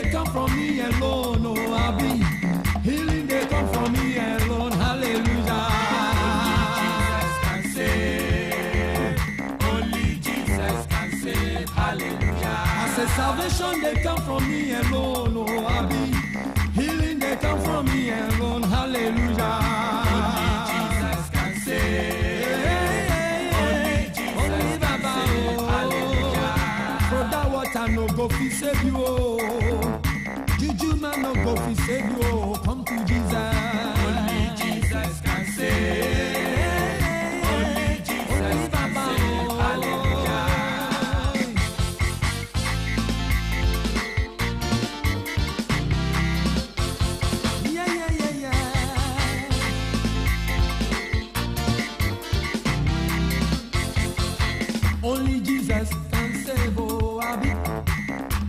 they come from me alone. Oh, I'll be healing, they come from me alone. Hallelujah. Only Jesus can save. Hallelujah. I said salvation, they come from me alone. Oh, I'll be healing, they come from me alone. Hallelujah. Only Jesus can save. Only Jesus can save. Hallelujah. For that water no go fi save you. Juju man no go fi save you. Come to Jesus. Only Jesus can save. Only Jesus can save. Hallelujah. Yeah, yeah, yeah, yeah. Only Jesus can save. Oh, Abi.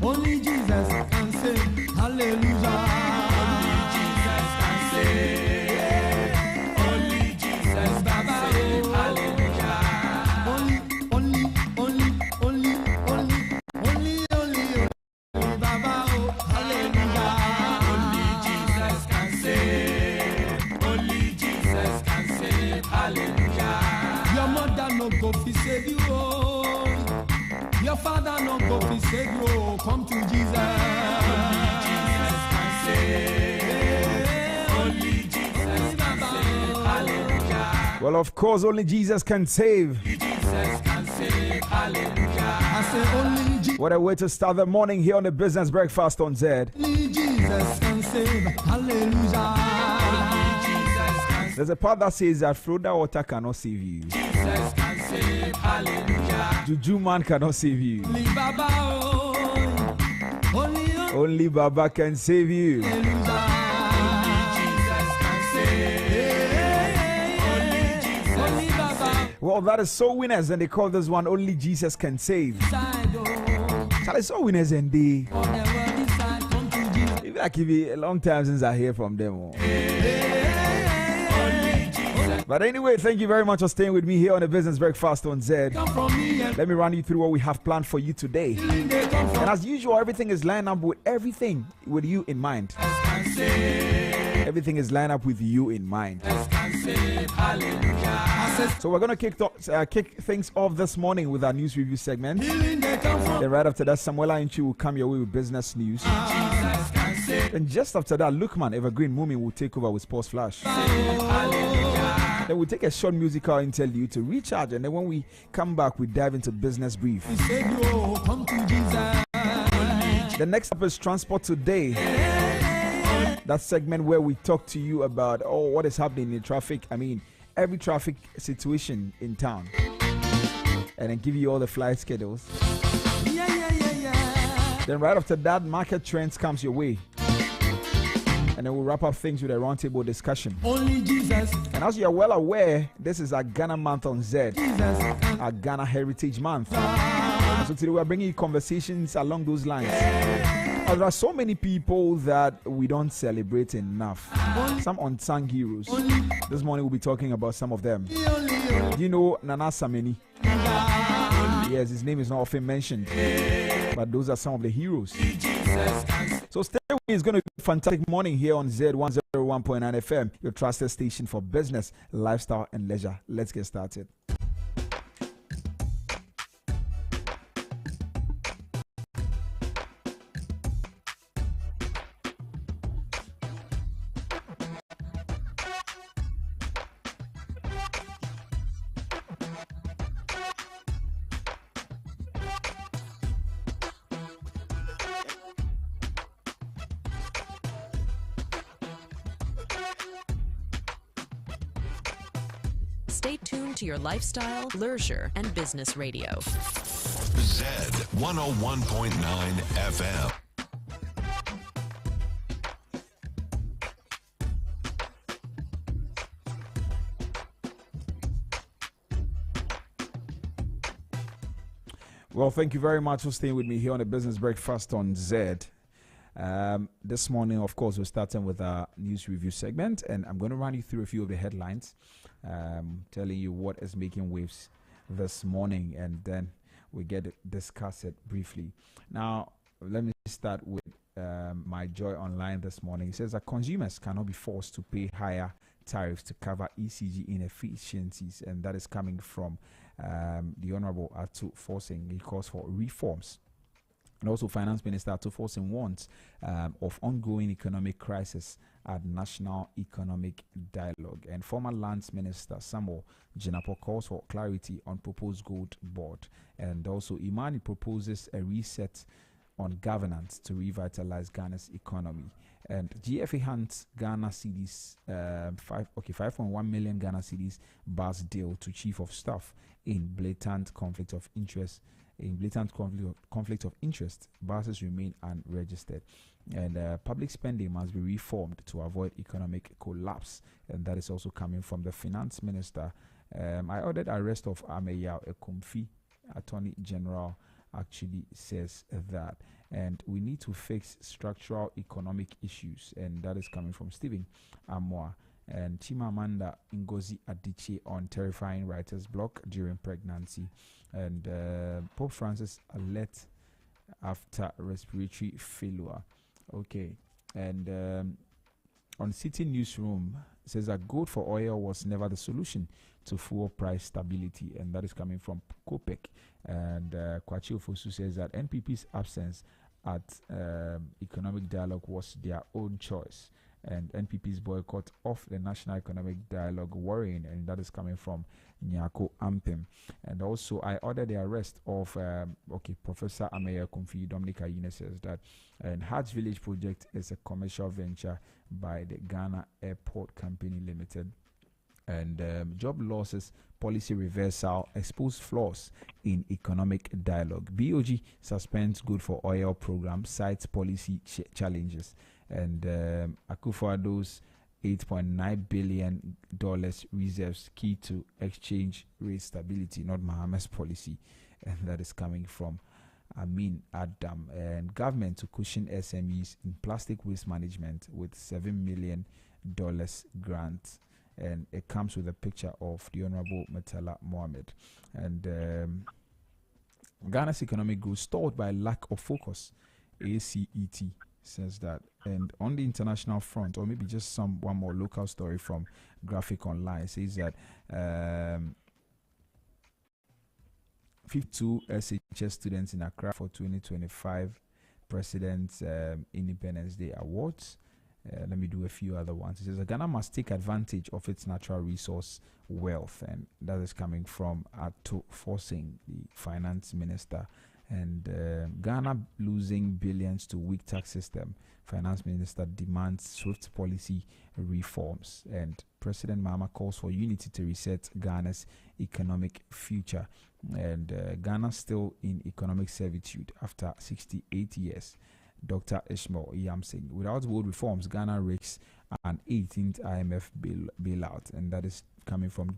Only Jesus can save. Hallelujah. Only Jesus can save. Only Jesus can save. Hallelujah. Only Baba. Oh, hallelujah. Only Jesus can save. Only Jesus can save. Hallelujah. Your mother no go fi save you. Oh. Your father no go fi save you. Oh. Come to Jesus. Only Jesus can save. Only Jesus can save. Hallelujah. Well, of course, only Jesus can save. Jesus can save. Hallelujah. I say only Jesus. What a way to start the morning here on the Business Breakfast on Zed. Only Jesus can save. Hallelujah. Only Jesus can save. There's a part that says that through that water cannot save you. Jesus can save. Hallelujah. Juju man cannot save you. Only Baba. Oh. Only Baba can save you. Hallelujah. Only Jesus can save. Only Jesus. Only Baba. Well, that is so winners, and they call this one Only Jesus Can Save. That is so winners, and they. It's like a long time since I hear from them. But anyway, thank you very much for staying with me here on the Business Breakfast on Zed. Let me run you through what we have planned for you today. And as usual, everything is lined up with you in mind. Everything is lined up with you in mind. So we're going to kick things off this morning with our news review segment. Then right after that, Samuela Inchi will come your way with business news. Then just after that, Lukman Evergreen Mumi will take over with Sports Flash. Then we'll take a short musical interlude to recharge, and then when we come back, we dive into business brief. The next up is Transport Today. That segment where we talk to you about what is happening in traffic. I mean, every traffic situation in town, and then give you all the flight schedules. Then right after that, market trends comes your way. And then we'll wrap up things with a roundtable discussion. Only Jesus. And as you are well aware, this is our Ghana month on Zed, our Ghana Heritage Month. So today we are bringing you conversations along those lines. There are so many people that we don't celebrate enough. Some unsung heroes. This morning we'll be talking about some of them. Do you know Nana Sameni? Yes, his name is not often mentioned, but those are some of the heroes. So stay with me. It's going to be a fantastic morning here on Z101.9 FM, your trusted station for business, lifestyle, and leisure. Let's get started. Stay tuned to your lifestyle, leisure, and business radio. Zed 101.9 FM. Well, thank you very much for staying with me here on the Business Breakfast on Zed. This morning, of course, we're starting with our news review segment, and I'm going to run you through a few of the headlines, telling you what is making waves this morning, and then we get to discuss it briefly. Now, let me start with My Joy Online this morning. It says that consumers cannot be forced to pay higher tariffs to cover ECG inefficiencies, and that is coming from the Honorable Atu Forcing. He calls for reforms. And also, Finance Minister Atu Forcing warns of ongoing economic crisis at National Economic Dialogue. And former Lands Minister Samuel Jinapo calls for clarity on proposed gold board. And also, Imani proposes a reset on governance to revitalize Ghana's economy. And GFA hands Ghana cedis 5.1 million Ghana cedis bus deal to Chief of Staff in blatant conflict of interest. In blatant conflict of interest, buses remain unregistered, and public spending must be reformed to avoid economic collapse. And that is also coming from the Finance Minister. I ordered arrest of Ameya Ekumfi, Attorney General, actually says that, and we need to fix structural economic issues, and that is coming from Stephen Amoa. And Chimamanda Ngozi Adichie on terrifying writer's block during pregnancy, and Pope Francis alert after respiratory failure. Okay, and on City Newsroom says that gold for oil was never the solution to fuel price stability, and that is coming from COPEC. And Kwachi Ofosu says that NPP's absence at economic dialogue was their own choice, and NPP's boycott of the National Economic Dialogue worrying, and that is coming from Nyako Ampem. And also, I ordered the arrest of Professor Ameya Kumfi. Dominic Ayine says that, and Hajj Village project is a commercial venture by the Ghana Airport Company Limited. And job losses policy reversal expose flaws in economic dialogue. BOG suspends good for oil program, cites policy challenges. And Akufo-Addo's $8.9 billion reserves key to exchange rate stability, not Mahama's policy. And that is coming from Amin Adam. And government to cushion SMEs in plastic waste management with $7 million grant. And it comes with a picture of the Honorable Metala Mohammed. And Ghana's economic growth stalled by lack of focus. ACET says that. And on the international front, or maybe just one more local story from Graphic Online, says that 52 SHS students in Accra for 2025 President's Independence Day Awards. Let me do a few other ones. It says Ghana must take advantage of its natural resource wealth, and that is coming from Ato Forcing, the Finance Minister. And Ghana losing billions to weak tax system. Finance Minister demands swift policy reforms, and President Mahama calls for unity to reset Ghana's economic future. And Ghana still in economic servitude after 68 years. Dr. Ishmael Yamsing. Without bold reforms, Ghana risks an 18th IMF bailout, and that is coming from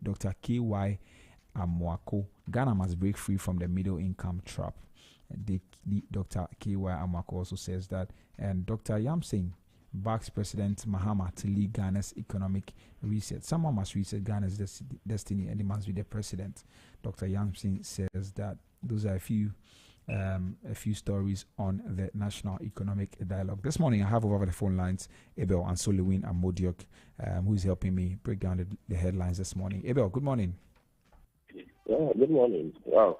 Dr. K.Y. Amwako. Ghana must break free from the middle income trap. Dr. K.Y. Amwako also says that, and Dr. Yamsing backs President Mahama to lead Ghana's economic reset. Someone must reset Ghana's destiny, and it must be the president. Dr. Yamsing says that. Those are a few stories on the National Economic Dialogue. This morning, I have over the phone lines Abel and Solowin and Modiok, who is helping me break down the headlines this morning. Abel, good morning. Yeah, good morning. Wow.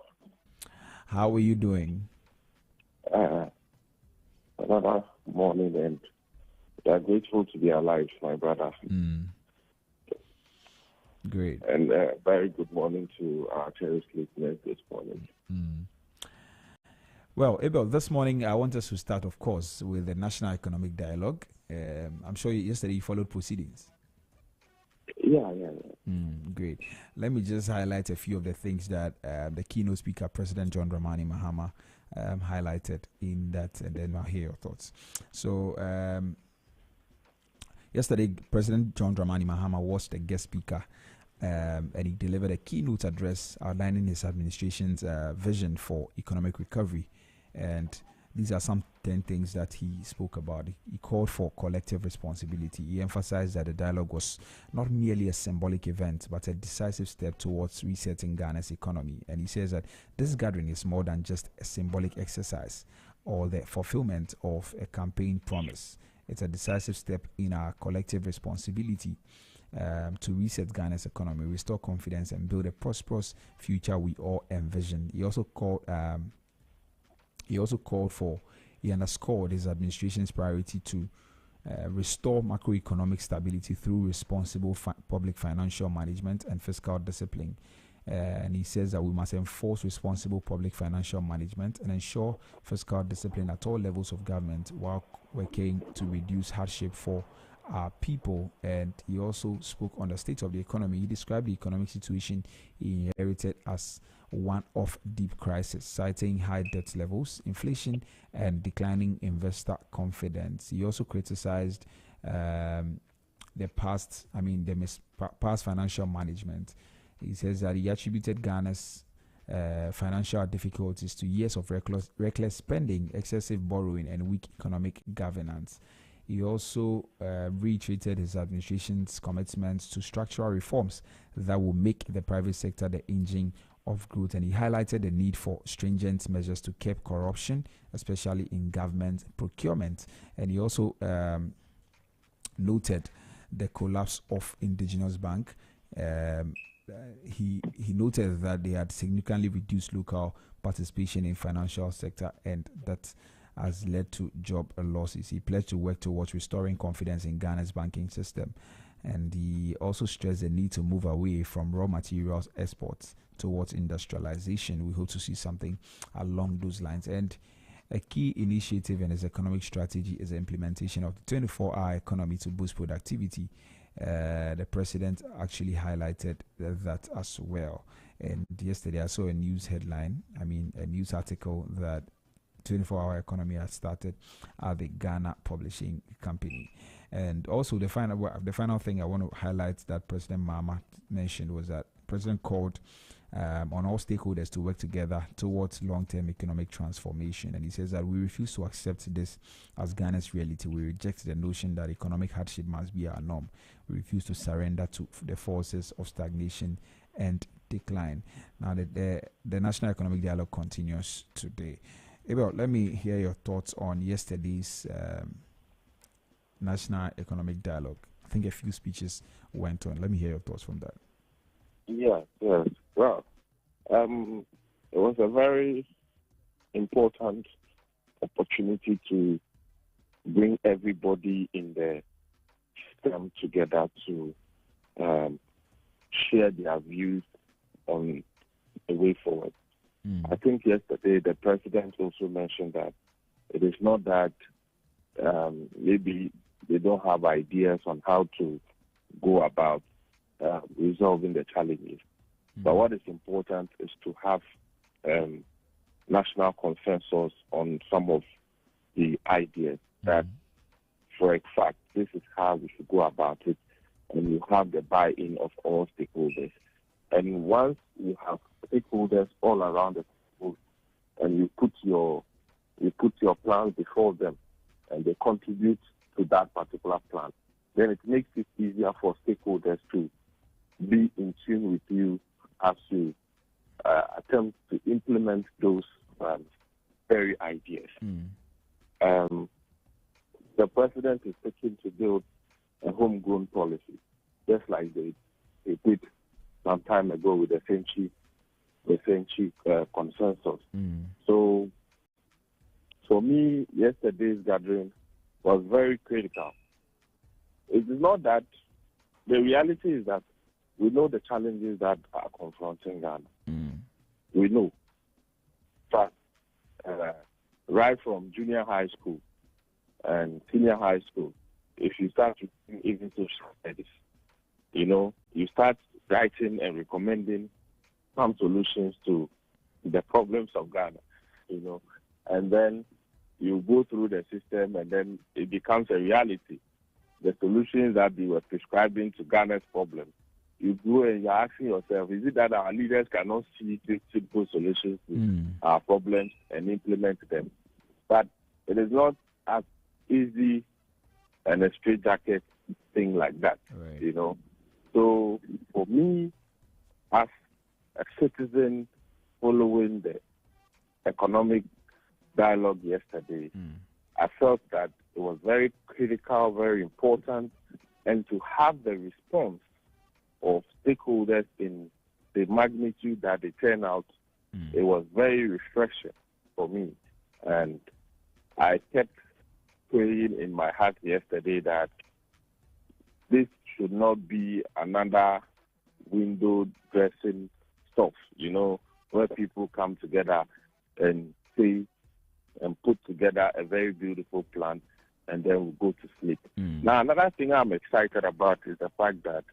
How are you doing? Another morning, and we are grateful to be alive, my brother. Great. And very good morning to our terrorist listeners this morning. Well, Abel, this morning I want us to start, of course, with the National Economic Dialogue. I'm sure yesterday you followed proceedings. Yeah. Great. Let me just highlight a few of the things that the keynote speaker, President John Dramani Mahama, highlighted in that, and then I'll hear your thoughts. So, yesterday, President John Dramani Mahama was the guest speaker, and he delivered a keynote address outlining his administration's vision for economic recovery. And these are some 10 things that he spoke about. He called for collective responsibility. He emphasized that the dialogue was not merely a symbolic event, but a decisive step towards resetting Ghana's economy. And he says that this gathering is more than just a symbolic exercise. or the fulfillment of a campaign promise. It's a decisive step in our collective responsibility to reset Ghana's economy, restore confidence, and build a prosperous future we all envision. He underscored his administration's priority to restore macroeconomic stability through responsible public financial management and fiscal discipline. And he says that we must enforce responsible public financial management and ensure fiscal discipline at all levels of government while working to reduce hardship for our people. And he also spoke on the state of the economy. He described the economic situation he inherited as one of deep crisis, citing high debt levels, inflation, and declining investor confidence. He also criticized the past financial management. He says that he attributed Ghana's financial difficulties to years of reckless spending, excessive borrowing, and weak economic governance. He also reiterated his administration's commitments to structural reforms that will make the private sector the engine of growth, and he highlighted the need for stringent measures to curb corruption, especially in government procurement. And he also noted the collapse of Indigenous Bank. He noted that they had significantly reduced local participation in financial sector, and that has led to job losses. He pledged to work towards restoring confidence in Ghana's banking system, and he also stressed the need to move away from raw materials exports towards industrialization. We hope to see something along those lines. And a key initiative in his economic strategy is the implementation of the 24-hour economy to boost productivity. The president actually highlighted that as well. And yesterday I saw a news article that 24-hour economy has started at the Ghana Publishing Company. And also the final thing I want to highlight that President Mahama mentioned was that the President called on all stakeholders to work together towards long-term economic transformation. And he says that we refuse to accept this as Ghana's reality. We reject the notion that economic hardship must be our norm. We refuse to surrender to the forces of stagnation and decline. Now, the National Economic Dialogue continues today. Abel, let me hear your thoughts on yesterday's National Economic Dialogue. I think a few speeches went on. Let me hear your thoughts from that. Yes. Well, it was a very important opportunity to bring everybody in the system together to share their views on the way forward. I think yesterday the president also mentioned that it is not that maybe they don't have ideas on how to go about resolving the challenges. But what is important is to have national consensus on some of the ideas that, for a fact, this is how we should go about it, and you have the buy-in of all stakeholders. And once you have stakeholders all around the table, and you put your plans before them, and they contribute to that particular plan, then it makes it easier for stakeholders to be in tune with you as you attempt to implement those very ideas. The president is seeking to build a homegrown policy, just like they did some time ago with the Senchi consensus. So, for me, yesterday's gathering was very critical. It is not that the reality is that we know the challenges that are confronting Ghana. We know. But right from junior high school and senior high school, if you start even social studies, you start writing and recommending some solutions to the problems of Ghana, and then you go through the system and then it becomes a reality. The solutions that they were prescribing to Ghana's problems, you go and you're asking yourself, is it that our leaders cannot see these simple solutions to our problems and implement them? But it is not as easy and a straitjacket thing like that, right. So for me, as a citizen following the economic dialogue yesterday, I felt that it was very critical, very important, and to have the response of stakeholders in the magnitude that they turn out, it was very refreshing for me. And I kept praying in my heart yesterday that this should not be another window dressing stuff, where people come together and say and put together a very beautiful plan and then we'll go to sleep. Now, another thing I'm excited about is the fact that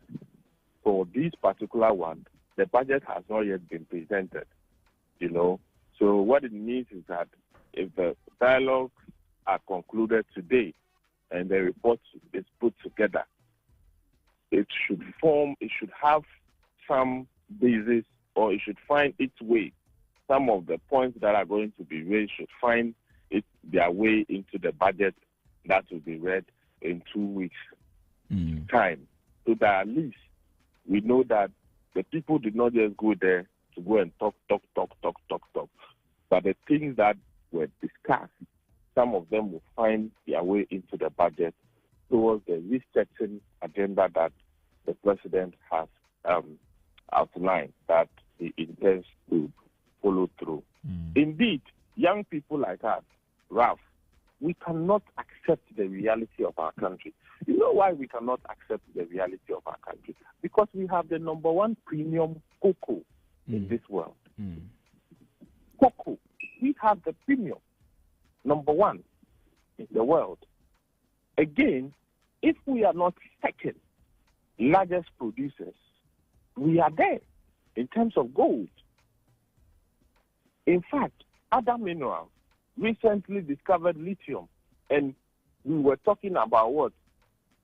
for this particular one, the budget has not yet been presented, So what it means is that if the dialogues are concluded today and the report is put together, it should have some basis, or it should find its way. Some of the points that are going to be raised should find their way into the budget that will be read in 2 weeks' time. So that at least we know that the people did not just go there to go and talk. But the things that were discussed, some of them will find their way into the budget towards the resetting agenda that the president has outlined that he intends to follow through. Indeed, young people like us, Ralph, we cannot accept the reality of our country. You know why we cannot accept the reality of our country? Because we have the number one premium cocoa in this world. Cocoa. We have the premium, number one in the world. Again, if we are not second largest producers, we are there in terms of gold. In fact, other minerals recently discovered lithium, and we were talking about what?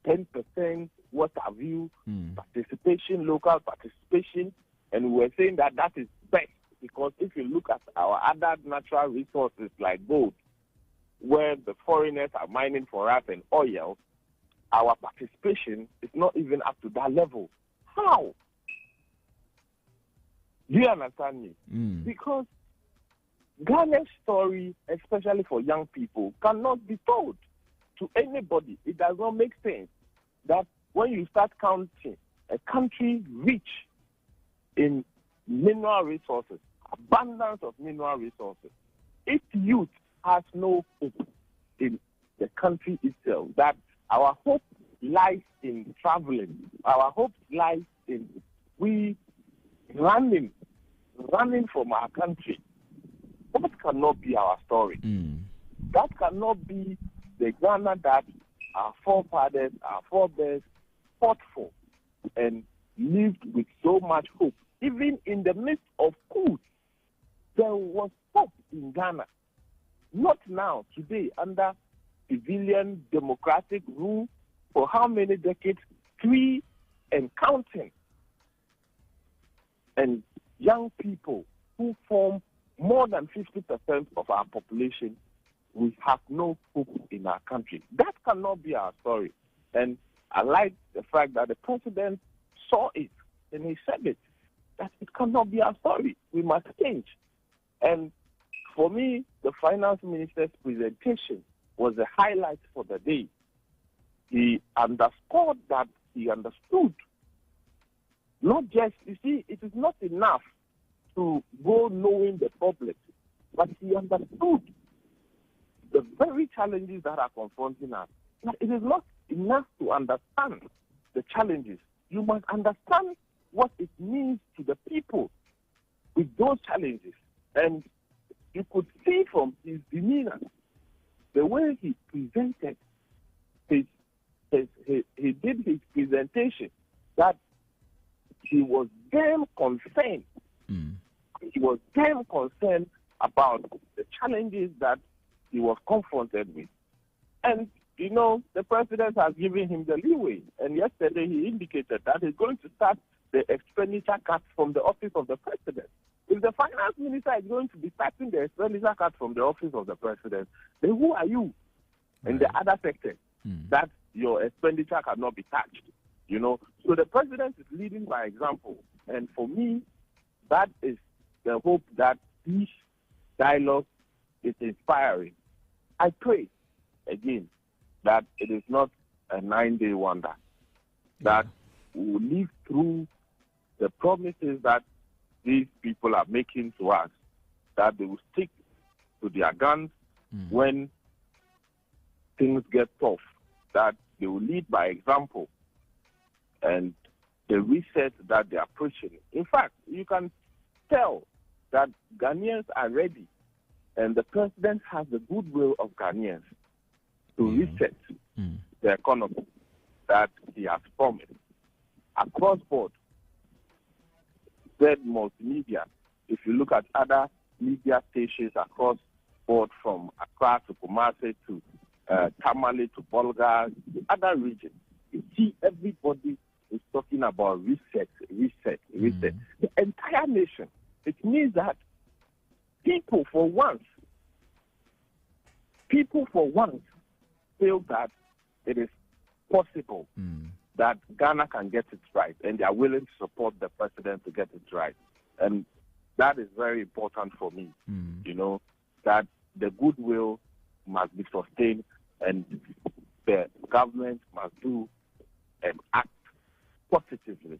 10%, what have you, participation, local participation, and we were saying that is best, because if you look at our other natural resources like gold, where the foreigners are mining for us, and oil, our participation is not even up to that level. How? Do you understand me? Because Ghana's story, especially for young people, cannot be told to anybody. It does not make sense that when you start counting a country rich in mineral resources, abundance of mineral resources, its youth has no hope in the country itself, that our hope lies in traveling, our hope lies in we running from our country. That cannot be our story. That cannot be the Ghana that our forefathers, our forebears fought for and lived with so much hope. Even in the midst of coup, there was hope in Ghana. Not now, today, under civilian democratic rule for how many decades? 3 and counting. And young people who form more than 50% of our population, we have no hope in our country. That cannot be our story. And I like the fact that the president saw it and he said it, that it cannot be our story. We must change. And for me, the finance minister's presentation was the highlight for the day. He underscored that he understood. Not just, you see, it is not enough to go knowing the problem, but he understood the very challenges that are confronting us. Now, it is not enough to understand the challenges. You must understand what it means to the people with those challenges. And you could see from his demeanor, the way he presented he did his presentation, that he was damn concerned. He was damn concerned about the challenges that he was confronted with. And, you know, the president has given him the leeway. And yesterday he indicated that he's going to start the expenditure cuts from the office of the president. If the finance minister is going to be starting the expenditure cuts from the office of the president, then who are you in the other sector that your expenditure cannot be touched? You know, so the president is leading by example. And for me, that is the hope that this dialogue it's inspiring. I pray, again, that it is not a 9-day wonder, that we will live through the promises that these people are making to us, that they will stick to their guns when things get tough, that they will lead by example, and the reset that they are preaching. In fact, you can tell that Ghanaians are ready, and the president has the goodwill of Ghanaians to reset the economy that he has promised. Across board, Zed Multimedia, if you look at other media stations across board from Accra to Kumasi to Tamale to Bolga, to other regions, you see everybody is talking about reset. The entire nation. It means that people for once feel that it is possible that Ghana can get it right, and they are willing to support the president to get it right. And that is very important for me, that the goodwill must be sustained and the government must do and act positively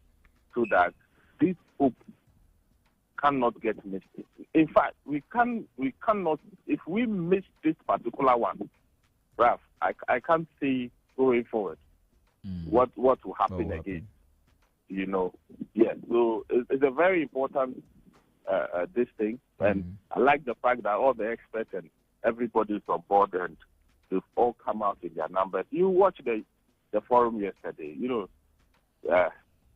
so that this hope cannot get missed. In fact, we cannot, if we miss this particular one, Ralph, I can't see going forward what will happen again. So it's a very important this thing, and I like the fact that all the experts and everybody is on board and they've all come out in their numbers. You watched the forum yesterday,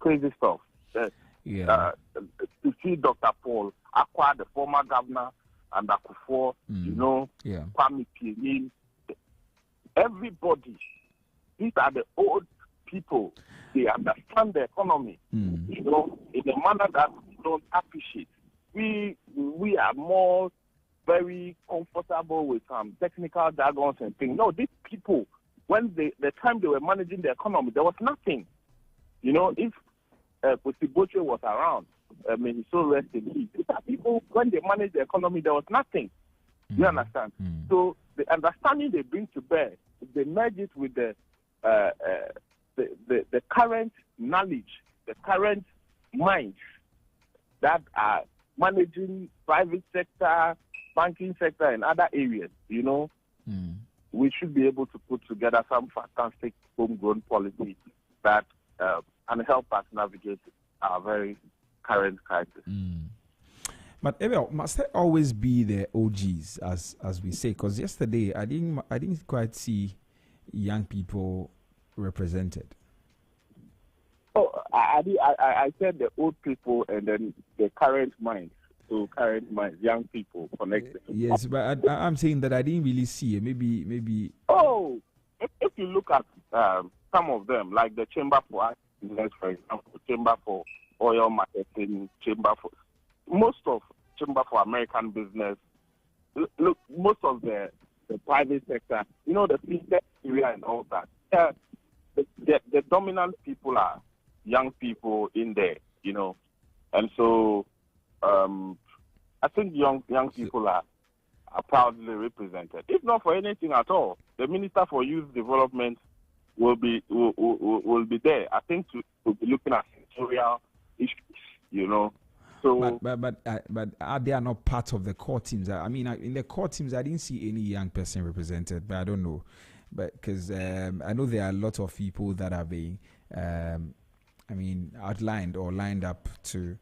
crazy stuff. To see Dr. Paul Akwa, the former governor, and Akufo, Kwame Pienin, everybody, these are the old people. They understand the economy, in a manner that we don't appreciate. We are more very comfortable with some technical jargons and things. No, these people, when the time they were managing the economy, there was nothing. If Pussy Boche was around, he's so rest in peace. These are people, when they manage the economy, there was nothing. You understand? So the understanding they bring to bear, they merge it with the current knowledge, the current minds that are managing private sector, banking sector, and other areas, we should be able to put together some fantastic homegrown policy that can help us navigate our very current crisis. But Abel, must there always be the OGs, as we say? Because yesterday I didn't quite see young people represented. Oh, I said the old people and then the current minds. So current minds, young people connected. Yes, but I'm saying that I didn't really see it. Maybe. Oh, if you look at some of them, like the Chamber for Business, for example, Chamber for Oil Marketing, most of Chamber for American Business, look, most of the private sector, the fintech area and all that. The dominant people are young people in there, and so I think young people are proudly represented. If not for anything at all, the Minister for Youth Development will be there. I think to be looking at sectorial issues, So, but they are not part of the core teams. I mean, in the core teams, I didn't see any young person represented, but I don't know. But because I know there are a lot of people that are being, outlined or lined up to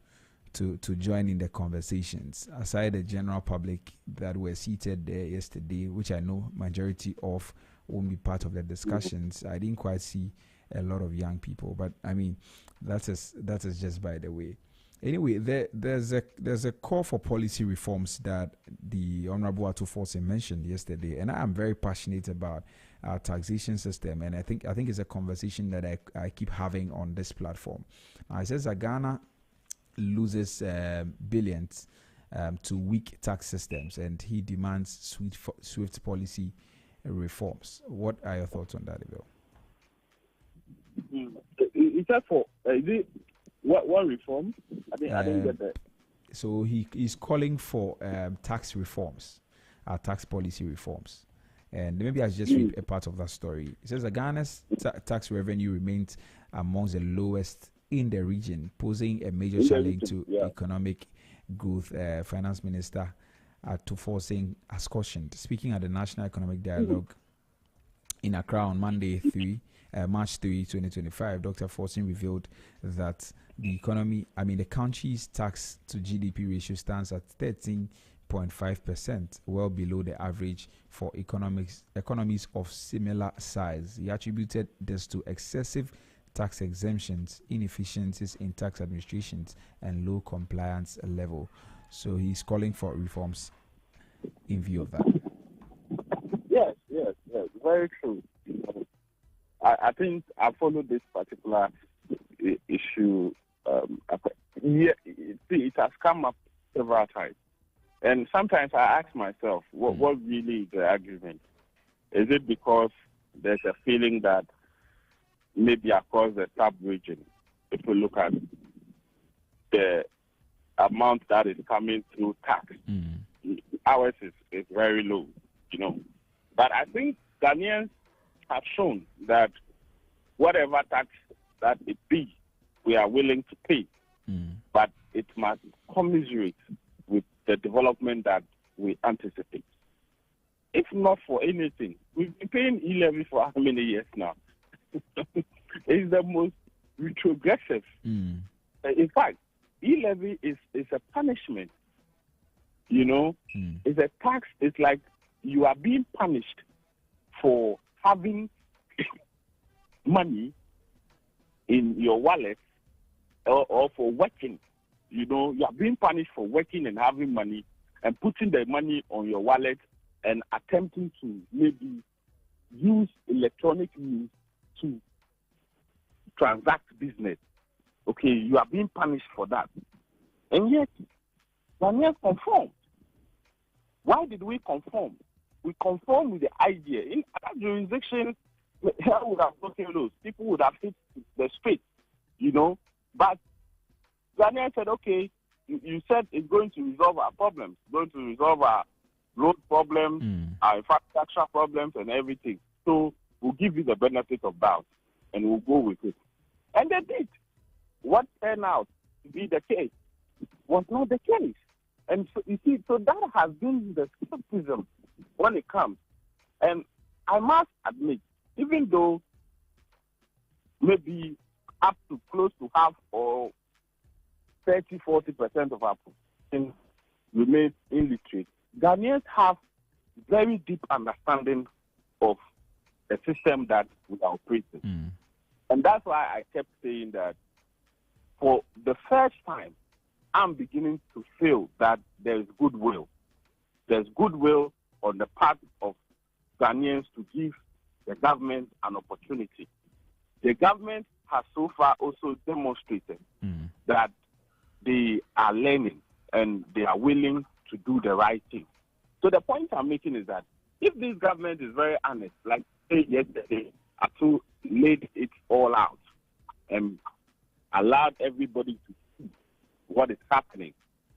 join in the conversations. Aside the general public that were seated there yesterday, which I know majority of won't be part of the discussions, I didn't quite see a lot of young people. But I mean, that is just by the way. Anyway, there's a call for policy reforms that the Honorable Atuforse mentioned yesterday, and I am very passionate about our taxation system, and I think it's a conversation that I keep having on this platform. It says that Ghana loses billions to weak tax systems, and he demands swift policy reforms. What are your thoughts on that, Abel? Is that for what reform? I didn't get that. So he's calling for tax reforms. tax policy reforms. And maybe I just read a part of that story. It says that Ghana's tax revenue remains amongst the lowest in the region, posing a major challenge to economic growth. Finance Minister Tuforcing has cautioned. Speaking at the National Economic Dialogue in Accra on Monday, March 3, 2025, Dr. Forcing revealed that the country's tax to GDP ratio stands at 13.5%, well below the average for economies of similar size. He attributed this to excessive tax exemptions, inefficiencies in tax administrations, and low compliance level. So he's calling for reforms in view of that. Yes, very true. I think I followed this particular issue. It has come up several times. And sometimes I ask myself, what really is the argument? Is it because there's a feeling that maybe across the sub-region, if we look at the amount that is coming through tax, ours is very low, But I think Ghanaians have shown that whatever tax that it be, we are willing to pay. But it must commiserate with the development that we anticipate. If not for anything, we've been paying e-levy for how many years now? It's the most retrogressive. In fact, e-levy is a punishment. It's a tax. It's like you are being punished for having money in your wallet or for working. You are being punished for working and having money and putting the money on your wallet and attempting to maybe use electronic means to transact business. Okay, you are being punished for that. And yet, Ghanaians conformed. Why did we conform? We conform with the idea. In other jurisdictions, hell would have broken loose. People would have hit the street, But Ghanaians said, okay, you said it's going to resolve our problems, going to resolve our road problems, our infrastructure problems, and everything. So we'll give you the benefit of doubt, and we'll go with it. And they did. What turned out to be the case was not the case. And so, you see, so that has been the skepticism when it comes. And I must admit, even though maybe up to close to half or 30-40% of our population remains illiterate, Ghanaians have very deep understanding of the system that we are operating. And that's why I kept saying that for the first time, I'm beginning to feel that there's goodwill. There's goodwill on the part of Ghanaians to give the government an opportunity. The government has so far also demonstrated that they are learning and they are willing to do the right thing. So the point I'm making is that if this government is very honest, like yesterday, Atu laid it all out and allowed everybody to see what is happening.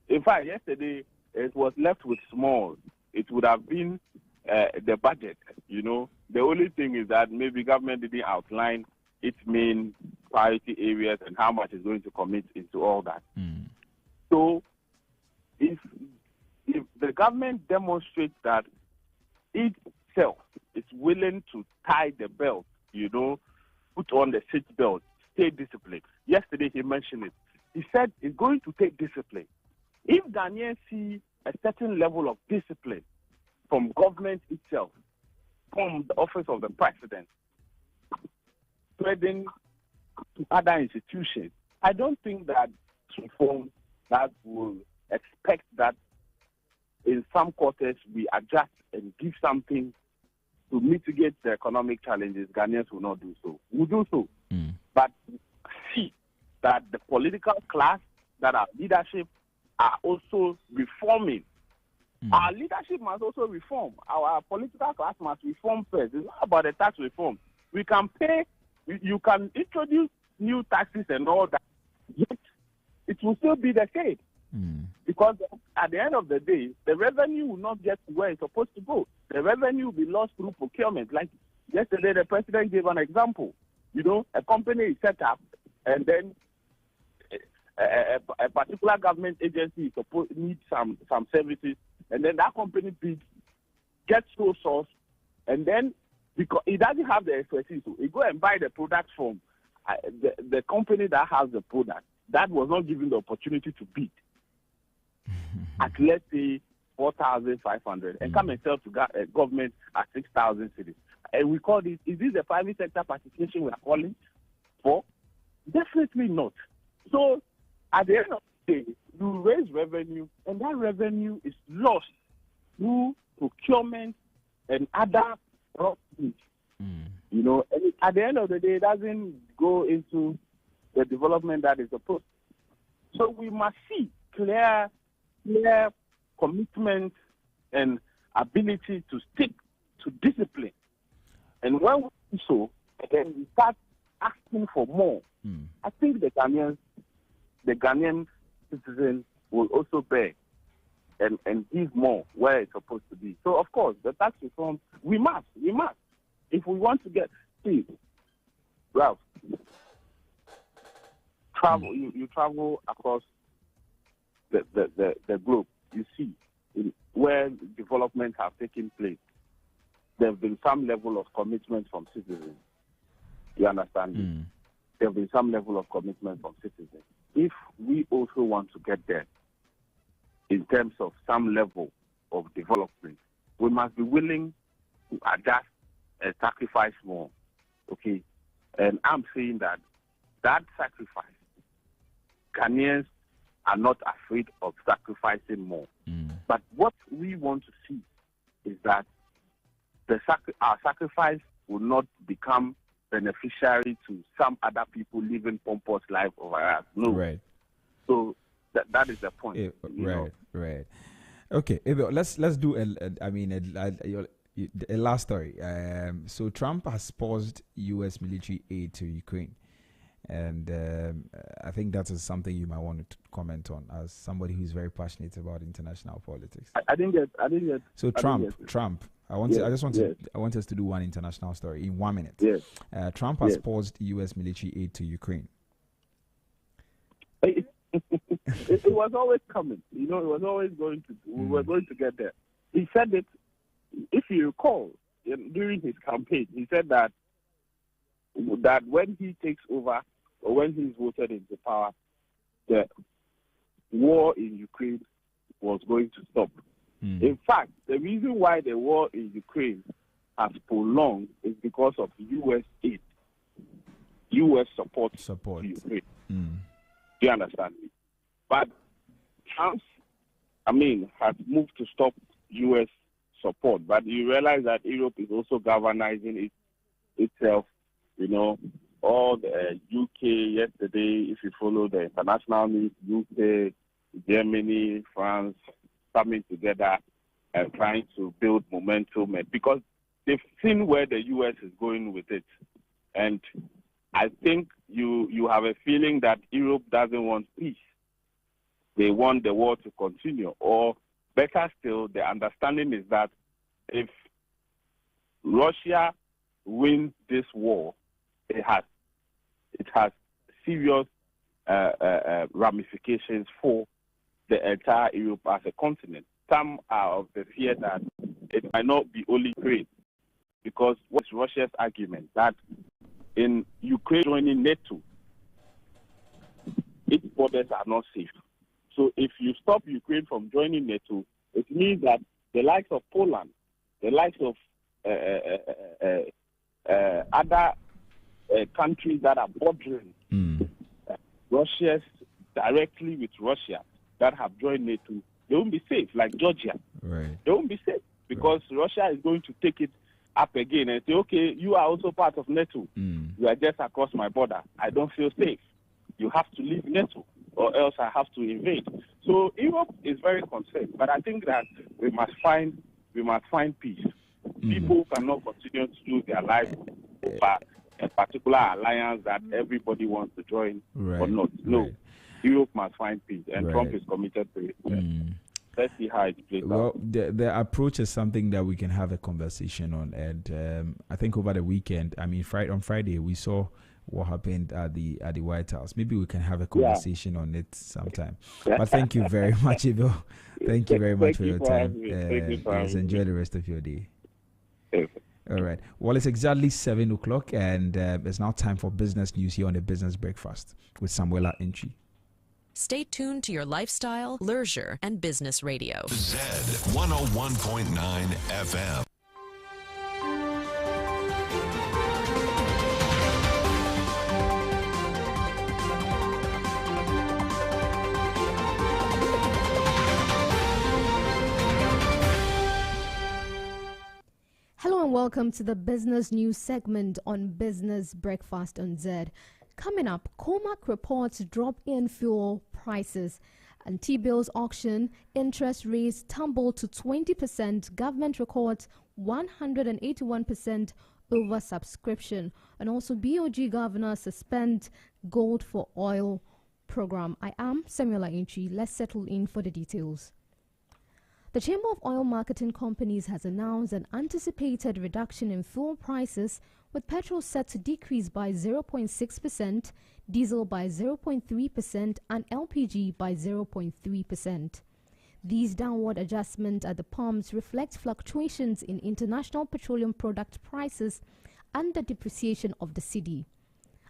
In fact, yesterday, it was left with small. It would have been the budget, The only thing is that maybe government didn't outline its main priority areas and how much is going to commit into all that. So if the government demonstrates that itself is willing to tie the belt, put on the seat belt, stay disciplined. Yesterday he mentioned it. He said it's going to take discipline. If Ghanaians see a certain level of discipline from government itself, from the office of the president, spreading to other institutions, I don't think that reform that will expect that in some quarters we adjust and give something to mitigate the economic challenges. Ghanaians will not do so. We'll do so. But see that the political class, that our leadership are also reforming. Our leadership must also reform. Our political class must reform first. It's not about the tax reform. We can pay, you can introduce new taxes and all that, yet it will still be the case. Because at the end of the day, the revenue will not get to where it's supposed to go. The revenue will be lost through procurement. Like yesterday, the president gave an example. You know, a company is set up, and then a particular government agency is supposed need some services, and then that company bids, gets sole source, and then because it doesn't have the expertise, so it go and buy the product from the company that has the product that was not given the opportunity to bid at, let's say, 4,500 and come and sell to government at 6,000 cities. And we call this, is this the private sector participation we are calling for? Definitely not. So at the end of the day, you raise revenue, and that revenue is lost through procurement and other things. You know, and at the end of the day, it doesn't go into the development that is supposed to. So we must see clear commitment and ability to stick to discipline. And when we do so, then we start asking for more. I think the Ghanaian citizens will also beg and give more where it's supposed to be. So, of course, the tax reform, we must. If we want to get, see, Ralph, travel, you travel across the globe, you see where development has taken place. There have been some level of commitment from citizens. You understand me? There have been some level of commitment from citizens. If we also want to get there in terms of some level of development, we must be willing to adjust and sacrifice more. Okay? And I'm saying that sacrifice, Ghanaians are not afraid of sacrificing more. But what we want to see is that our sacrifice will not become beneficiary to some other people living pompous life over us. No. Right. So that is the point. Right. Okay, Abel, let's do a last story. So Trump has paused U.S. military aid to Ukraine, and I think that is something you might want to comment on as somebody who is very passionate about international politics. I didn't get. So Trump. I want us to do one international story in 1 minute. Yes. Trump has paused U.S. military aid to Ukraine. It was always coming. You know, it was always going to. We were going to get there. He said it. If you recall, during his campaign, he said that when he takes over or when he's voted into power, the war in Ukraine was going to stop. In fact, the reason why the war in Ukraine has prolonged is because of U.S. aid, U.S. support. To Ukraine. Do you understand me? But Trump, has moved to stop U.S. support. But you realize that Europe is also galvanizing itself. You know, all the UK yesterday, if you follow the international news, UK, Germany, France, coming together and trying to build momentum, because they've seen where the U.S. is going with it. And I think you have a feeling that Europe doesn't want peace. They want the war to continue. Or better still, the understanding is that if Russia wins this war, it has serious ramifications for the entire Europe as a continent. Some are of the fear that it might not be only Ukraine, because what's Russia's argument? That in Ukraine joining NATO, its borders are not safe. So if you stop Ukraine from joining NATO, it means that the likes of Poland, the likes of other countries that are bordering Russia directly with Russia that have joined NATO, they won't be safe, like Georgia. Right. They won't be safe because Russia is going to take it up again and say, okay, you are also part of NATO. You are just across my border. I don't feel safe. You have to leave NATO or else I have to invade. So Europe is very concerned, but I think that we must find peace. People cannot continue to lose their lives over a particular alliance that everybody wants to join or not. No. Europe must find peace, and Right. Trump is committed to it. Let's see how it plays Well, out. the approach is something that we can have a conversation on, and I think over the weekend, I mean, on Friday, we saw what happened at the White House. Maybe we can have a conversation on it sometime. But thank you very much, Ivo. Thank you very much for your time. Yes, enjoy the rest of your day. All right. Well, it's exactly 7 o'clock, and it's now time for business news here on the Business Breakfast with Samuela Entry. Stay tuned to your lifestyle, leisure, and business radio. Zed 101.9 FM. Hello and welcome to the business news segment on Business Breakfast on Zed. Coming up, Comac reports drop in fuel prices, and T-bills auction interest rates tumble to 20%. Government records 181% over subscription, and also BOG governor suspend gold for oil program. I am Samuela Inchi. Let's settle in for the details. The Chamber of Oil Marketing Companies has announced an anticipated reduction in fuel prices, with petrol set to decrease by 0.6%, diesel by 0.3%, and LPG by 0.3%. These downward adjustments at the pumps reflect fluctuations in international petroleum product prices and the depreciation of the cedi.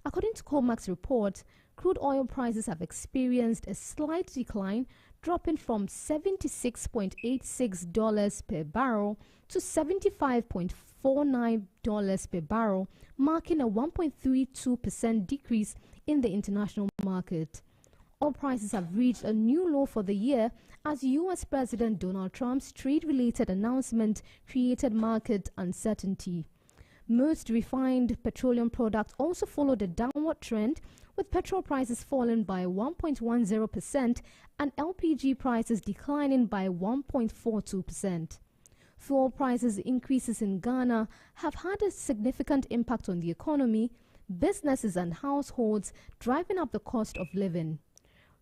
According to Comac's report, crude oil prices have experienced a slight decline, dropping from $76.86 per barrel to $75.49 per barrel, marking a 1.32% decrease in the international market. Oil prices have reached a new low for the year as U.S. President Donald Trump's trade-related announcement created market uncertainty. Most refined petroleum products also followed a downward trend, with petrol prices falling by 1.10% and LPG prices declining by 1.42%. Fuel prices increases in Ghana have had a significant impact on the economy, businesses and households, driving up the cost of living.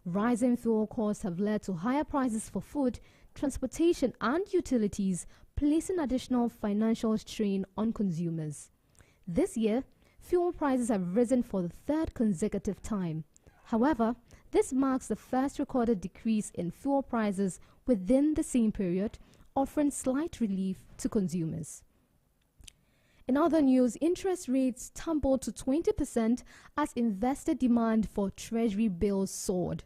Rising fuel costs have led to higher prices for food, transportation and utilities, placing additional financial strain on consumers. This year, fuel prices have risen for the third consecutive time. However, this marks the first recorded decrease in fuel prices within the same period, offering slight relief to consumers. In other news, interest rates tumbled to 20% as investor demand for treasury bills soared.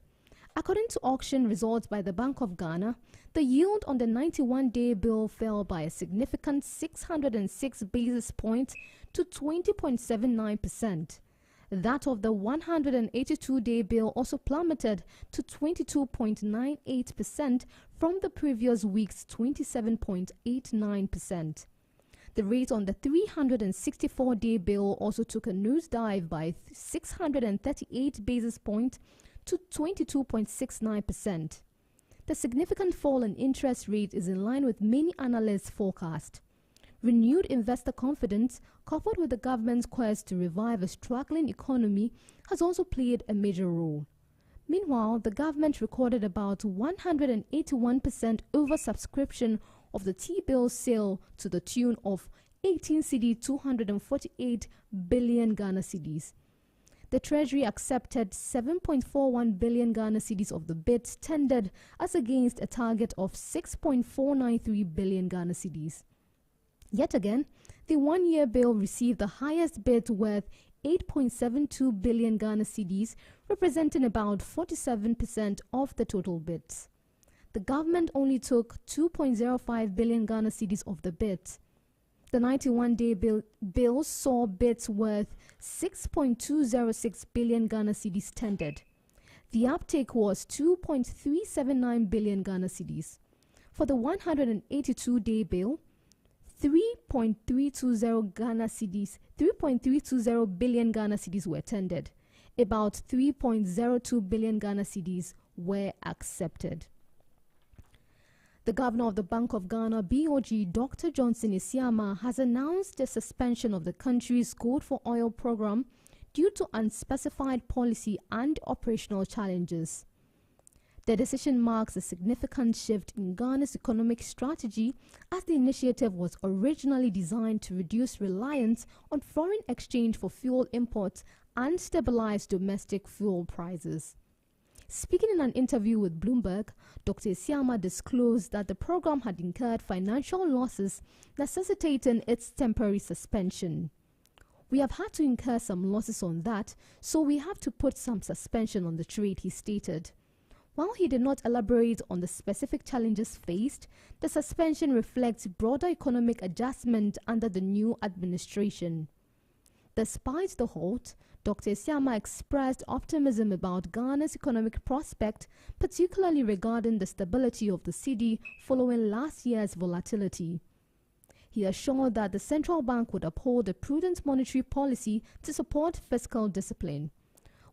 According to auction results by the Bank of Ghana, the yield on the 91-day bill fell by a significant 606 basis points to 20.79%. That of the 182-day bill also plummeted to 22.98% from the previous week's 27.89%. The rate on the 364-day bill also took a nosedive by 638 basis points to 22.69%. The significant fall in interest rate is in line with many analysts' forecast. Renewed investor confidence, coupled with the government's quest to revive a struggling economy, has also played a major role. Meanwhile, the government recorded about 181% oversubscription of the T-bill sale to the tune of 248 billion Ghana cedis. The Treasury accepted 7.41 billion Ghana cedis of the bids tendered as against a target of 6.493 billion Ghana cedis. Yet again, the one-year bill received the highest bid worth 8.72 billion Ghana cedis, representing about 47% of the total bids. The government only took 2.05 billion Ghana cedis of the bids. The 91-day bill saw bids worth 6.206 billion Ghana cedis tendered. The uptake was 2.379 billion Ghana cedis. For the 182-day bill, 3.320 billion Ghana cedis were tendered. About 3.02 billion Ghana cedis were accepted. The governor of the Bank of Ghana, BOG, Dr. Johnson Isiama, has announced the suspension of the country's Gold for Oil program due to unspecified policy and operational challenges. The decision marks a significant shift in Ghana's economic strategy, as the initiative was originally designed to reduce reliance on foreign exchange for fuel imports and stabilize domestic fuel prices. Speaking in an interview with Bloomberg, Dr. Isiama disclosed that the program had incurred financial losses, necessitating its temporary suspension. "We have had to incur some losses on that, so we have to put some suspension on the trade," he stated. While he did not elaborate on the specific challenges faced, the suspension reflects broader economic adjustment under the new administration. Despite the halt, Dr. Isiama expressed optimism about Ghana's economic prospect, particularly regarding the stability of the cedi following last year's volatility. He assured that the central bank would uphold a prudent monetary policy to support fiscal discipline.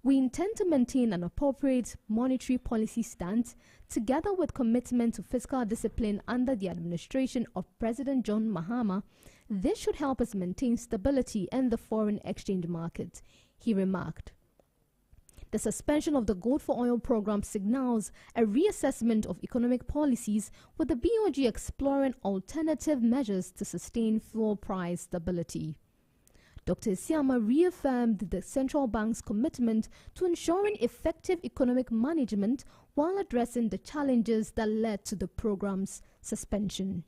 "We intend to maintain an appropriate monetary policy stance, together with commitment to fiscal discipline under the administration of President John Mahama. This should help us maintain stability in the foreign exchange market," he remarked. The suspension of the Gold for Oil program signals a reassessment of economic policies, with the BOG exploring alternative measures to sustain fuel price stability. Dr. Isiama reaffirmed the central bank's commitment to ensuring effective economic management while addressing the challenges that led to the program's suspension.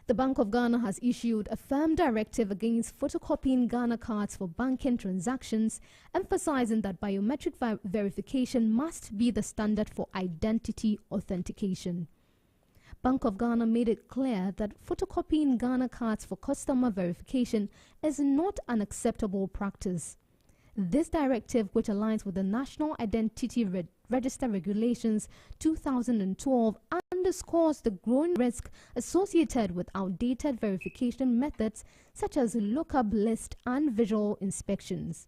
The Bank of Ghana has issued a firm directive against photocopying Ghana cards for banking transactions, emphasizing that biometric verification must be the standard for identity authentication. Bank of Ghana made it clear that photocopying Ghana cards for customer verification is not an acceptable practice. This directive, which aligns with the National Identity Register Regulations 2012, underscores the growing risk associated with outdated verification methods such as lookup list and visual inspections.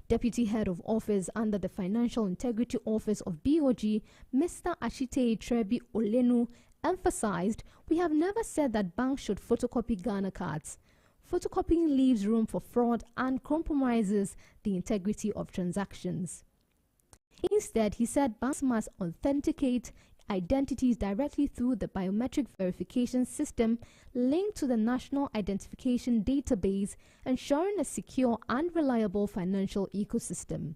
Deputy Head of Office under the Financial Integrity Office of BOG, Mr. Ashite Trebi Olenu, emphasized, "We have never said that banks should photocopy Ghana cards. Photocopying leaves room for fraud and compromises the integrity of transactions." Instead, he said banks must authenticate identities directly through the biometric verification system linked to the National Identification Database, ensuring a secure and reliable financial ecosystem.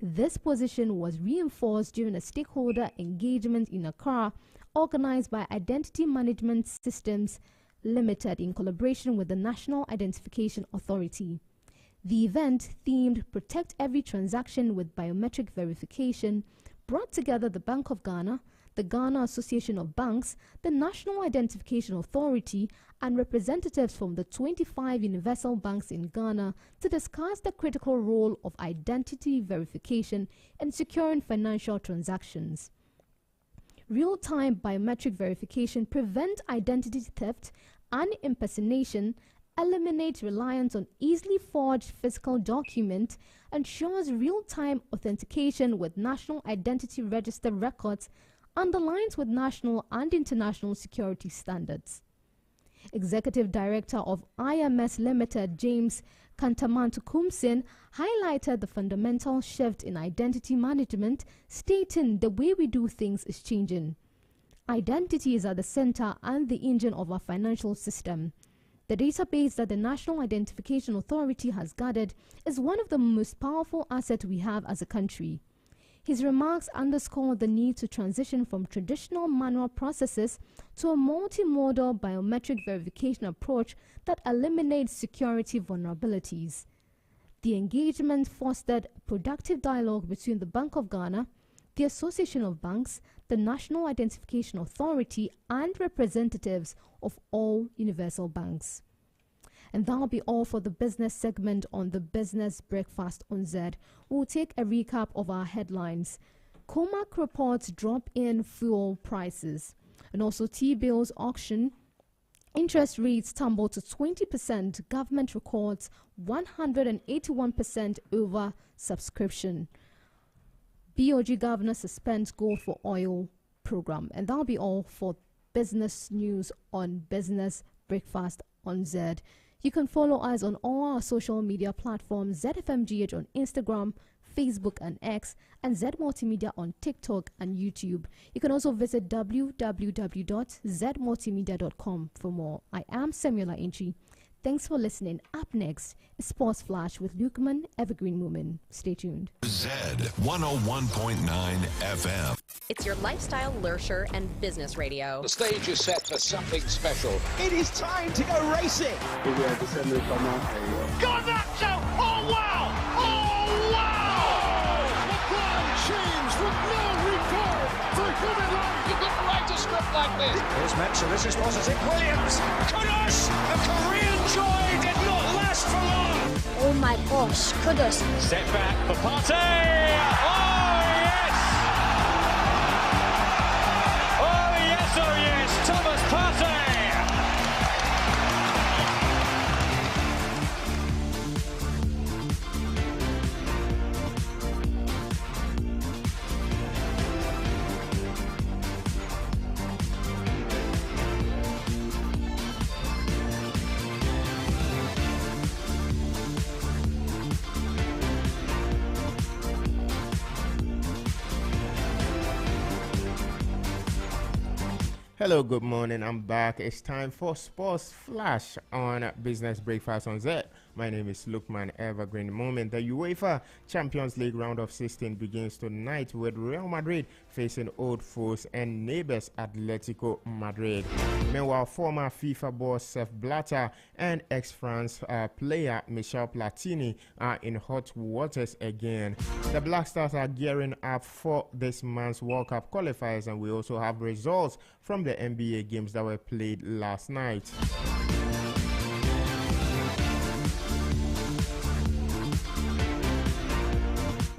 This position was reinforced during a stakeholder engagement in Accra, organized by Identity Management Systems Limited in collaboration with the National Identification Authority. The event, themed "Protect Every Transaction with Biometric Verification," brought together the Bank of Ghana, the Ghana Association of Banks, the National Identification Authority, and representatives from the 25 universal banks in Ghana to discuss the critical role of identity verification in securing financial transactions. Real-time biometric verification prevents identity theft and impersonation, eliminates reliance on easily forged physical documents, ensures real-time authentication with National Identity Register records, and aligns with national and international security standards. Executive Director of IMS Limited, James Kantamantu-Kumsin, highlighted the fundamental shift in identity management, stating, "The way we do things is changing. Identity is at the center and the engine of our financial system. The database that the National Identification Authority has gathered is one of the most powerful assets we have as a country." His remarks underscore the need to transition from traditional manual processes to a multimodal biometric verification approach that eliminates security vulnerabilities. The engagement fostered productive dialogue between the Bank of Ghana, the Association of Banks, the National Identification Authority, and representatives of all universal banks. And that'll be all for the business segment on the Business Breakfast on Zed. We'll take a recap of our headlines. Comac reports drop in fuel prices. And also T-bills auction. Interest rates tumble to 20%. Government records 181% over subscription. BOG Governor suspends Gold for Oil program. And that'll be all for business news on Business Breakfast on Zed. You can follow us on all our social media platforms, ZFMGH on Instagram, Facebook and X, and Z Multimedia on TikTok and YouTube. You can also visit www.zmultimedia.com for more. I am Samuela Inchi. Thanks for listening. Up next is Sports Flash with Lukeman Evergreen Moomin. Stay tuned. Zed 101.9 FM. It's your lifestyle, leisure, and business radio. The stage is set for something special. It is time to go racing. God, that's so... Oh, wow! Oh, wow! LeBron James with no regard for human life. You couldn't write a script like this. Here's Metzer. This is positive. Williams. Kudus. The Korean joy did not last for long. Oh my gosh, Kudus. Step back for Partey. Oh, yes. Oh, yes, oh, yes. Thomas Partey. Hello, good morning. I'm back. It's time for Sports Flash on Business Breakfast on Zed. My name is Lukman Evergreen Moment. The UEFA Champions League round of 16 begins tonight with Real Madrid facing old foes and neighbors Atletico Madrid. Meanwhile, former FIFA boss Sepp Blatter and ex-France player Michel Platini are in hot waters again. The Black Stars are gearing up for this month's World Cup qualifiers, and we also have results from the NBA games that were played last night.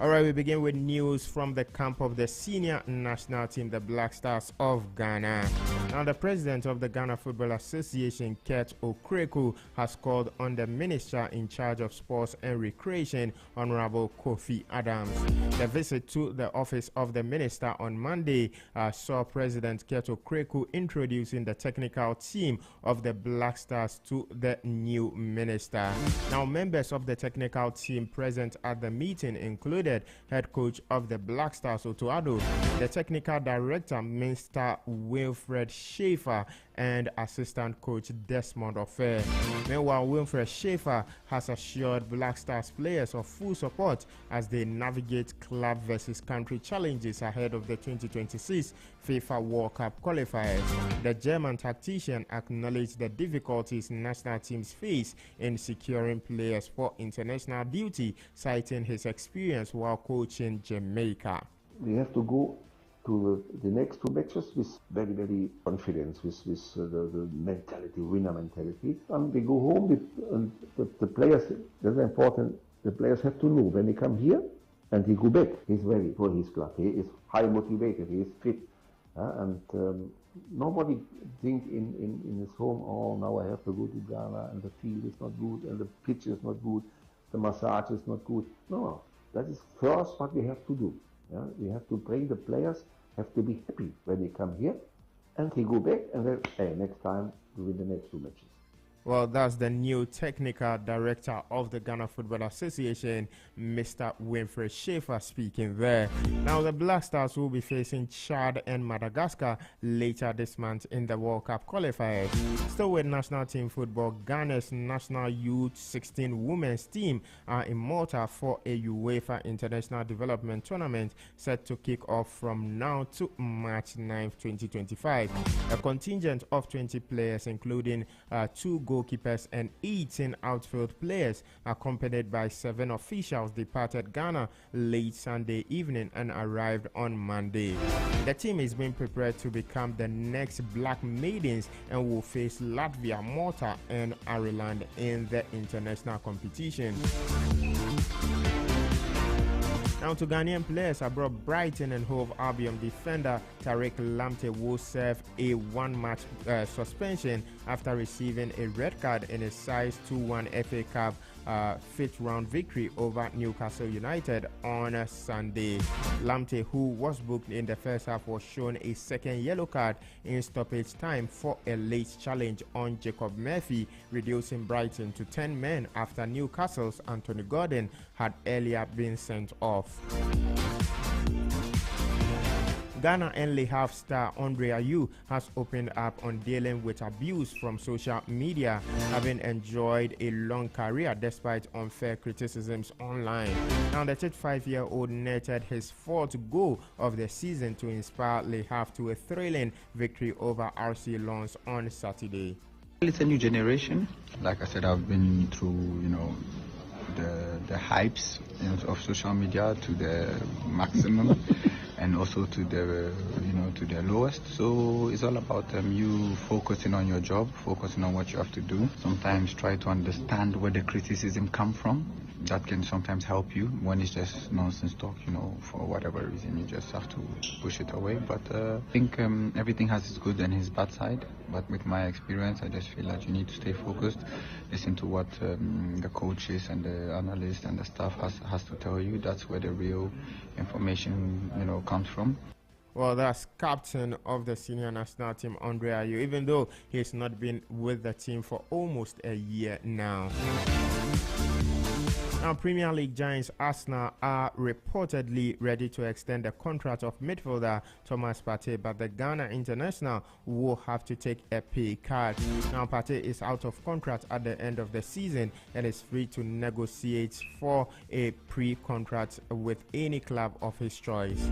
All right, we begin with news from the camp of the senior national team, the Black Stars of Ghana. Now, the president of the Ghana Football Association, Kurt Okreku, has called on the minister in charge of sports and recreation, Honorable Kofi Adams. The visit to the office of the minister on Monday saw President Kurt Okreku introducing the technical team of the Black Stars to the new minister. Now, members of the technical team present at the meeting included head coach of the Black Stars, Otto Addo, the technical director, Mr. Wilfred Schaefer, and assistant coach Desmond Ofer. Meanwhile, Wilfred Schaefer has assured Black Stars players of full support as they navigate club versus country challenges ahead of the 2026 FIFA World Cup qualifiers. The German tactician acknowledged the difficulties national teams face in securing players for international duty, citing his experience while coaching Jamaica. We have to go to the next two matches with very, very confidence, with the mentality, winner mentality. And we go home, and the players, that's important, the players have to know when they come here and he go back, he's ready for his club. He is high motivated, he is fit. And nobody think in his home, oh, now I have to go to Ghana and the field is not good and the pitch is not good, the massage is not good. No, that is first what we have to do. Yeah? We have to bring the players, have to be happy when they come here, and they go back and then, hey, next time we win the next two matches. Well, that's the new technical director of the Ghana Football Association, Mr. Wilfred Schaefer, speaking there. Now, the Black Stars will be facing Chad and Madagascar later this month in the World Cup qualifiers. Still with national team football, Ghana's national youth 16 women's team are in Malta for a UEFA International Development Tournament set to kick off from now to March 9th, 2025. A contingent of 20 players, including two goalkeepers and 18 outfield players, accompanied by 7 officials, departed Ghana late Sunday evening and arrived on Monday. The team is being prepared to become the next Black Maidens and will face Latvia, Malta, and Ireland in the international competition. Now to Ghanaian players abroad, Brighton and Hove Albion defender Tariq Lamptey will serve a one-match suspension after receiving a red card in a size 2-1 FA Cup fifth-round victory over Newcastle United on Sunday. Lamptey, who was booked in the first half, was shown a second yellow card in stoppage time for a late challenge on Jacob Murphy, reducing Brighton to 10 men after Newcastle's Anthony Gordon had earlier been sent off. Ghana and Le Havre star Andre Ayew has opened up on dealing with abuse from social media, having enjoyed a long career despite unfair criticisms online. Now, the 35-year-old netted his fourth goal of the season to inspire Le Havre to a thrilling victory over RC Lens on Saturday. It's a new generation. Like I said, I've been through, the hypes of social media to the maximum and also to the to the lowest. So it's all about you focusing on your job, focusing on what you have to do. Sometimes try to understand where the criticism come from. That can sometimes help you. When it's just nonsense talk, for whatever reason, you just have to push it away. But I think everything has its good and its bad side. But with my experience, I just feel that you need to stay focused, listen to what the coaches and the analysts and the staff has to tell you. That's where the real information, comes from. Well, that's captain of the senior national team, Andre Ayew, even though he's not been with the team for almost a year now. Now, Premier League giants Arsenal are reportedly ready to extend the contract of midfielder Thomas Partey, but the Ghana international will have to take a pay cut. Now, Partey is out of contract at the end of the season and is free to negotiate for a pre-contract with any club of his choice.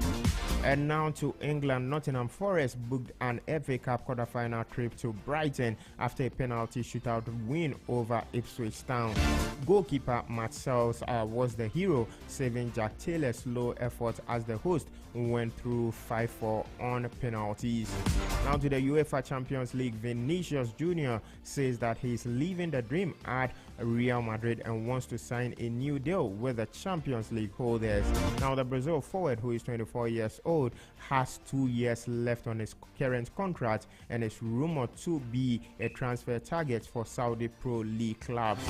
And now to England, Nottingham Forest booked an FA Cup quarter-final trip to Brighton after a penalty shootout win over Ipswich Town. Goalkeeper Matt Sells was the hero, saving Jack Taylor's low effort as the host went through 5-4 on penalties. Now to the UEFA Champions League, Vinicius Jr. says that he's living the dream at Real Madrid and wants to sign a new deal with the Champions League holders. Now, the Brazil forward, who is 24 years old, has 2 years left on his current contract and is rumored to be a transfer target for Saudi Pro League clubs.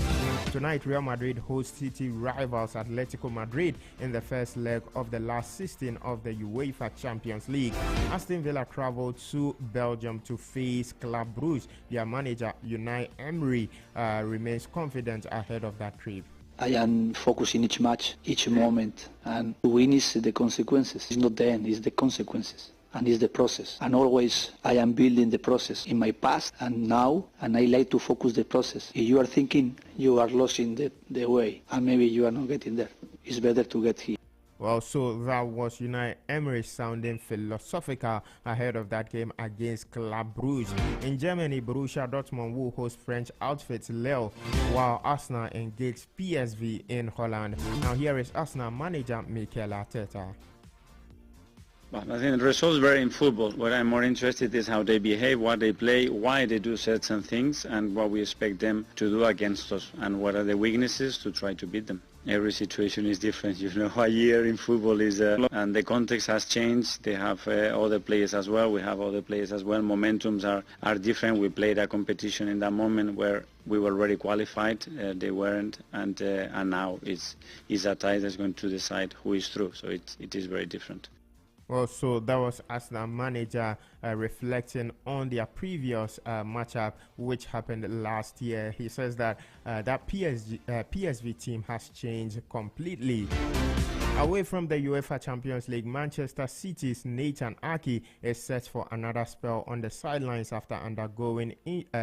Tonight, Real Madrid hosts City rivals Atletico Madrid in the first leg of the last 16 of the UEFA Champions League. Aston Villa traveled to Belgium to face Club Brugge. Their manager, Unai Emery, remains confident ahead of that trip. I am focusing each match, each moment, and to win is the consequences. It's not the end, it's the consequences. And it's the process. And always I am building the process in my past and now, and I like to focus the process. If you are thinking you are losing the way, and maybe you are not getting there, it's better to get here. Well, so that was Unai Emery sounding philosophical ahead of that game against Club Brugge. In Germany, Borussia Dortmund will host French outfit Lille, while Arsenal engage PSV in Holland. Now here is Arsenal manager Mikel Arteta. But I think the results vary in football. What I'm more interested is how they behave, what they play, why they do certain things, and what we expect them to do against us, and what are the weaknesses to try to beat them. Every situation is different. A year in football is, and the context has changed. They have other players as well. We have other players as well. Momentums are different. We played a competition in that moment where we were already qualified. They weren't, and now it's a tie that's going to decide who is through. So it is very different. Well, so that was Arsenal manager reflecting on their previous matchup, which happened last year. He says that that PSV team has changed completely. Away from the UEFA Champions League, Manchester City's Nathan Ake is set for another spell on the sidelines after undergoing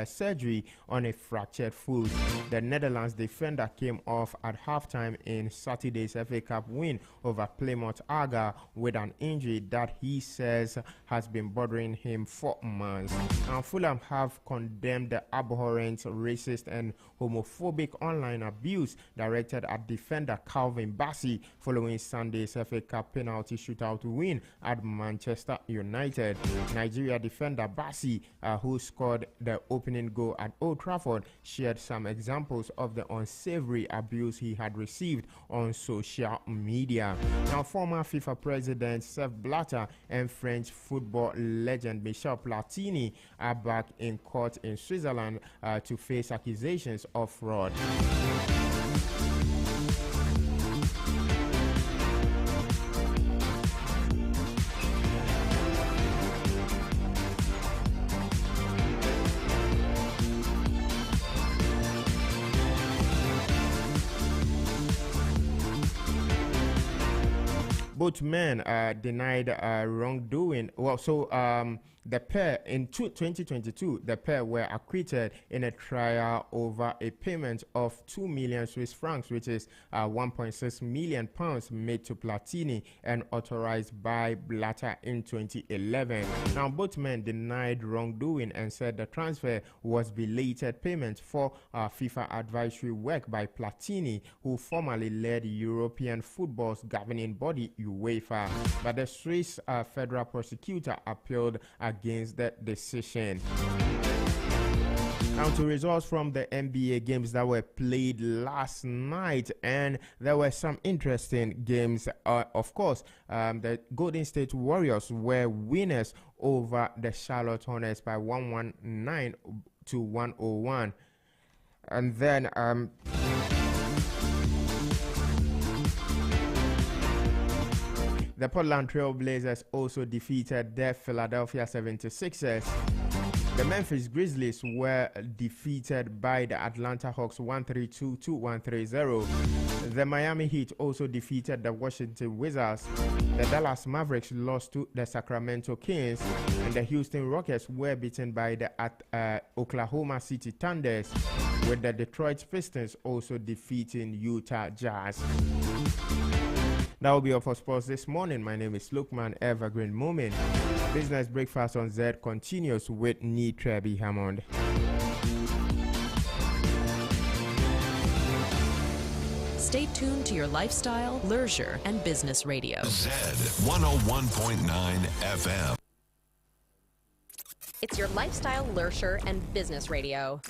surgery on a fractured foot. The Netherlands defender came off at halftime in Saturday's FA Cup win over Plymouth Argyle with an injury that he says has been bothering him for months. Now, Fulham have condemned the abhorrent, racist and homophobic online abuse directed at defender Calvin Bassey following Sunday's FA Cup penalty shootout win at Manchester United. Nigeria defender Bassey, who scored the opening goal at Old Trafford, shared some examples of the unsavory abuse he had received on social media. Now, former FIFA president Sepp Blatter and French football legend Michel Platini are back in court in Switzerland to face accusations of fraud. Both men denied wrongdoing. Well, so the pair in 2022, the pair were acquitted in a trial over a payment of 2 million Swiss francs, which is 1.6 million pounds, made to Platini and authorized by Blatter in 2011. Now, both men denied wrongdoing and said the transfer was belated payment for FIFA advisory work by Platini, who formerly led European football's governing body UEFA. But the Swiss federal prosecutor appealed against that decision. Now to results from the NBA games that were played last night, and there were some interesting games. Of course, the Golden State Warriors were winners over the Charlotte Hornets by 119 to 101. And then the Portland Trail Blazers also defeated the Philadelphia 76ers. The Memphis Grizzlies were defeated by the Atlanta Hawks 132 to 130. The Miami Heat also defeated the Washington Wizards. The Dallas Mavericks lost to the Sacramento Kings, and the Houston Rockets were beaten by the Oklahoma City Thunders, with the Detroit Pistons also defeating Utah Jazz. That will be all for sports this morning. My name is Lukman Evergreen Moomin. Business Breakfast on Zed continues with Nee Trebi Hammond. Stay tuned to your lifestyle, leisure, and business radio. Zed 101.9 FM. It's your lifestyle, leisure, and business radio.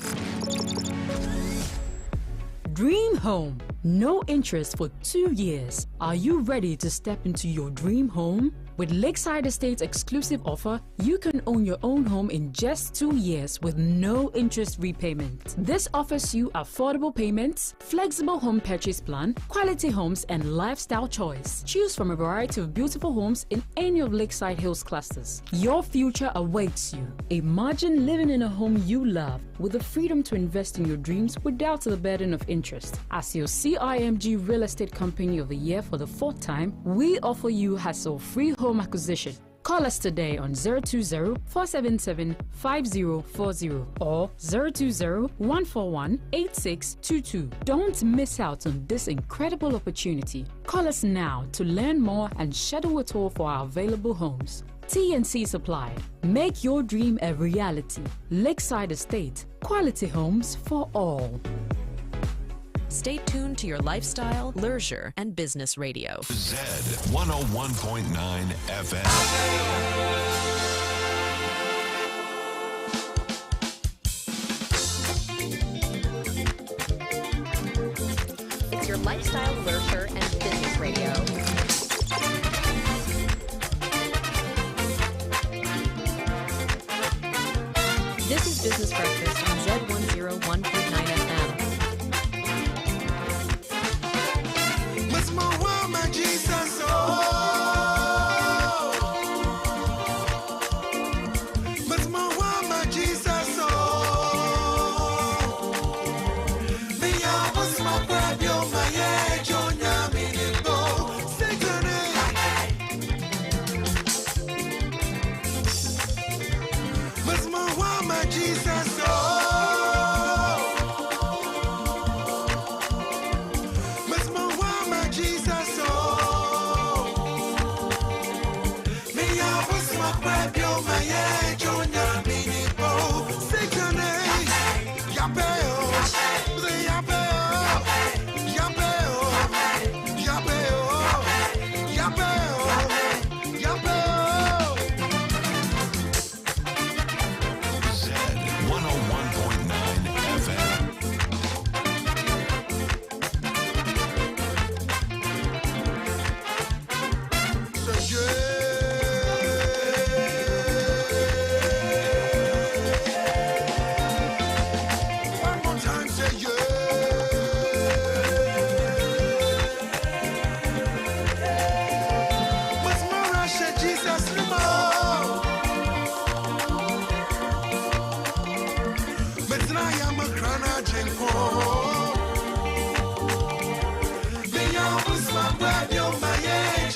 Dream home. No interest for 2 years. Are you ready to step into your dream home? With Lakeside Estate's exclusive offer, you can own your own home in just 2 years with no interest repayment. This offers you affordable payments, flexible home purchase plan, quality homes, and lifestyle choice. Choose from a variety of beautiful homes in any of Lakeside Hills clusters. Your future awaits you. Imagine living in a home you love with the freedom to invest in your dreams without the burden of interest. As your CIMG Real Estate Company of the Year for the 4th time, we offer you hassle-free home acquisition. Call us today on 020-477-5040 or 020-141-8622. Don't miss out on this incredible opportunity. Call us now to learn more and schedule a tour for our available homes. T&C supplied. Make your dream a reality. Lakeside Estate. Quality homes for all. Stay tuned to your lifestyle, leisure, and business radio. Zed 101.9 FM. It's your lifestyle, leisure, and business radio. This is Business Breakfast on Zed 101.9 FM.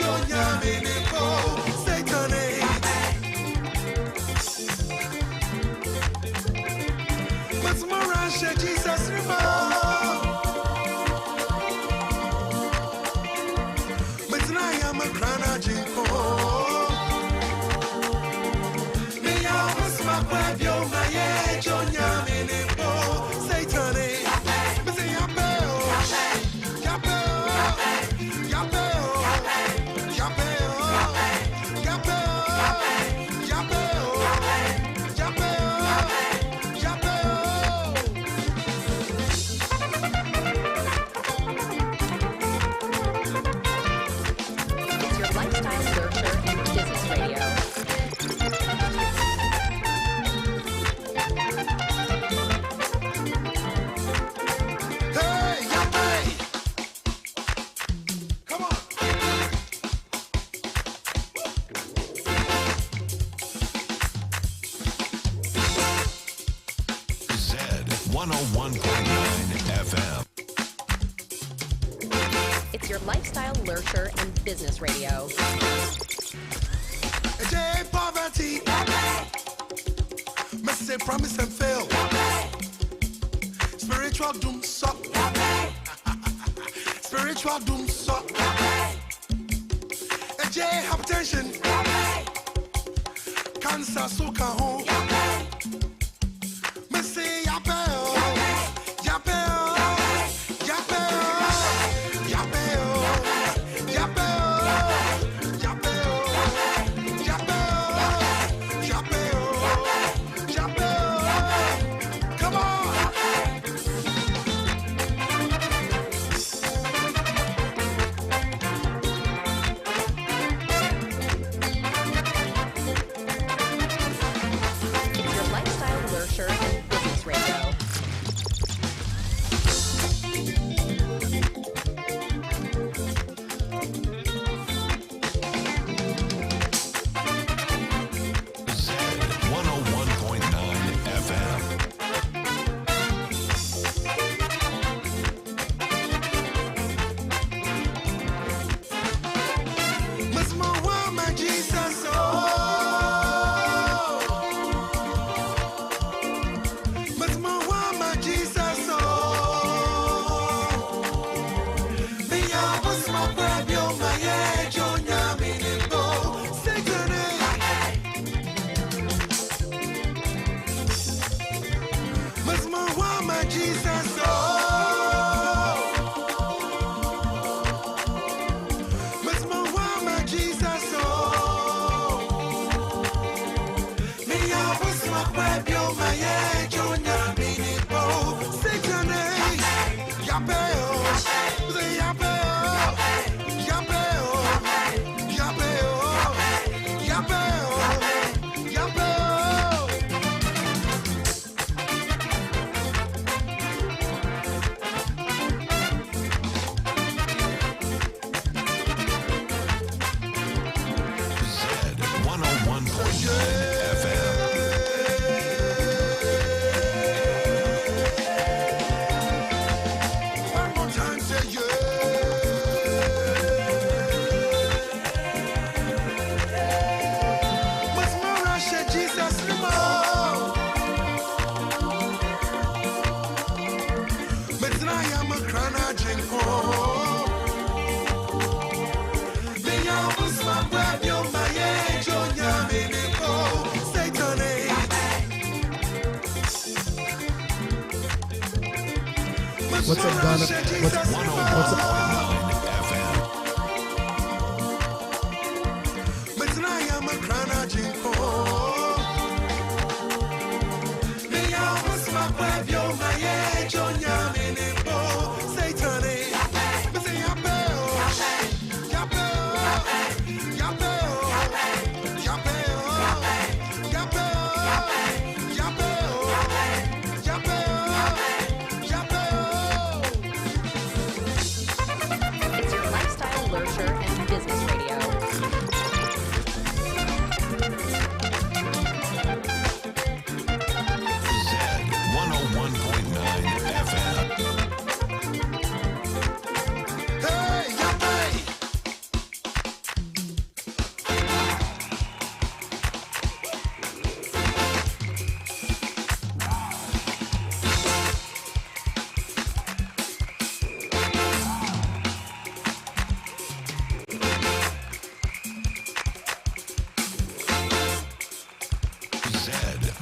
Yo, It's your lifestyle, leisure, and business radio. Poverty. Must promise and fail. Spiritual doom suck. Spiritual doom suck. Hypertension. Cancer so can hold. Missy yapel. Yapel. Yapel. Yapel. What's up, Ghana? What's up?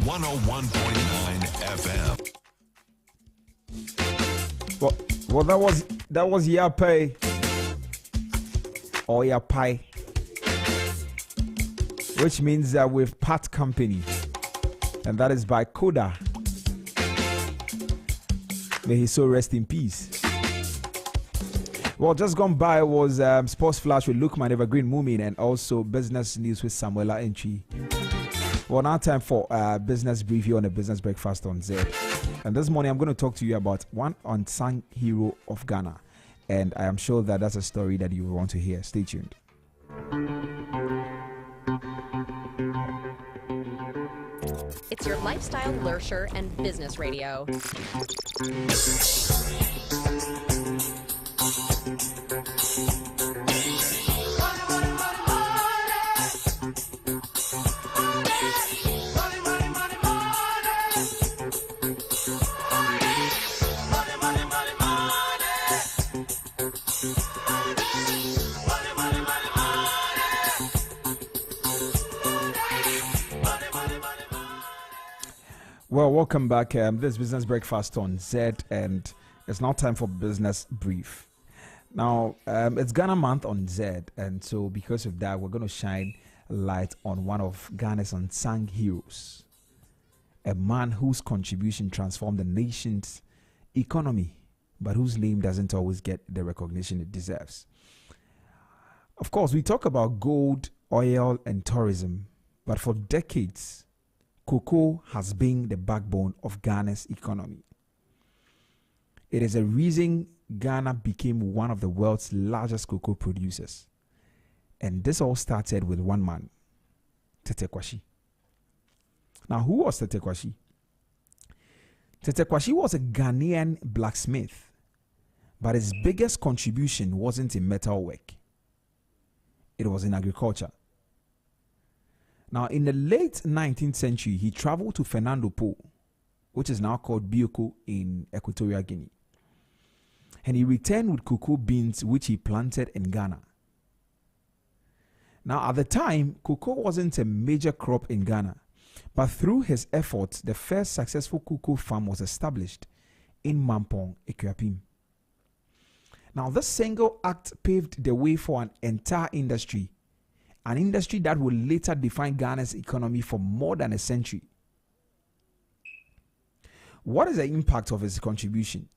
101.9 FM. Well, that was Yape or Yapai, which means that we've part company, and that is by Koda. May he so rest in peace. Well, just gone by was Sports Flash with Lukman Evergreen Moomin, and also Business News with Samuela Entry. Well, now time for business brief here on a Business Breakfast on Zed. And this morning I'm going to talk to you about one unsung hero of Ghana. And I am sure that that's a story that you will want to hear. Stay tuned. It's your lifestyle, leisure, and business radio. Well, welcome back. This Business Breakfast on Zed, and it's now time for Business Brief. Now, it's Ghana month on Zed, and so because of that, we're going to shine light on one of Ghana's unsung heroes, a man whose contribution transformed the nation's economy, but whose name doesn't always get the recognition it deserves. Of course, we talk about gold, oil, and tourism, but for decades, cocoa has been the backbone of Ghana's economy. It is a reason Ghana became one of the world's largest cocoa producers. And this all started with one man, Tete Kwashi. Now, who was Tete Kwashi? Tete Kwashi was a Ghanaian blacksmith, but his biggest contribution wasn't in metal work. It was in agriculture. Now, in the late 19th century, he traveled to Fernando Po, which is now called Bioko in Equatorial Guinea. And he returned with cocoa beans, which he planted in Ghana. Now, at the time, cocoa wasn't a major crop in Ghana, but through his efforts, the first successful cocoa farm was established in Mampong, Ekuapim. Now, this single act paved the way for an entire industry, an industry that will later define Ghana's economy for more than a century. What is the impact of his contribution?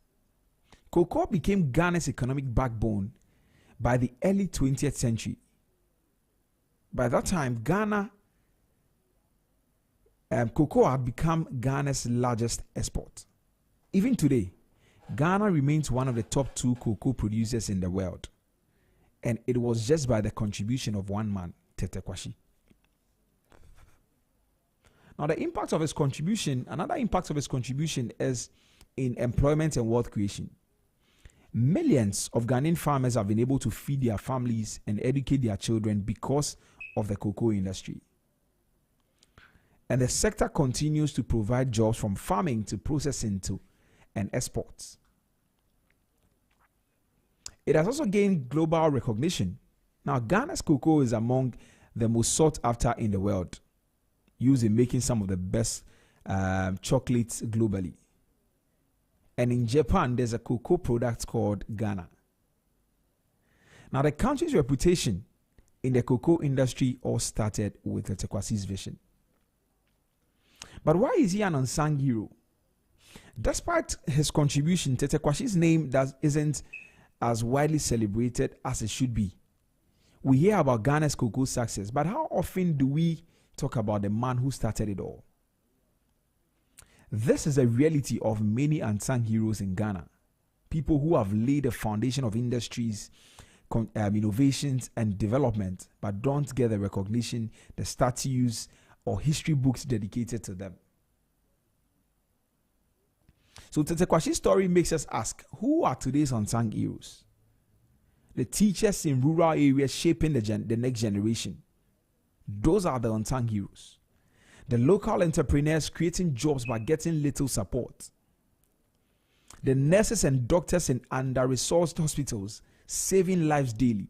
Cocoa became Ghana's economic backbone by the early 20th century. By that time, cocoa had become Ghana's largest export. Even today, Ghana remains one of the top 2 cocoa producers in the world. And it was just by the contribution of one man, Tete Kwashi. Now, the impact of his contribution, another impact of his contribution is in employment and wealth creation. Millions of Ghanaian farmers have been able to feed their families and educate their children because of the cocoa industry. And the sector continues to provide jobs from farming to processing to and exports. It has also gained global recognition. Now, Ghana's cocoa is among the most sought after in the world, used in making some of the best chocolates globally. And in Japan, there's a cocoa product called Ghana. Now, the country's reputation in the cocoa industry all started with Tete Kwasi's vision. But why is he an unsung hero? Despite his contribution, Tete Kwasi's name isn't as widely celebrated as it should be. We hear about Ghana's cocoa success, but how often do we talk about the man who started it all? This is a reality of many unsung heroes in Ghana. People who have laid the foundation of industries, innovations, and development, but don't get the recognition, the statues, or history books dedicated to them. So Tete Kwasi's story makes us ask, who are today's unsung heroes? The teachers in rural areas shaping the next generation. Those are the unsung heroes. The local entrepreneurs creating jobs by getting little support. The nurses and doctors in under-resourced hospitals saving lives daily.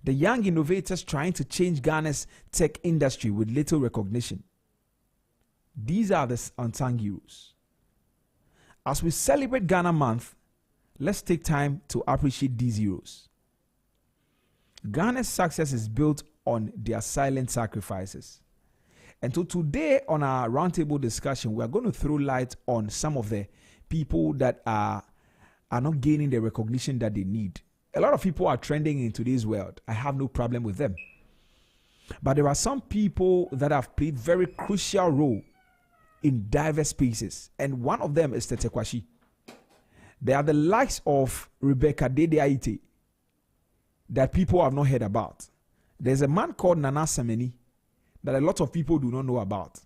The young innovators trying to change Ghana's tech industry with little recognition. These are the unsung heroes. As we celebrate Ghana Month, let's take time to appreciate these heroes. Ghana's success is built on their silent sacrifices. And so today on our roundtable discussion, we are going to throw light on some of the people that are not gaining the recognition that they need. A lot of people are trending in today's world. I have no problem with them. But there are some people that have played very crucial role in diverse spaces. And one of them is Tete Kwashi. They are the likes of Rebecca Dede Aite that people have not heard about. There's a man called Nana Semeni that a lot of people do not know about.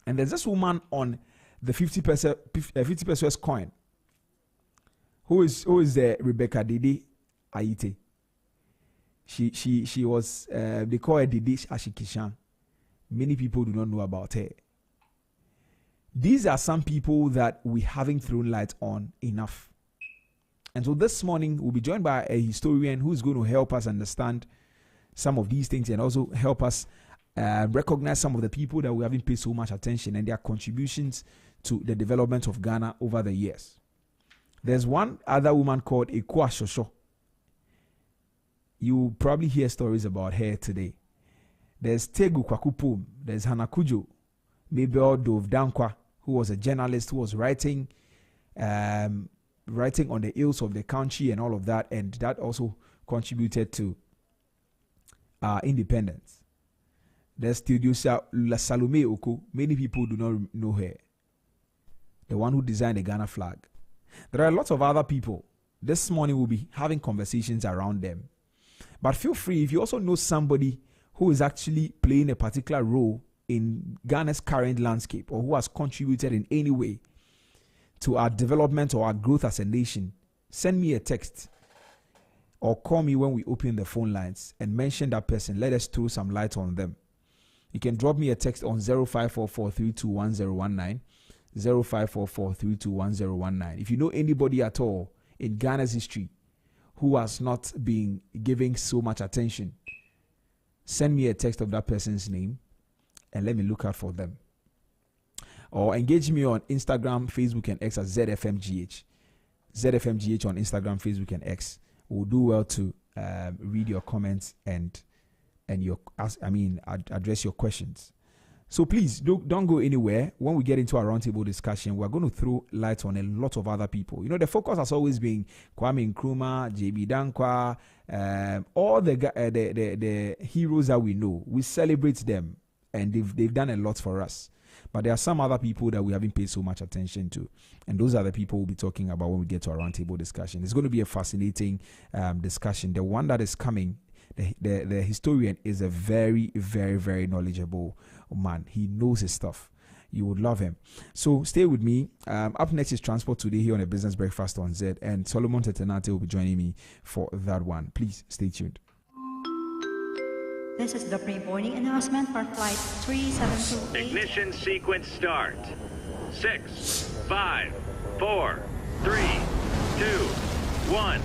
And there's this woman on the 50 pesos coin who is Rebecca Dede Aite. She was they call her Dede Ashikishan. Many people do not know about her. These are some people that we haven't thrown light on enough. And so this morning we'll be joined by a historian who's going to help us understand some of these things and also help us recognize some of the people that we haven't paid so much attention and their contributions to the development of Ghana over the years. There's one other woman called Ekwa Shosho. You probably hear stories about her today. There's Tegu Kwakupum. There's Hannah Kujo. Mabel Dove Dankwa, who was a journalist who was writing on the ills of the country and all of that, and that also contributed to our independence. There's Theodosia Salome Oko. Many people do not know her. The one who designed the Ghana flag. There are lots of other people. This morning we'll be having conversations around them. But feel free, if you also know somebody who is actually playing a particular role in Ghana's current landscape or who has contributed in any way to our development or our growth as a nation, send me a text or call me when we open the phone lines and mention that person. Let us throw some light on them. You can drop me a text on 0544321019, 0544321019. If you know anybody at all in Ghana's history who has not been giving so much attention, send me a text of that person's name and let me look out for them. Or engage me on Instagram, Facebook, and X at ZFMGH. ZFMGH on Instagram, Facebook, and X. We'll do well to read your comments and address your questions. So please don't go anywhere. When we get into our roundtable discussion, we're going to throw light on a lot of other people. You know, the focus has always been Kwame Nkrumah, JB Dankwa, all the heroes that we know. We celebrate them, and they've done a lot for us. But there are some other people that we haven't paid so much attention to, and those are the people we'll be talking about when we get to our roundtable discussion. It's going to be a fascinating discussion. The one that is coming, the historian, is a very, very, very knowledgeable man. He knows his stuff. You would love him. So stay with me. Up next is Transport Today here on a Business Breakfast on Zed, and Solomon Tetenate will be joining me for that one. Please stay tuned. This is the pre-boarding announcement for flight 3728. Ignition sequence start. 6, 5, 4, 3, 2, 1,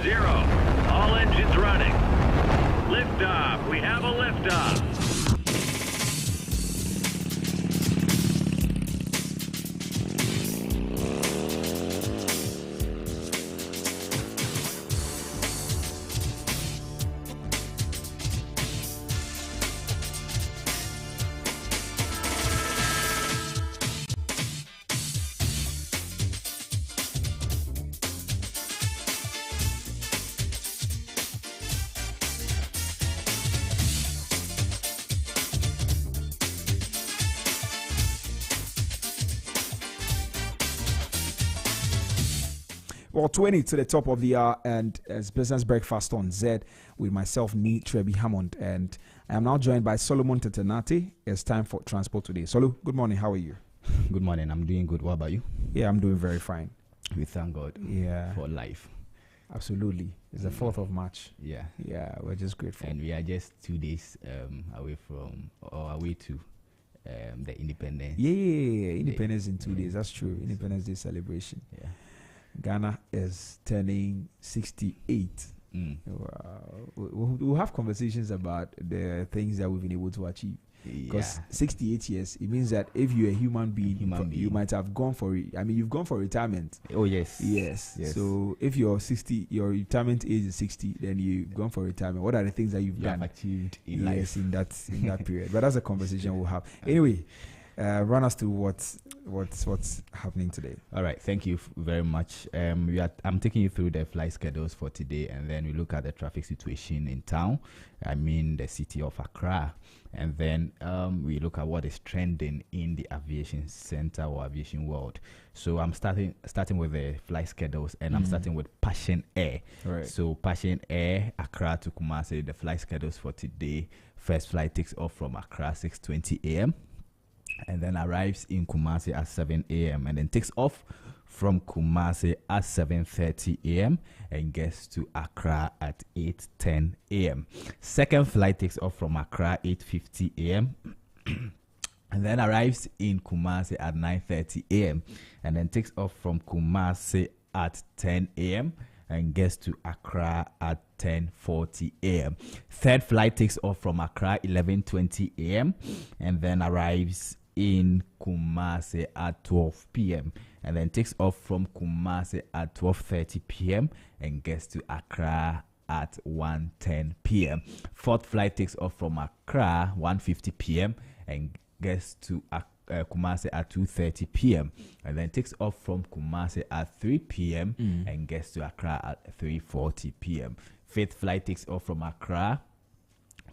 0. All engines running. Liftoff. We have a liftoff. Well, 20 to the top of the hour, and as Business Breakfast on Zed with myself, me, Trebi Hammond, and I am now joined by Solomon Tetenate. It's time for Transport Today. Solo, good morning. How are you? Good morning. I'm doing good. What about you? Yeah, I'm doing very fine. We thank God. For life. Absolutely. It's the 4th of March. Yeah. Yeah, we're just grateful. And we are just 2 days away to the independence. Yeah. Independence in 2 days. That's true. Independence Day celebration. Yeah. Ghana is turning 68 We'll have conversations about the things that we've been able to achieve. Because 68 years, it means that if you're a human being, you might have gone for it. I mean, you've gone for retirement. Oh, yes. So if you're 60, your retirement age is 60, then you've gone for retirement. What are the things that you've done? Achieved in life in that period. But that's a conversation we'll have. Anyway, run us through what's happening today. All right, thank you very much. I'm taking you through the flight schedules for today, and then we look at the traffic situation in town. I mean, the city of Accra, and then we look at what is trending in the aviation center or aviation world. So I'm starting with the flight schedules, and I'm starting with Passion Air. Right. So Passion Air, Accra to Kumasi, the flight schedules for today. First flight takes off from Accra 6:20 a.m. and then arrives in Kumasi at 7 a.m. and then takes off from Kumasi at 7:30 a.m. and gets to Accra at 8:10 a.m. Second flight takes off from Accra 8:50 a.m. and then arrives in Kumasi at 9:30 a.m. and then takes off from Kumasi at 10 a.m. and gets to Accra at 10:40 a.m. Third flight takes off from Accra 11:20 a.m. and then arrives in Kumasi at 12 p.m. and then takes off from Kumasi at 12:30 p.m. and gets to Accra at 1:10 p.m. Fourth flight takes off from Accra 1:50 p.m. and gets to Kumasi at 2:30 p.m. and then takes off from Kumasi at 3 p.m. and gets to Accra at 3:40 p.m. Fifth flight takes off from Accra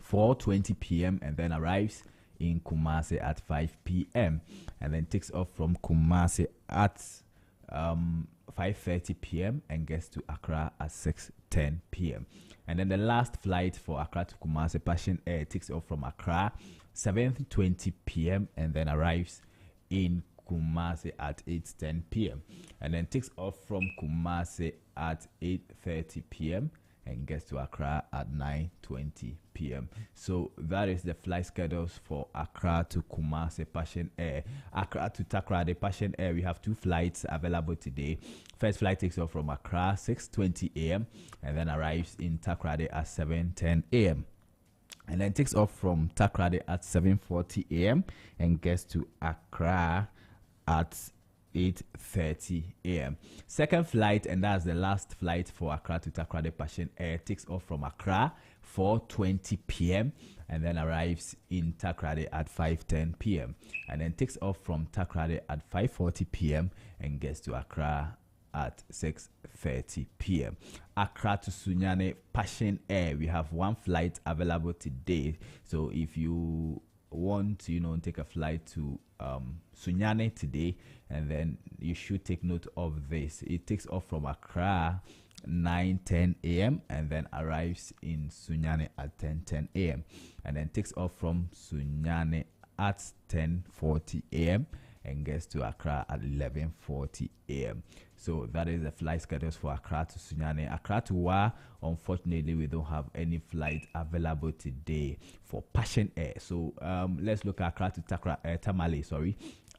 4:20 p.m. and then arrives in Kumasi at 5 p.m. and then takes off from Kumasi at 5:30 p.m. and gets to Accra at 6:10 p.m. And then the last flight for Accra to Kumasi, Passion Air, takes off from Accra 7:20 p.m. and then arrives in Kumasi at 8:10 p.m. and then takes off from Kumasi at 8:30 p.m. and gets to Accra at 9:20 p.m. So that is the flight schedules for Accra to Kumasi Passion Air. Accra to Takoradi Passion Air, we have two flights available today. First flight takes off from Accra 6:20 a.m. and then arrives in Takoradi at 7:10 a.m. and then takes off from Takoradi at 7:40 a.m. and gets to Accra at 8:30 a.m. Second flight, and that's the last flight for Accra to Takoradi Passion Air, takes off from Accra 4:20 p.m. and then arrives in Takoradi at 5:10 p.m. and then takes off from Takoradi at 5:40 p.m. and gets to Accra at 6:30 p.m. Accra to Sunyani Passion Air, we have one flight available today. So if you want to take a flight to Sunyani today, and then you should take note of this. It takes off from Accra 9:10 a.m. and then arrives in Sunyani at 10:10 a.m. and then takes off from Sunyani at 10:40 a.m. and gets to Accra at 11:40 a.m. So that is the flight schedules for Accra to Sunyani. Accra to Wa, unfortunately, we don't have any flight available today for Passion Air. So let's look at Accra to Tamale.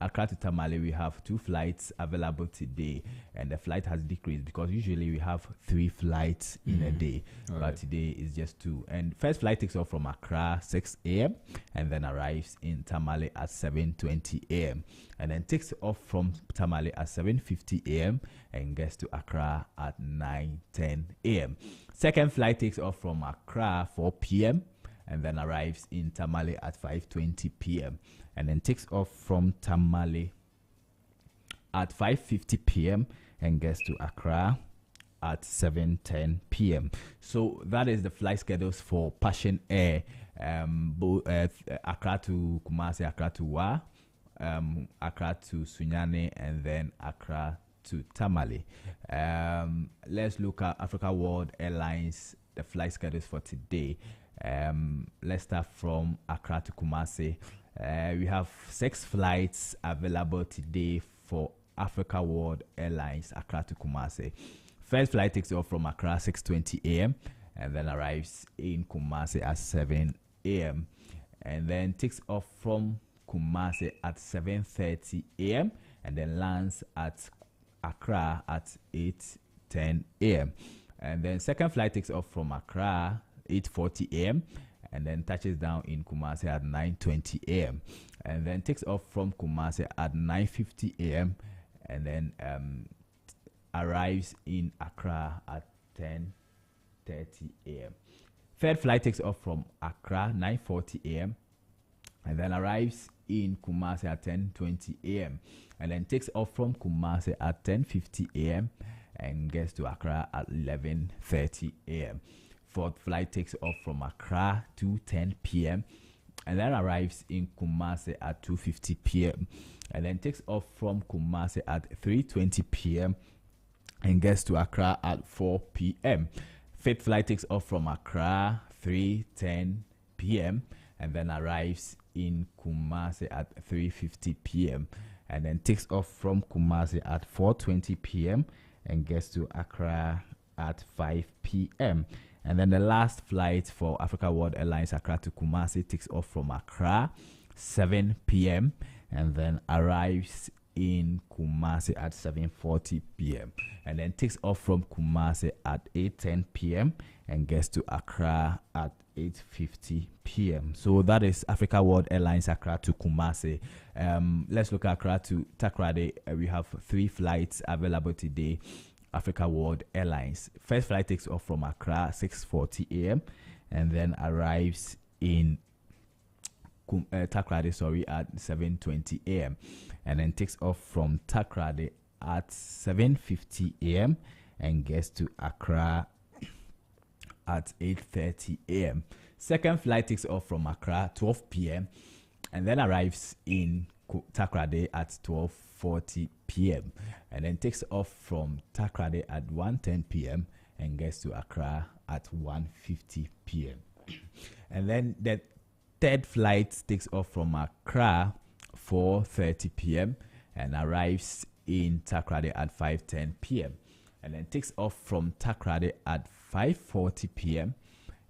Accra to Tamale, we have two flights available today, and the flight has decreased because usually we have 3 flights in a day, but today is just 2. And first flight takes off from Accra 6 a.m. and then arrives in Tamale at 7:20 a.m. and then takes off from Tamale at 7:50 a.m. and gets to Accra at 9:10 a.m. Second flight takes off from Accra 4 p.m. and then arrives in Tamale at 5:20 p.m. and then takes off from Tamale at 5:50 p.m. and gets to Accra at 7:10 p.m. So that is the flight schedules for Passion Air, Accra to Kumasi, Accra to Wa, Accra to Sunyani, and then Accra to Tamale. Let's look at Africa World Airlines, the flight schedules for today. Let's start from Accra to Kumasi. We have 6 flights available today for Africa World Airlines, Accra to Kumasi. First flight takes off from Accra 6:20 a.m. and then arrives in Kumasi at 7 a.m. and then takes off from Kumasi at 7:30 a.m. and then lands at Accra at 8:10 a.m. And then second flight takes off from Accra 8:40 a.m. and then touches down in Kumasi at 9:20 a.m. and then takes off from Kumasi at 9:50 a.m. and then arrives in Accra at 10:30 a.m. Third flight takes off from Accra 9:40 a.m. and then arrives in Kumasi at 10:20 a.m. and then takes off from Kumasi at 10:50 a.m. and gets to Accra at 11:30 a.m. Fourth flight takes off from Accra 2:10 p.m. and then arrives in Kumasi at 2:50 p.m. and then takes off from Kumasi at 3:20 p.m. and gets to Accra at 4 p.m. Fifth flight takes off from Accra 3:10 p.m. and then arrives in Kumasi at 3:50 p.m. and then takes off from Kumasi at 4:20 p.m. and gets to Accra at 5 p.m. And then the last flight for Africa World Airlines Accra to Kumasi takes off from Accra 7 p.m. and then arrives in Kumasi at 7:40 p.m. and then takes off from Kumasi at 8:10 p.m. and gets to Accra at 8:50 p.m. So that is Africa World Airlines Accra to Kumasi. Let's look at Accra to Takoradi. We have 3 flights available today. Africa World Airlines. First flight takes off from Accra 6:40 a.m. and then arrives in Takoradi, at 7:20 a.m. and then takes off from Takoradi at 7:50 a.m. and gets to Accra at 8:30 a.m. Second flight takes off from Accra 12 p.m. and then arrives in Takoradi at 12:40 p.m. and then takes off from Takoradi at 1:10 p.m. and gets to Accra at 1:50 p.m. and then the third flight takes off from Accra 4:30 p.m. and arrives in Takoradi at 5:10 p.m. and then takes off from Takoradi at 5:40 p.m.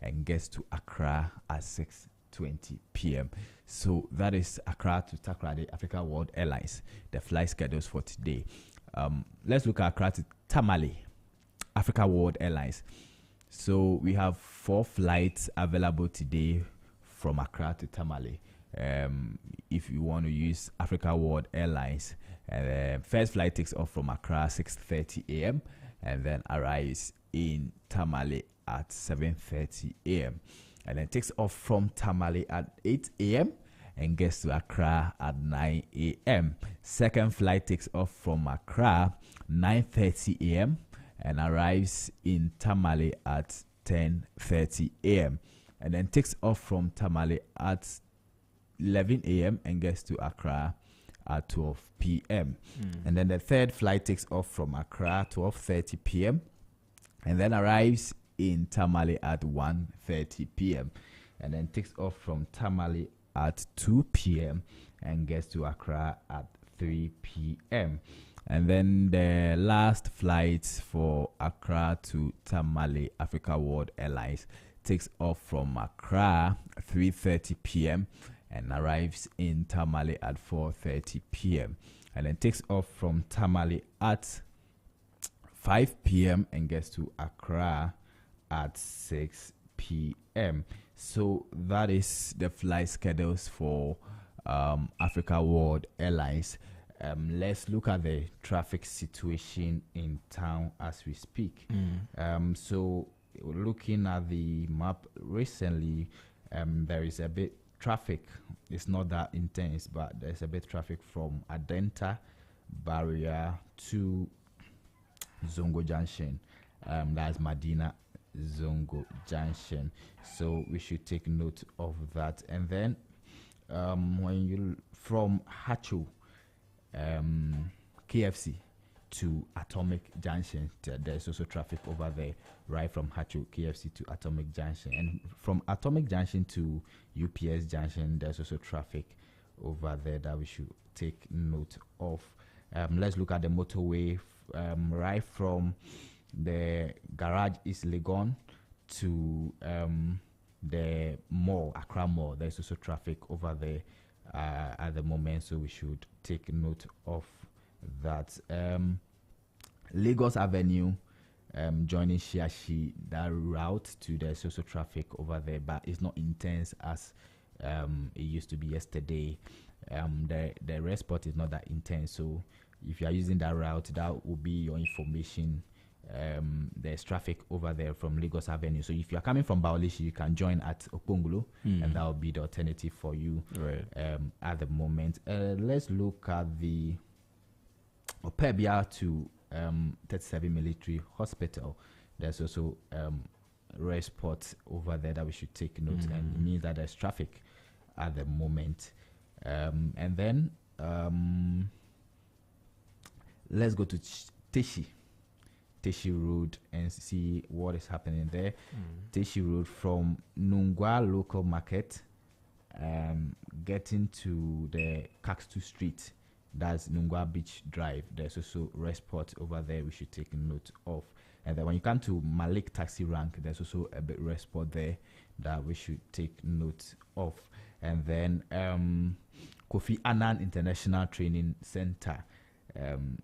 and gets to Accra at 6:20 p.m. So that is Accra to Takoradi Africa World Airlines, the flight schedules for today. Let's look at Accra to Tamale Africa World Airlines. So we have 4 flights available today from Accra to Tamale. If you want to use Africa World Airlines, first flight takes off from Accra 6:30 a.m. and then arrives in Tamale at 7:30 a.m. and then takes off from Tamale at 8 a.m. and gets to Accra at 9 a.m. Second flight takes off from Accra 9:30 a.m. and arrives in Tamale at 10:30 a.m. and then takes off from Tamale at 11 a.m. and gets to Accra at 12 p.m. And then the third flight takes off from Accra 12:30 p.m. and then arrives in Tamale at 1:30 p.m. and then takes off from Tamale at 2 p.m. and gets to Accra at 3 p.m. And then the last flight for Accra to Tamale Africa World Airlines takes off from Accra 3:30 p.m. and arrives in Tamale at 4:30 p.m. and then takes off from Tamale at 5 p.m. and gets to Accra at 6 p.m. So that is the flight schedules for Africa World Airlines. Let's look at the traffic situation in town as we speak. So looking at the map recently, there is a bit traffic. It's not that intense, but there's a bit traffic from Adenta barrier to Zongo Junction. That's Medina Zongo Junction. So we should take note of that. And then when you from Hacho KFC to Atomic Junction, there's also traffic over there, right from Hacho KFC to Atomic Junction. And from Atomic Junction to UPS Junction, there's also traffic over there that we should take note of. Let's look at the motorway right from the garage East Legon to the mall, Accra Mall. There's also traffic over there at the moment, so we should take note of that. Lagos Avenue joining Shiashi, that route to the social traffic over there, but it's not intense as it used to be yesterday. The rest spot is not that intense, so if you are using that route, that will be your information. There's traffic over there from Lagos Avenue, so if you are coming from Baolishi, you can join at Okongolo, and that will be the alternative for you at the moment. Let's look at the Opebia to 37 Military Hospital. There's also rest spot over there that we should take note, and it means that there's traffic at the moment. And then let's go to Teshi Road and see what is happening there. Teshi Road from Nungwa Local Market, getting to the Kakstu Street, that's Nungwa Beach Drive. There's also rest spot over there we should take note of. And then when you come to Malik Taxi Rank, there's also a bit rest spot there that we should take note of. And then Kofi Annan International Training Center,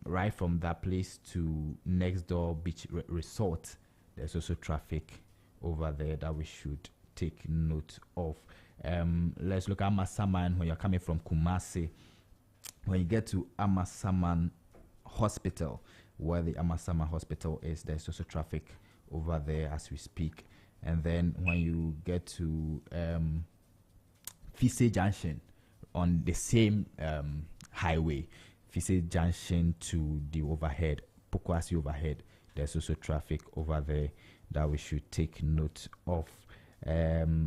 right from that place to next door Beach Resort, there's also traffic over there that we should take note of. Let's look at Amasaman. When you're coming from Kumasi, when you get to Amasaman Hospital, where the Amasaman Hospital is, there's also traffic over there as we speak. And then when you get to Fise Junction on the same highway, Fise Junction to the overhead, Pokwasi overhead, there's also traffic over there that we should take note of.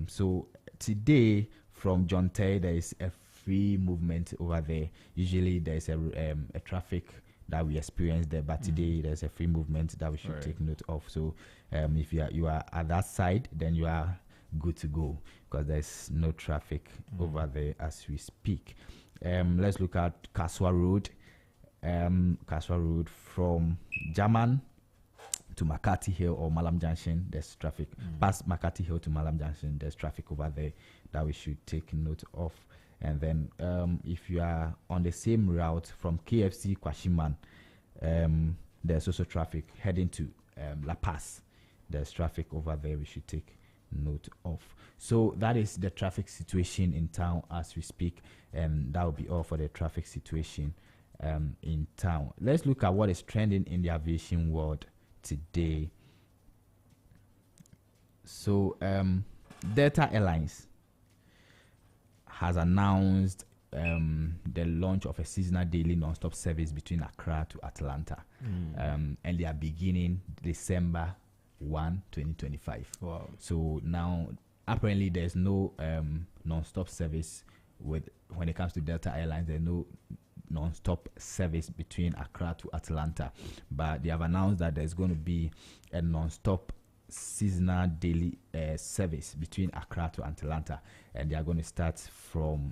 So today from John Tay, there is a free movement over there. Usually there's a traffic that we experience there, but today there's a free movement that we should take note of. So if you are at that side, then you are good to go, because there's no traffic over there as we speak. Let's look at Kaswa Road. Kaswa Road from German to Makati Hill or Malam Junction, there's traffic. Past Makati Hill to Malam Junction, there's traffic over there that we should take note of. And then if you are on the same route from KFC Kwashiman, there's also traffic heading to La Paz. There's traffic over there we should take note of. So that is the traffic situation in town as we speak, and that will be all for the traffic situation in town. Let's look at what is trending in the aviation world today. So Delta Airlines has announced the launch of a seasonal daily non-stop service between Accra to Atlanta, and they are beginning December 1, 2025. Wow. So now apparently there's no non-stop service when it comes to Delta Airlines. There's no non-stop service between Accra to Atlanta, but they have announced that there's going to be a non-stop seasonal daily service between Accra to Atlanta, and they are going to start from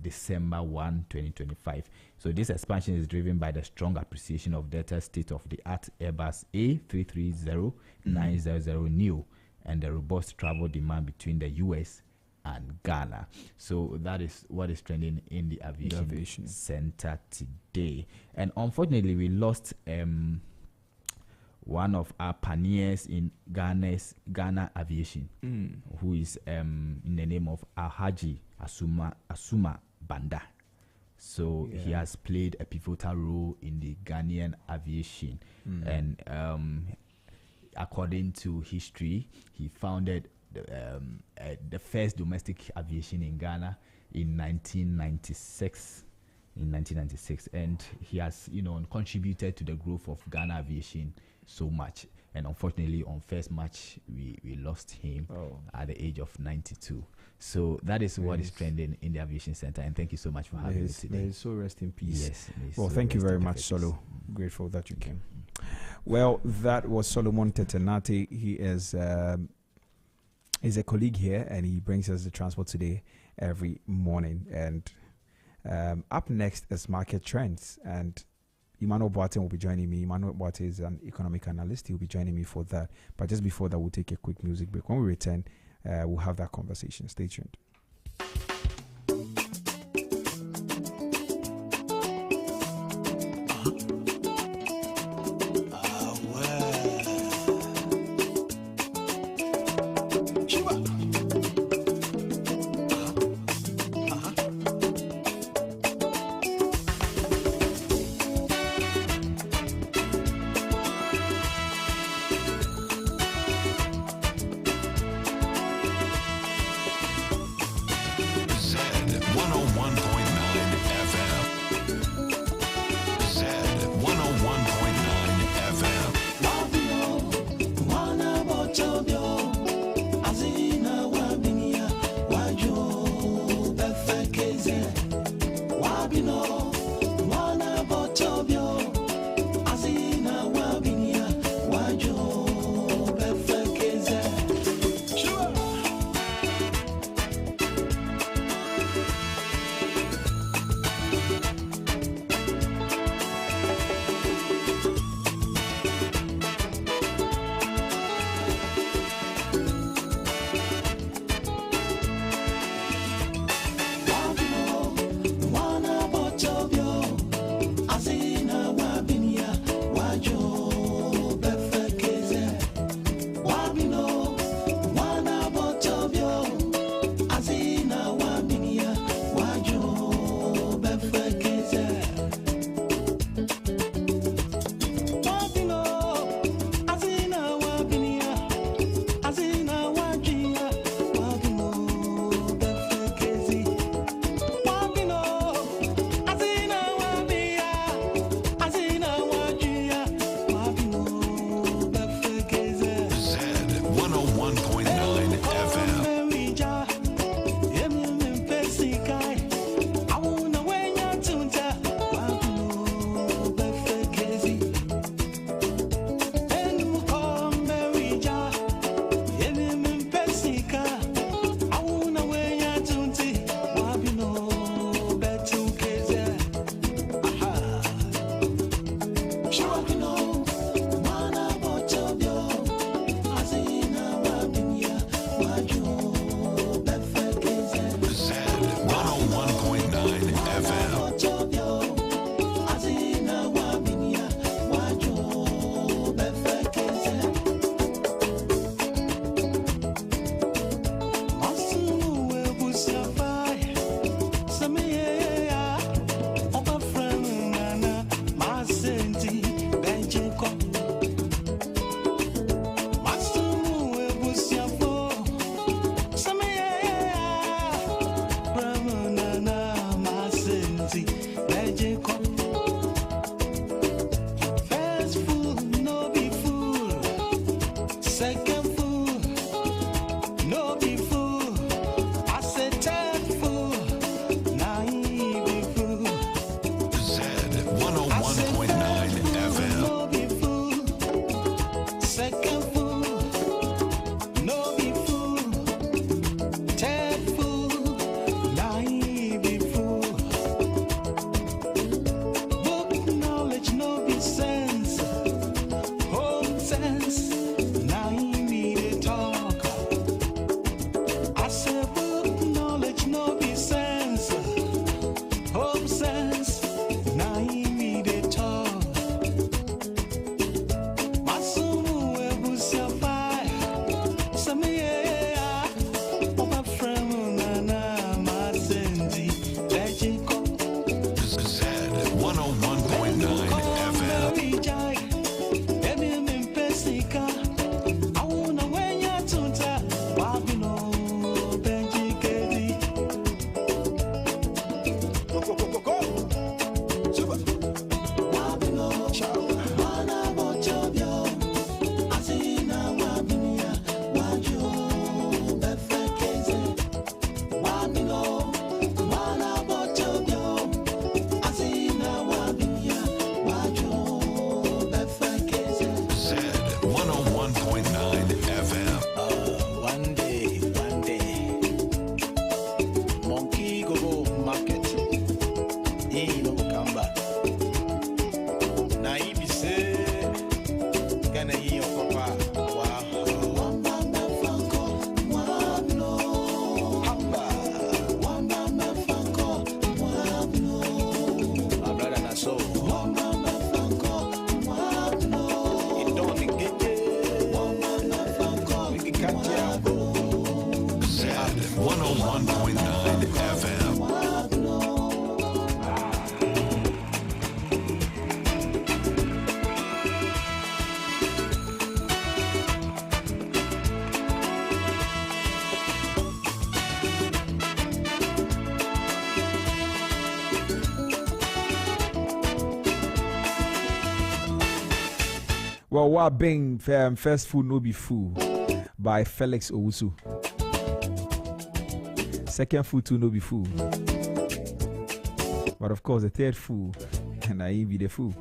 December 1, 2025. So this expansion is driven by the strong appreciation of Delta's state-of-the-art Airbus A330-900 neo and the robust travel demand between the US and Ghana. So that is what is trending in the aviation center today. And unfortunately, we lost one of our pioneers in Ghana aviation, who is in the name of Alhaji Asuma Banda. So he has played a pivotal role in the Ghanaian aviation, and according to history, he founded the first domestic aviation in Ghana in 1996. And he has, contributed to the growth of Ghana aviation so much. And unfortunately, on first March, we lost him at the age of 92. So that is what is trending in the aviation center. And thank you so much for having me today. May so rest in peace. Yes. Well, thank you very much, Solo. Grateful that you came. Well, that was Solomon Tetenate. He is a colleague here, and he brings us the transport today every morning. And up next is Market Trends, and Emmanuel Boateng will be joining me. Emmanuel Boateng is an economic analyst. He will be joining me for that. But just before that, we'll take a quick music break. When we return, we'll have that conversation. Stay tuned. 101.9 FM. Well, what being first food no be food by Felix Owusu. Second food too no be food. But of course the third food and I be the food.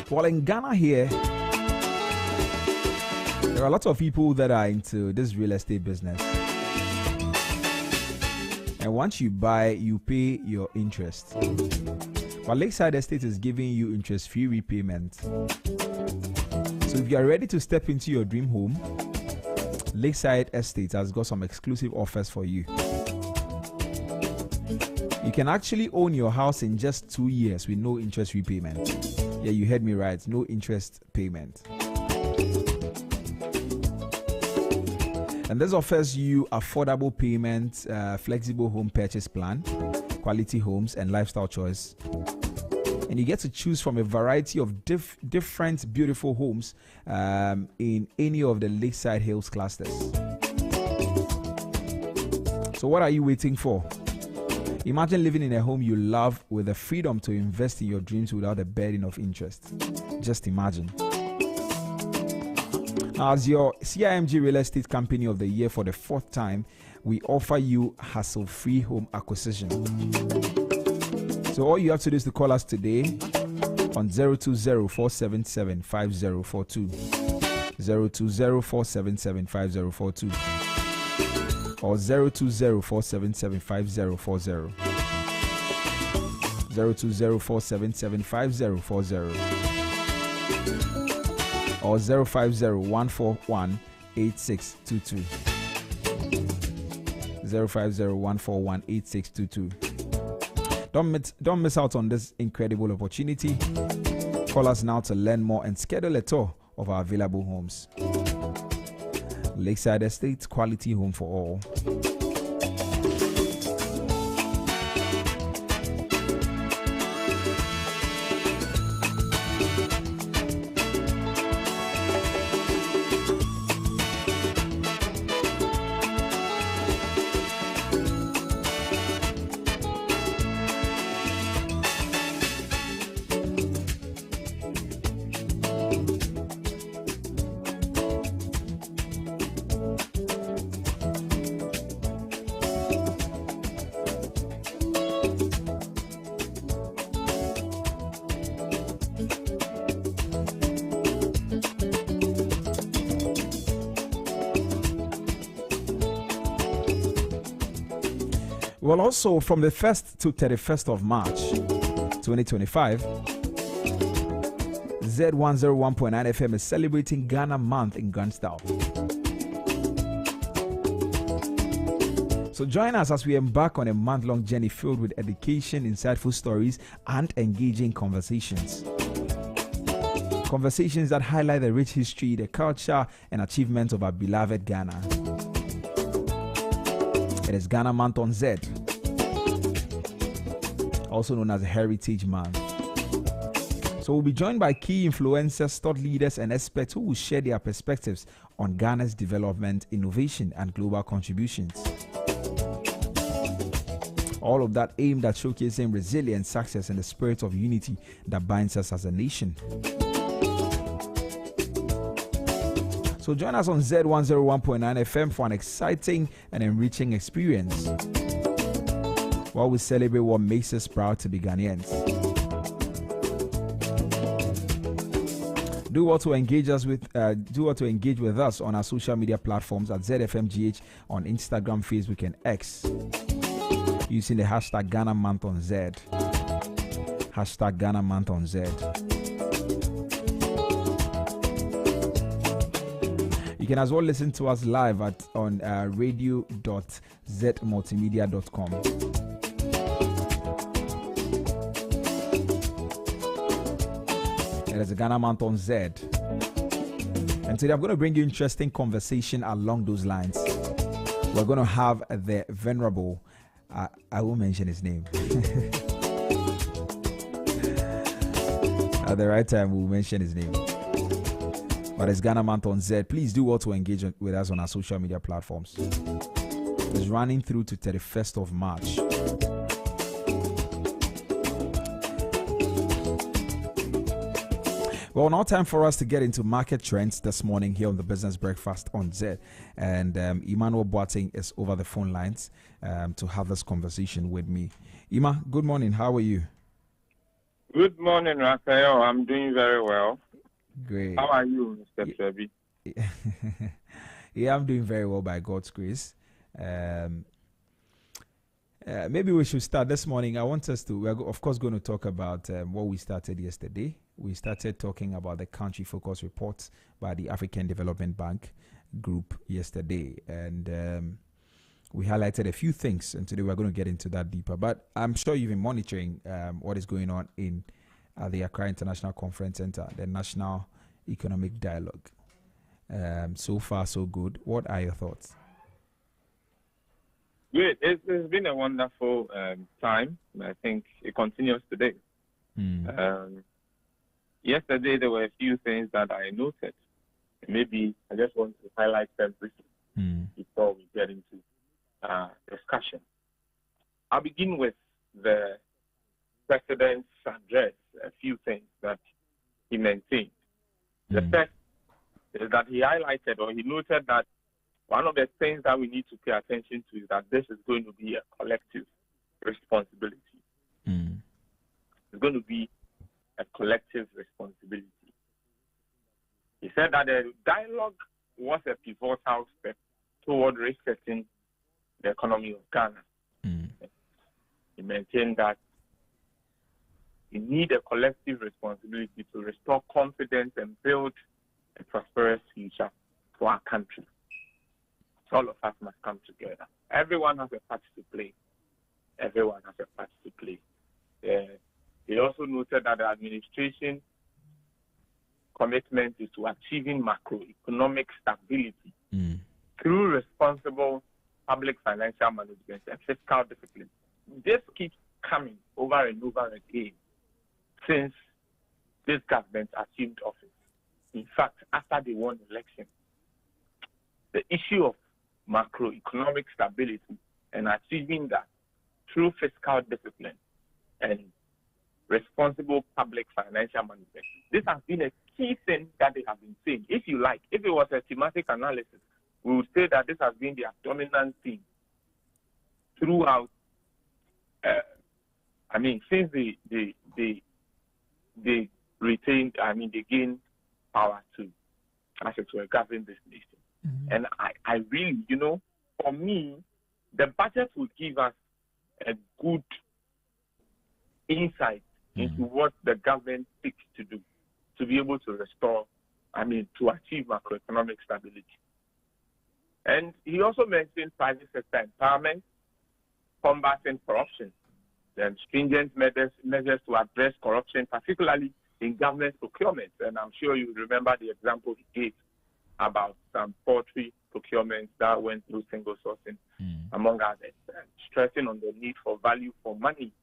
Well, in Ghana here, there are a lot of people that are into this real estate business. And once you buy, you pay your interest. But Lakeside Estate is giving you interest-free repayment. So if you are ready to step into your dream home, Lakeside Estate has got some exclusive offers for you. You can actually own your house in just 2 years with no interest repayment. Yeah, you heard me right. No interest payment. And this offers you affordable payment, flexible home purchase plan, quality homes, and lifestyle choice. And you get to choose from a variety of different beautiful homes in any of the Lakeside Hills clusters. So what are you waiting for? Imagine living in a home you love with the freedom to invest in your dreams without the burden of interest. Just imagine. As your CIMG Real Estate Company of the Year for the 4th time, we offer you hassle-free home acquisition. So all you have to do is to call us today on 020-477-5042. 020-477-5042. Or 020-477-5040. 020-477-5040. Or 050-141-8622. 050-141-8622. Don't miss out on this incredible opportunity. Call us now to learn more and schedule a tour of our available homes. Lakeside Estate, quality home for all. Well, also from the 1st to 31st of March 2025, Z101.9 FM is celebrating Ghana Month in Gun Style. So join us as we embark on a month-long journey filled with education, insightful stories, and engaging conversations. Conversations that highlight the rich history, the culture, and achievements of our beloved Ghana. It is Ghana Month on Zed, also known as Heritage Month. So we'll be joined by key influencers, thought leaders, and experts who will share their perspectives on Ghana's development, innovation, and global contributions. All of that aimed at showcasing resilience, success, and the spirit of unity that binds us as a nation. So join us on Z101.9 FM for an exciting and enriching experience while we celebrate what makes us proud to be Ghanaians. Do what to engage with us on our social media platforms at ZFMGH on Instagram, Facebook, and X using the hashtag Ghana Month on Zed. Hashtag Ghana Month on Zed. You can as well listen to us live on radio.zmultimedia.com. It is a Ghana Month on Zed. And today I'm going to bring you interesting conversation along those lines. We're going to have the venerable, I won't mention his name. At the right time, we'll mention his name. But it's Ghana Month on Zed. Please do well to engage with us on our social media platforms. It's running through to 31st of March. Well, now time for us to get into market trends this morning here on the Business Breakfast on Zed. And Emmanuel Boateng is over the phone lines to have this conversation with me. Ima, good morning. How are you? Good morning, Raphael. I'm doing very well. Great. How are you, Mr. Trevi? Yeah, I'm doing very well by God's grace. Maybe we should start this morning. I want us to, we're of course going to talk about what we started yesterday. We started talking about the country focus report by the African Development Bank group yesterday. And we highlighted a few things. And today we're going to get into that deeper. But I'm sure you've been monitoring what is going on in the Accra International Conference Center, the National Economic Dialogue. So far, so good. What are your thoughts? Good. It's been a wonderful time. I think it continues today. Yesterday, there were a few things that I noted. Maybe I just want to highlight them briefly before we get into discussion. I'll begin with the President's address, a few things that he maintained. The first is that he highlighted or he noted that one of the things that we need to pay attention to is that this is going to be a collective responsibility. It's going to be a collective responsibility. He said that the dialogue was a pivotal step toward resetting the economy of Ghana. He maintained that we need a collective responsibility to restore confidence and build a prosperous future for our country. So all of us must come together. Everyone has a part to play. Everyone has a part to play. He also noted that the administration commitment is to achieving macroeconomic stability through responsible public financial management and fiscal discipline. This keeps coming over and over again since this government assumed office. In fact, after they won the election, the issue of macroeconomic stability and achieving that through fiscal discipline and responsible public financial management. This has been a key thing that they have been saying. If you like, if it was a thematic analysis, we would say that this has been their dominant theme throughout. Since they retained, they gained power to, as it were, govern this nation. And I really, for me, the budget would give us a good insight into what the government seeks to do to be able to restore, to achieve macroeconomic stability. And he also mentioned private sector empowerment, combating corruption, and stringent measures to address corruption, particularly in government procurement. And I'm sure you remember the example he gave about some poultry procurement that went through single sourcing, among others, stressing on the need for value for money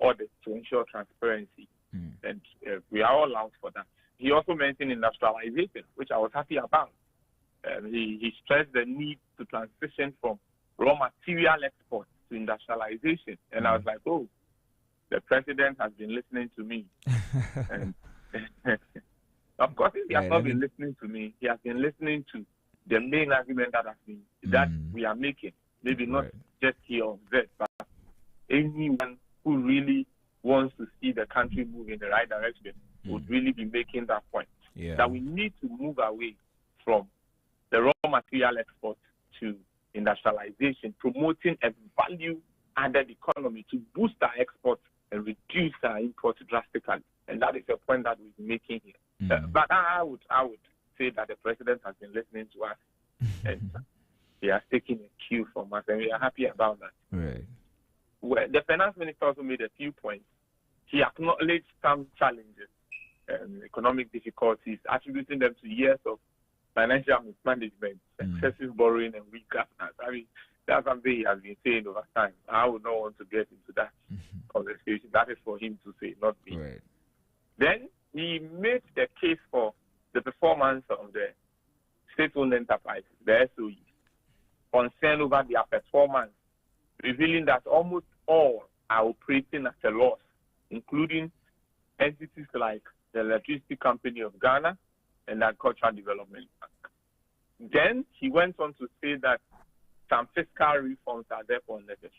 audits to ensure transparency. And we are all out for that. He also mentioned industrialization, which I was happy about. He stressed the need to transition from raw material exports to industrialization. And I was like, oh, the president has been listening to me. And of course, he has not been listening to me. He has been listening to the main argument that we are making. Maybe not just here on Zed, but anyone who really wants to see the country move in the right direction would really be making that point. That we need to move away from the raw material export to industrialization, promoting a value-added economy to boost our exports and reduce our imports drastically. And that is a point that we're making here. But I would say that the president has been listening to us and he has taken a cue from us, and we are happy about that. Right. Well, the finance minister also made a few points. He acknowledged some challenges, economic difficulties, attributing them to years of financial mismanagement, excessive borrowing, and weak governance. I mean, that's something he has been saying over time. I would not want to get into that conversation. That is for him to say, not me. Right. Then he made the case for the performance of the state-owned enterprises, the SOEs, concern over their performance, revealing that almost all are operating at a loss, including entities like the Electricity Company of Ghana and the Agricultural Development Bank. Then he went on to say that some fiscal reforms are therefore necessary.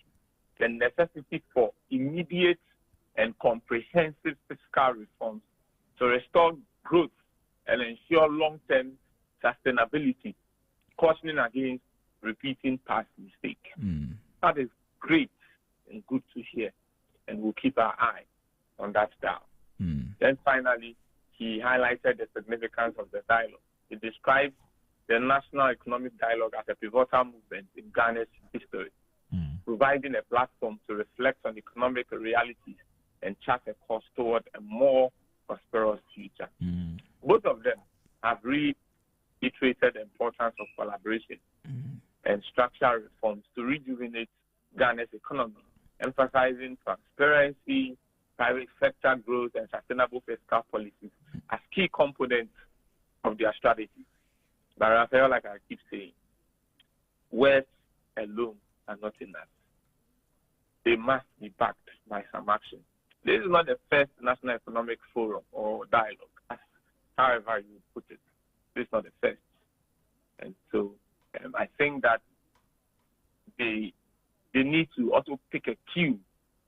The necessity for immediate and comprehensive fiscal reforms to restore growth and ensure long-term sustainability, cautioning against repeating past mistakes. That is great and good to hear, and we'll keep our eye on that style. Then finally, he highlighted the significance of the dialogue. He described the National Economic Dialogue as a pivotal movement in Ghana's history, providing a platform to reflect on economic realities and chart a course toward a more prosperous future. Both of them have reiterated the importance of collaboration and structural reforms to rejuvenate Ghana's economy, emphasizing transparency, private sector growth, and sustainable fiscal policies as key components of their strategy. But Raphael, like I keep saying, words alone are not enough. They must be backed by some action. This is not the first National Economic Forum or dialogue, however you put it. This is not the first. And so I think that they need to also take a cue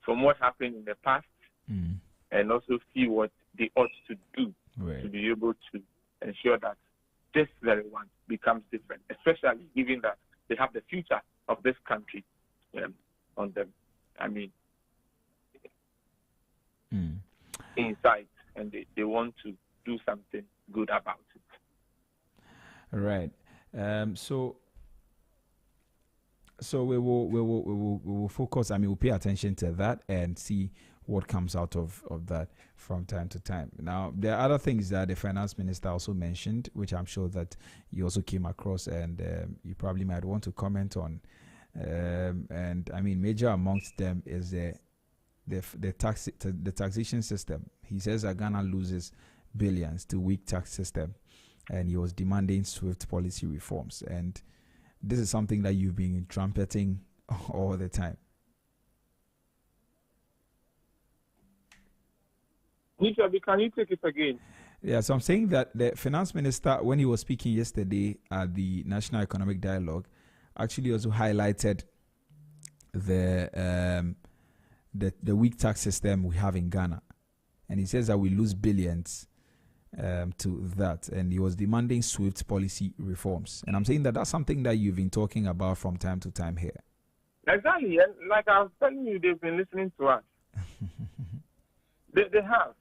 from what happened in the past and also see what they ought to do to be able to ensure that this very one becomes different, especially given that they have the future of this country on them. I mean, inside, and they want to do something good about it. Right. So we will focus. I mean, we'll pay attention to that and see what comes out of that from time to time. Now, there are other things that the finance minister also mentioned, which I'm sure that you also came across, and you probably might want to comment on. And I mean, major amongst them is the taxation system. He says that Ghana loses billions to weak tax system, and he was demanding swift policy reforms. And this is something that you've been trumpeting all the time. Nishabi, can you take it again? Yeah, so I'm saying that the finance minister, when he was speaking yesterday at the National Economic Dialogue, actually also highlighted the weak tax system we have in Ghana, and he says that we lose billions to that, and he was demanding swift policy reforms. And I'm saying that that's something that you've been talking about from time to time here. Exactly, and like I was telling you, they've been listening to us. They have.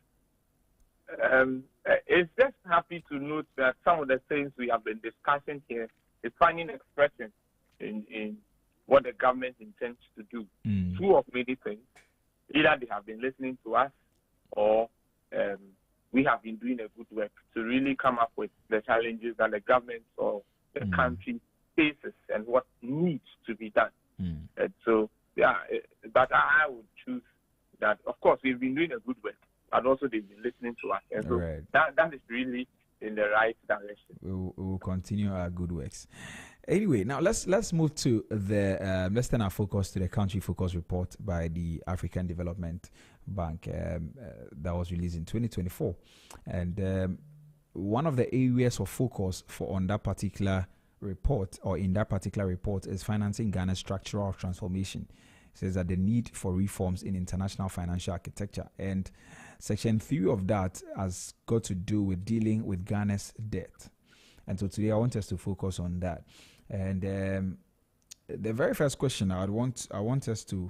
It's just happy to note that some of the things we have been discussing here is finding expression in what the government intends to do. Two of many things. Either they have been listening to us, or we have been doing a good work to really come up with the challenges that the government or the country faces and what needs to be done. And so, yeah, but I would choose that. Of course, we've been doing a good work, but also they've been listening to us. And so that is really in the right direction. We will continue our good works. Anyway, now let's move to the let's turn our focus to the country focus report by the African Development Bank that was released in 2024, and one of the areas of focus on that particular report, or in that particular report, is financing Ghana's structural transformation. It says that the need for reforms in international financial architecture, and section 3 of that has got to do with dealing with Ghana's debt. And so today I want us to focus on that. And the very first question I want us to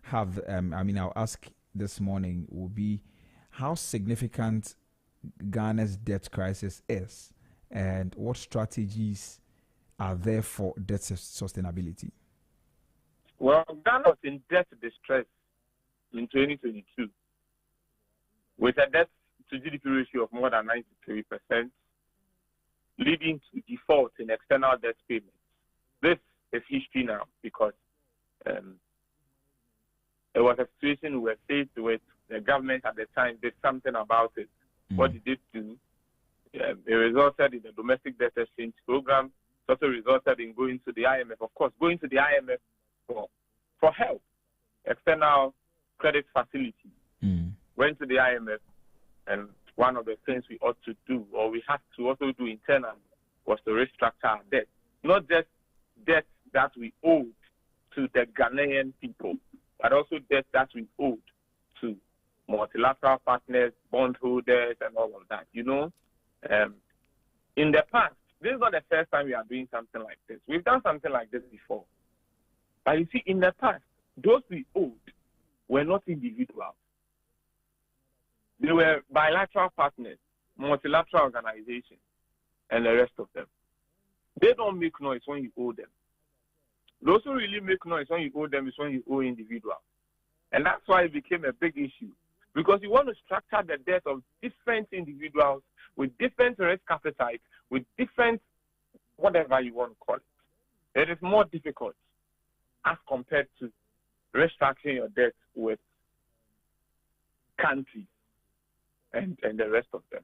have, I'll ask this morning, will be how significant Ghana's debt crisis is, and what strategies are there for debt sustainability? Well, Ghana was in debt distress in 2022 with a debt to GDP ratio of more than 93%, leading to default in external debt payments. This is history now because it was a situation we were faced with. The government at the time did something about it. What did it do? It resulted in the domestic debt exchange program. It also resulted in going to the IMF. Of course, going to the IMF for help, external credit facility. Went to the IMF, and one of the things we ought to do, or we had to also do internally, was to restructure our debt. Not just debt that we owed to the Ghanaian people, but also debt that we owed to multilateral partners, bondholders, and all of that. You know, in the past, this is not the first time we are doing something like this. We've done something like this before. But you see, in the past, those we owed were not individuals. They were bilateral partners, multilateral organizations, and the rest of them. They don't make noise when you owe them. Those who really make noise when you owe them is when you owe individuals. And that's why it became a big issue. Because you want to structure the debt of different individuals with different risk appetite, with different whatever you want to call it. It is more difficult as compared to restructuring your debt with countries and the rest of them.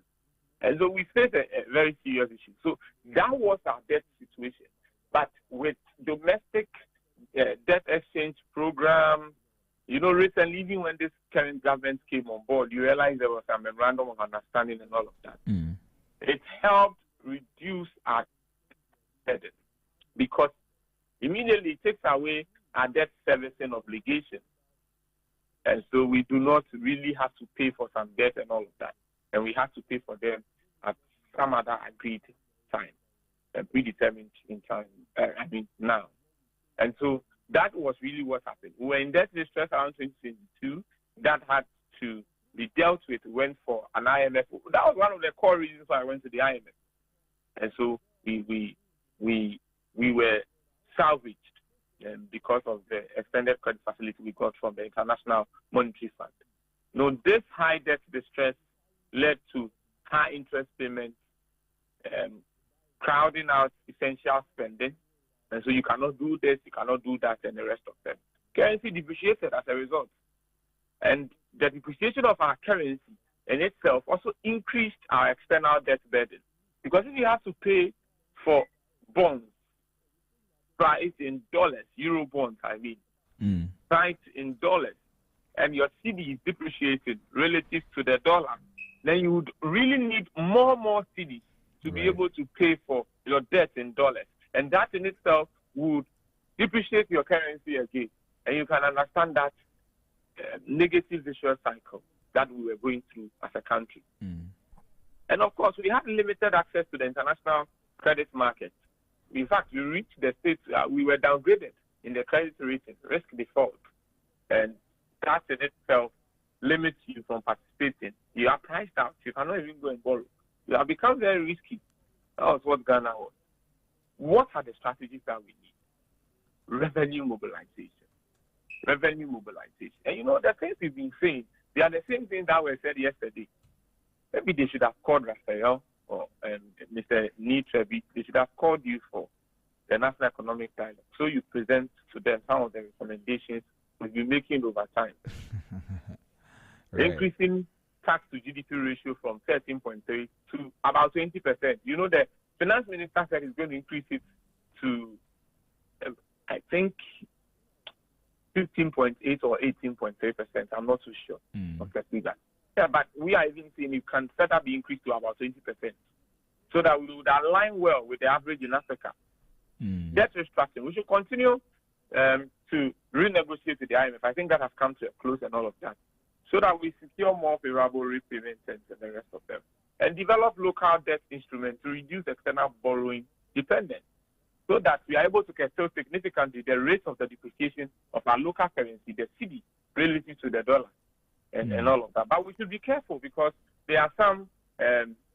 And so we face a very serious issue. So that was our debt situation. But with domestic debt exchange program, you know, recently, even when this current government came on board, you realize there was a memorandum of understanding and all of that. It helped reduce our debt because immediately it takes away our debt servicing obligation. And so we do not really have to pay for some debt and all of that. And we have to pay for them at some other agreed time, predetermined in time, now. And so that was really what happened. We were in debt distress around 2022. That had to be dealt with. Went for an IMF. That was one of the core reasons why I went to the IMF. And so we were salvaged because of the extended credit facility we got from the International Monetary Fund. Now, this high debt distress led to high interest payments, crowding out essential spending. And so you cannot do this, you cannot do that, and the rest of them. Currency depreciated as a result. And the depreciation of our currency in itself also increased our external debt burden. Because if you have to pay for bonds priced in dollars, euro bonds, priced in dollars, and your CD is depreciated relative to the dollar, then you would really need more CDs to be able to pay for your debt in dollars. And that in itself would depreciate your currency again. And you can understand that negative vicious cycle that we were going through as a country. And of course, we had limited access to the international credit market. In fact, we reached the state we were downgraded in the credit rating, risk default. And that in itself limits you from participating. You are priced out. You cannot even go and borrow. You have become very risky. That was what Ghana was. What are the strategies that we need? Revenue mobilization. Revenue mobilization. And you know, the things we've been saying, they are the same things that were said yesterday. Maybe they should have called Raphael or Mr. Nitrebi. They should have called you for the National Economic Dialogue. So you present to them some of the recommendations we've been making over time. Increasing tax to GDP ratio from 13.3 to about 20%. You know, the finance minister said he's going to increase it to, I think, 15.8 or 18.3%. I'm not too sure of the figure. Yeah, but we are even saying it can further be increased to about 20%, so that we would align well with the average in Africa. Debt restructuring. We should continue to renegotiate with the IMF. I think that has come to a close and all of that, so that we secure more favorable repayment terms and the rest of them, and develop local debt instruments to reduce external borrowing dependence, so that we are able to curtail significantly the rate of the depreciation of our local currency, the CD, relative to the dollar, and all of that. But we should be careful because there are some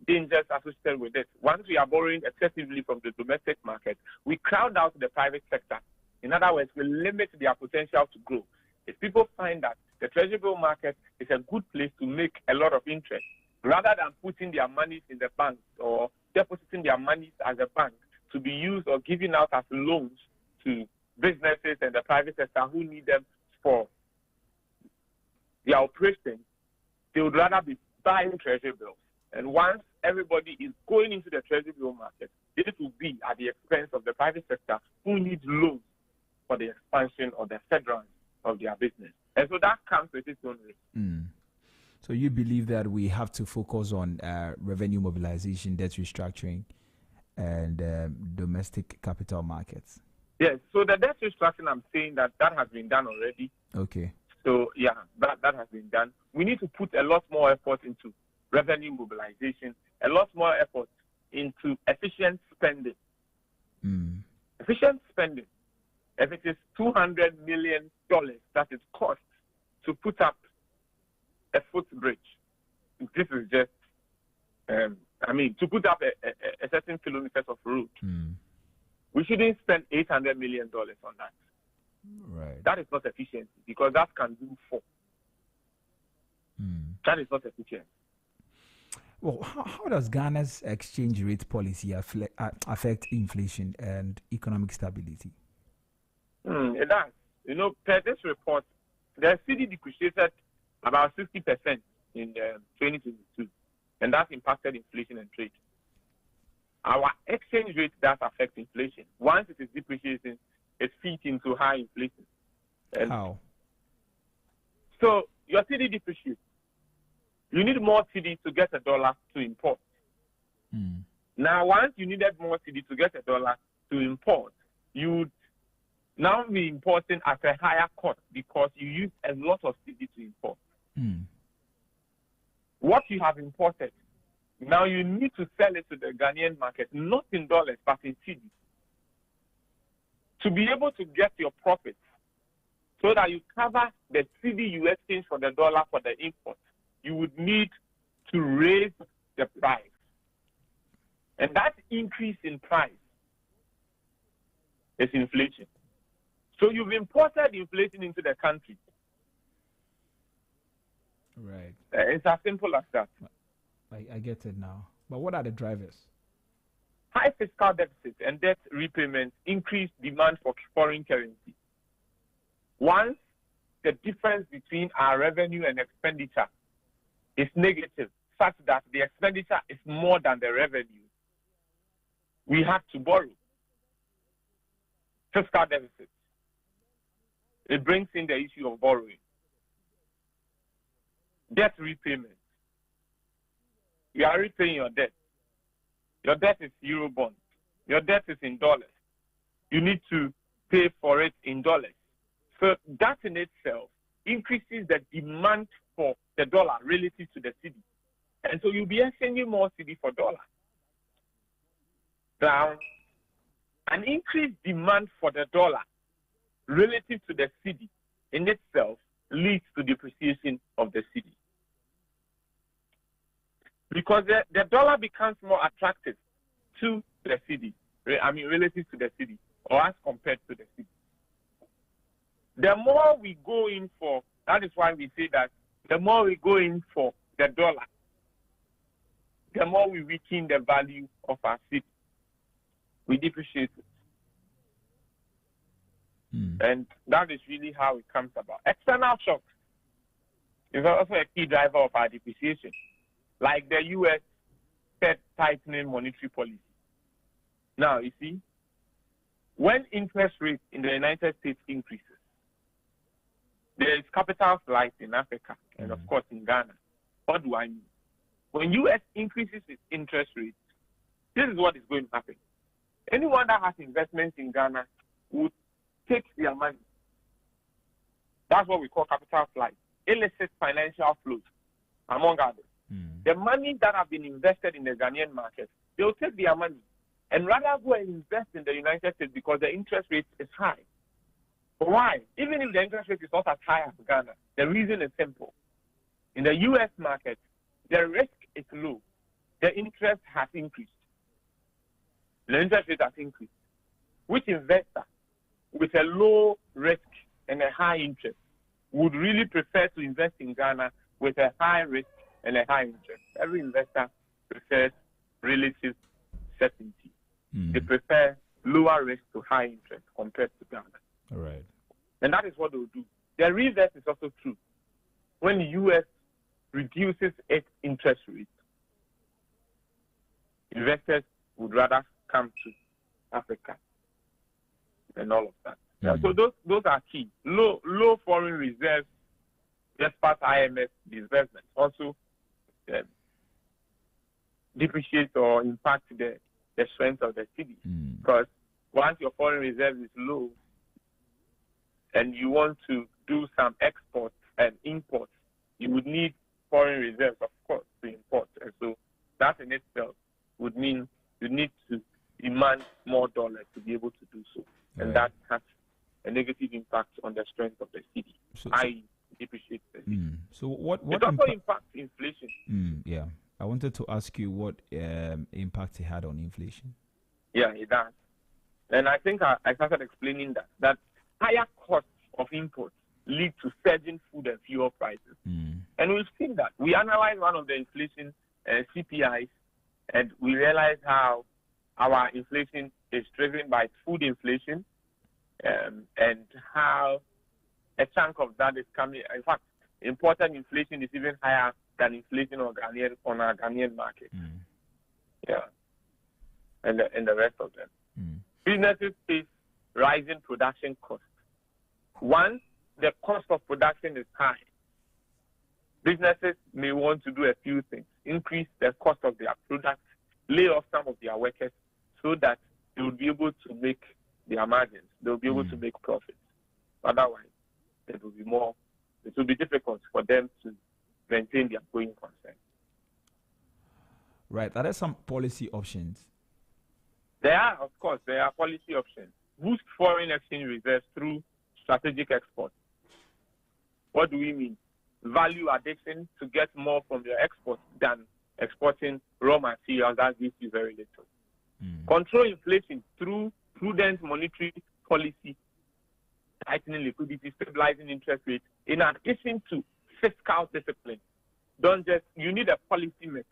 dangers associated with it. Once we are borrowing excessively from the domestic market, we crowd out the private sector. In other words, we limit their potential to grow. If people find that the treasury bill market is a good place to make a lot of interest, rather than putting their monies in the bank or depositing their monies as a bank to be used or given out as loans to businesses and the private sector who need them for their operations, they would rather be buying treasury bills. And once everybody is going into the treasury bill market, it will be at the expense of the private sector who needs loans for the expansion or the federal of their business. And so that comes with its own risk. So you believe that we have to focus on revenue mobilization, debt restructuring, and domestic capital markets? Yes. So the debt restructuring, I'm saying that has been done already. Okay. So, yeah, that has been done. We need to put a lot more effort into revenue mobilization, a lot more effort into efficient spending. Efficient spending. If it is $200 million that it costs to put up a footbridge, this is just, to put up a certain kilometers of road, we shouldn't spend $800 million on that. Right. That is not efficient because that can do 4. That is not efficient. Well, how does Ghana's exchange rate policy affect inflation and economic stability? It does. You know, per this report, the cedi depreciated about 60% in 2022, and that impacted inflation and trade. Our exchange rate does affect inflation. Once it is depreciating, it feeds into high inflation. And how? So your cedi depreciates. You need more cedi to get $1 to import. Now, once you needed more cedi to get $1 to import, you would now be importing at a higher cost because you use a lot of cedi to import. What you have imported, now you need to sell it to the Ghanaian market, not in dollars, but in cedi. To be able to get your profits so that you cover the cedi you exchange for the dollar for the import, you would need to raise the price. And that increase in price is inflation. So you've imported inflation into the country. Right. It's as simple as that. I get it now. But what are the drivers? High fiscal deficit and debt repayment increase demand for foreign currency. Once the difference between our revenue and expenditure is negative, such that the expenditure is more than the revenue, we have to borrow. Fiscal deficit. It brings in the issue of borrowing. Debt repayment. You are repaying your debt. Your debt is Eurobond. Your debt is in dollars. You need to pay for it in dollars. So that in itself increases the demand for the dollar relative to the cedi. And so you'll be exchanging more cedi for dollar. Now, an increased demand for the dollar relative to the cedi in itself leads to depreciation of the cedi. Because the dollar becomes more attractive to the cedi, relative to the cedi, or as compared to the cedi. The more we go in for, that is why we say that the more we go in for the dollar, the more we weaken the value of our cedi. We depreciate it. And that is really how it comes about. External shocks is also a key driver of our depreciation, like the U.S. Fed tightening monetary policy. Now, you see, when interest rates in the United States increases, there is capital flight in Africa and, of course, in Ghana. What do I mean? When U.S. increases its interest rates, this is what is going to happen. Anyone that has investments in Ghana would take their money. That's what we call capital flight, illicit financial flows, among others. The money that have been invested in the Ghanaian market, they'll take their money and rather go and invest in the United States because the interest rate is high. Why? Even if the interest rate is not as high as Ghana, the reason is simple. In the U.S. market, the risk is low. the interest has increased. The interest rate has increased. Which investor with a low risk and a high interest would really prefer to invest in Ghana with a high risk and a high interest? Every investor prefers relative certainty. They prefer lower risk to high interest compared to Ghana. All right. And that is what they'll do. The reverse is also true. When the U.S. reduces its interest rate, investors would rather come to Africa and all of that. Yeah, so those are key. Low foreign reserves, despite IMF disbursement, also depreciate or impact the strength of the cedi. Because once your foreign reserve is low and you want to do some exports and imports, you would need foreign reserves, of course, to import. And so that in itself would mean you need to demand more dollars to be able to do so. And that has a negative impact on the strength of the cedi. I depreciate the cedi. So what it also impacts inflation. Yeah. I wanted to ask you what impact it had on inflation. Yeah, it does. And I think I started explaining that higher costs of imports lead to surging food and fuel prices. And we've seen that. We analyzed one of the inflation CPIs, and we realized how our inflation is driven by food inflation, and how a chunk of that is coming. In fact, important inflation is even higher than inflation on our Ghanaian market. Yeah, and the rest of them. Businesses face rising production costs. Once the cost of production is high, businesses may want to do a few things: increase the cost of their products, lay off some of their workers, so that they will be able to make their margins. They will be able to make profits. Otherwise, it will be difficult for them to maintain their going concern. Right. Are there some policy options? There are, of course, there are policy options. Boost foreign exchange reserves through strategic exports. What do we mean? Value addition to get more from your exports than exporting raw materials that gives you very little. Control inflation through prudent monetary policy, tightening liquidity, stabilizing interest rates, in addition to fiscal discipline. You need a policy mix.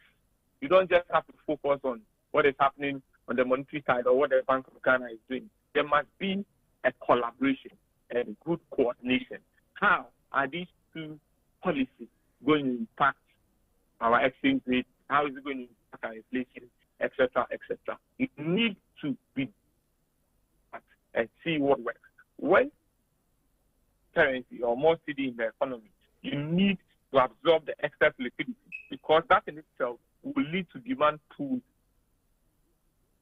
You don't just have to focus on what is happening on the monetary side or what the Bank of Ghana is doing. There must be a collaboration and good coordination. How are these two policies going to impact our exchange rate? How is it going to impact our inflation, etc., etc.? You need to be and see what works. When currency or more cedi in the economy, you need to absorb the excess liquidity, because that in itself will lead to demand pull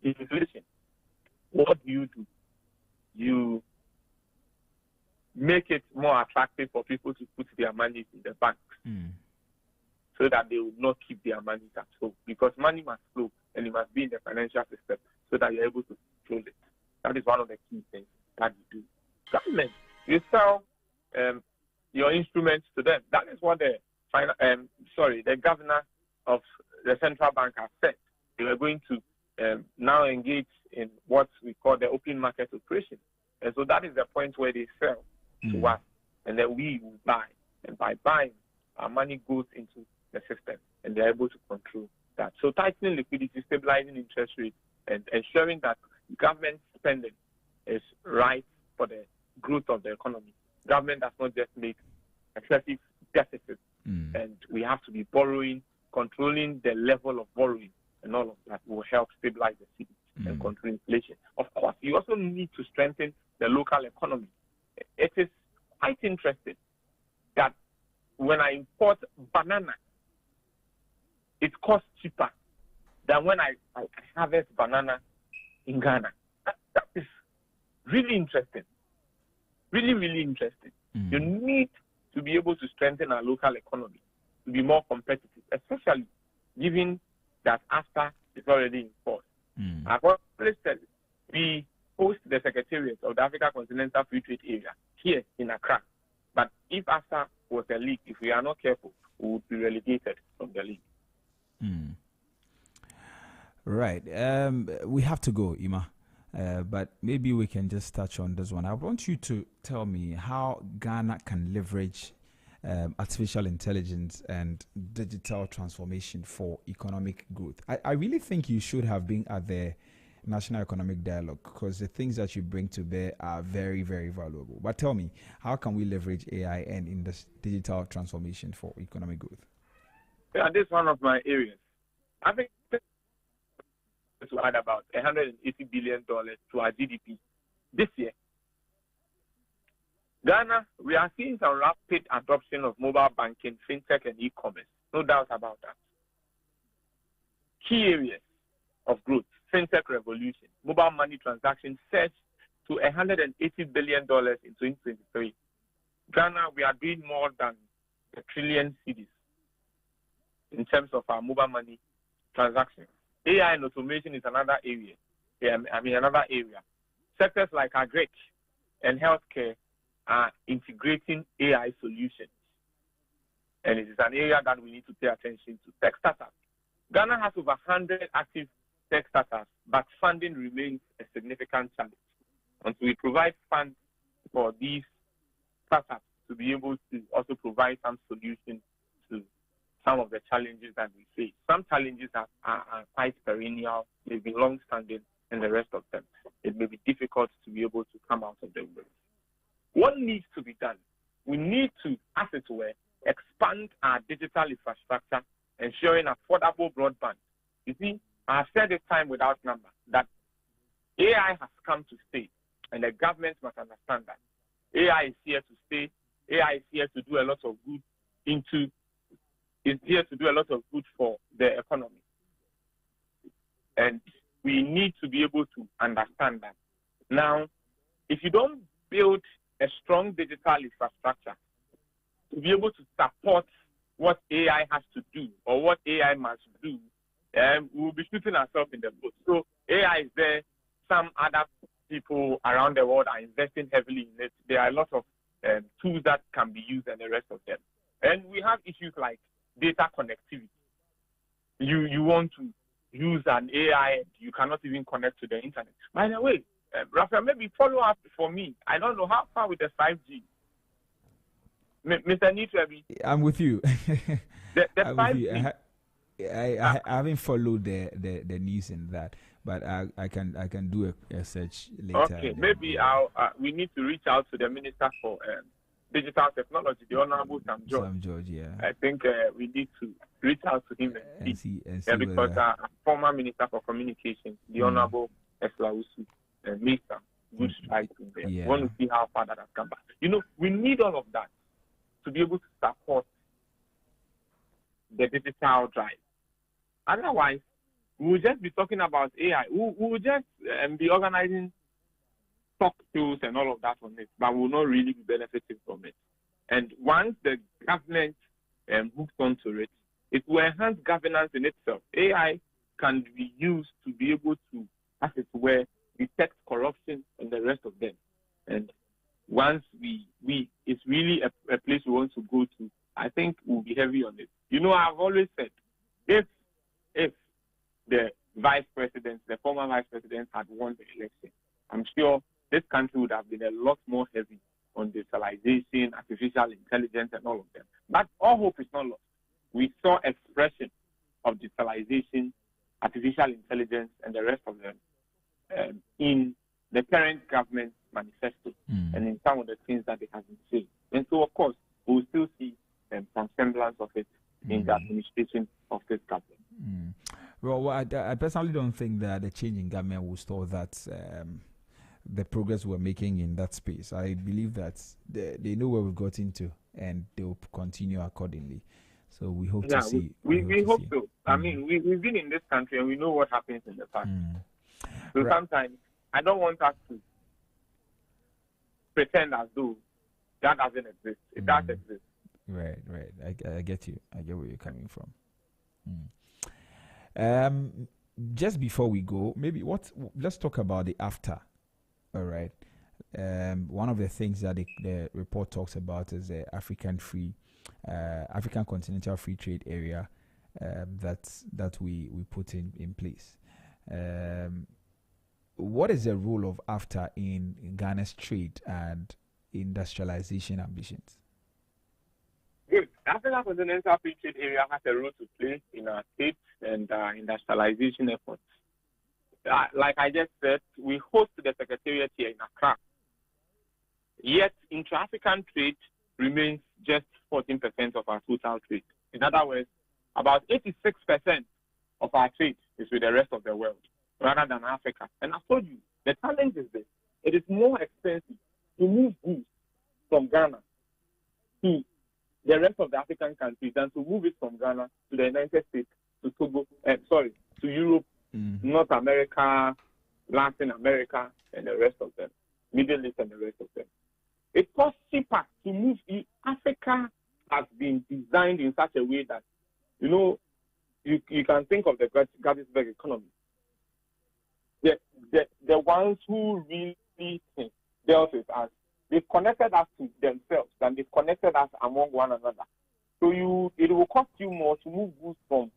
inflation. What do? You make it more attractive for people to put their money in the banks so that they will not keep their money at home, because money must flow and it must be in the financial system so that you're able to control it. That is one of the key things that you do. Government, you sell your instruments to them. That is what the governor of the central bank has said. They are going to now engage in what we call the open market operation. And so that is the point where they sell to us, and then we will buy. And by buying, our money goes into the system, and they're able to control that. So tightening liquidity, stabilizing interest rates, and ensuring that government spending is right for the growth of the economy. Government does not just make excessive deficits, and we have to be borrowing, controlling the level of borrowing, and all of that will help stabilize the city and control inflation. Of course, you also need to strengthen the local economy. It is quite interesting that when I import banana, it costs cheaper than when I harvest banana in Ghana. That is really interesting. Really, really interesting. You need to be able to strengthen our local economy to be more competitive, especially given that after it's already in force. I've always said we host the Secretariat of the Africa Continental Free Trade Area here in Accra. But if AFTA was a league, if we are not careful, we would be relegated from the league. Right. We have to go, Ima. But maybe we can just touch on this one. I want you to tell me how Ghana can leverage artificial intelligence and digital transformation for economic growth. I really think you should have been at the National Economic Dialogue because the things that you bring to bear are very, very valuable. But tell me, how can we leverage AI and in this digital transformation for economic growth? Yeah, this is one of my areas. I think to add about $180 billion to our GDP this year. Ghana, we are seeing some rapid adoption of mobile banking, fintech, and e-commerce. No doubt about that. Key areas of growth, fintech revolution, mobile money transactions surged to $180 billion in 2023. Ghana, we are doing more than a trillion cedis in terms of our mobile money transactions. AI and automation is another area. Another area. Sectors like agri and healthcare are integrating AI solutions. And it is an area that we need to pay attention to. Tech startups. Ghana has over 100 active tech startups, but funding remains a significant challenge. Until we provide funds for these startups to be able to also provide some solutions to some of the challenges that we face. Some challenges are quite perennial, they've been long-standing, and the rest of them, it may be difficult to be able to come out of them. What needs to be done? We need to, as it were, expand our digital infrastructure, ensuring affordable broadband. You see, I have said it time without number that AI has come to stay, and the government must understand that. AI is here to stay. AI is here to do a lot of good for the economy. And we need to be able to understand that. Now, if you don't build a strong digital infrastructure to be able to support what AI has to do or what AI must do, we'll be shooting ourselves in the foot. So AI is there. Some other people around the world are investing heavily in it. There are a lot of tools that can be used and the rest of them. And we have issues like data connectivity. You want to use an AI, you cannot even connect to the internet. By the way, Raphael, maybe follow up for me. I don't know how far with the 5G. Mr. Nitrebi. I'm with you. The 5G. I haven't followed the news in that, but I can do a search later. Okay, maybe we need to reach out to the Minister for Digital Technology, the Honorable Sam George. Sam George, yeah. I think we need to reach out to him and see because former Minister for Communications, the Honorable Eslausu, made some good strides in there. We want to see how far that has come back. We need all of that to be able to support the digital drive. Otherwise, we will just be talking about AI. We will just be organizing talk shows and all of that on it, but we will not really be benefiting from it. And once the government hooks onto it, it will enhance governance in itself. AI can be used to be able to, as it were, detect corruption and the rest of them. And once it's really a place we want to go to, I think we'll be heavy on it. I've always said, if the former vice president had won the election, I'm sure this country would have been a lot more heavy on digitalization, artificial intelligence, and all of them. But all hope is not lost. We saw expression of digitalization, artificial intelligence, and the rest of them in the current government manifesto and in some of the things that they have been saying. And so, of course, we will still see some semblance of it in the administration of this government. Well, I personally don't think that the change in government will stall that the progress we're making in that space. I believe that they know where we've got into and they will continue accordingly. So we hope to see. We hope so. I mean, we've been in this country and we know what happens in the past. So sometimes I don't want us to pretend as though that doesn't exist. It does exist. Right. I get you. I get where you're coming from. Just before we go, let's talk about the after. All right. One of the things that the report talks about is the African Continental Free Trade Area that we put in place. What is the role of AFTA in Ghana's trade and industrialization ambitions? Good. African Continental Free Trade Area has a role to play in our trade and industrialization efforts. Like I just said, we host the Secretariat here in Accra. Yet, intra-African trade remains just 14% of our total trade. In other words, about 86% of our trade is with the rest of the world, rather than Africa. And I told you, the challenge is this. It is more expensive to move goods from Ghana to the rest of the African countries than to move it from Ghana to the United States, to Togo, to Europe, North America, Latin America, and the rest of them, Middle East and the rest of them. It costs cheaper to move. Africa has been designed in such a way that, you can think of the Gettysburg economy. The ones who really dealt with us, they've connected us to themselves and they've connected us among one another. So it will cost you more to move goods from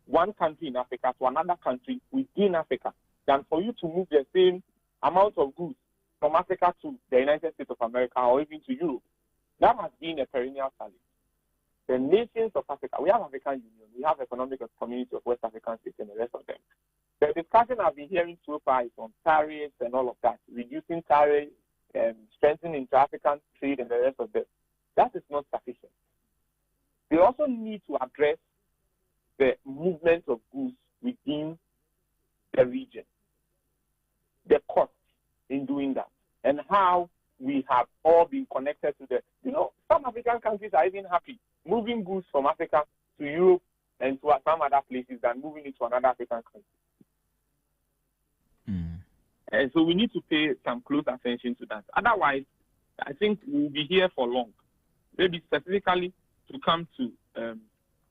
one country in Africa to another country within Africa than for you to move the same amount of goods from Africa to the United States of America or even to Europe. That has been a perennial challenge. The nations of Africa, we have African Union, we have Economic Community of West African States and the rest of them. The discussion I've been hearing so far is on tariffs and all of that, reducing tariffs, strengthening inter-African trade and the rest of them. That is not sufficient. We also need to address the movement of goods within the region, the cost in doing that, and how we have all been connected to some African countries are even happy moving goods from Africa to Europe and to some other places than moving it to another African country. And so we need to pay some close attention to that. Otherwise, I think we'll be here for long. Maybe specifically to come to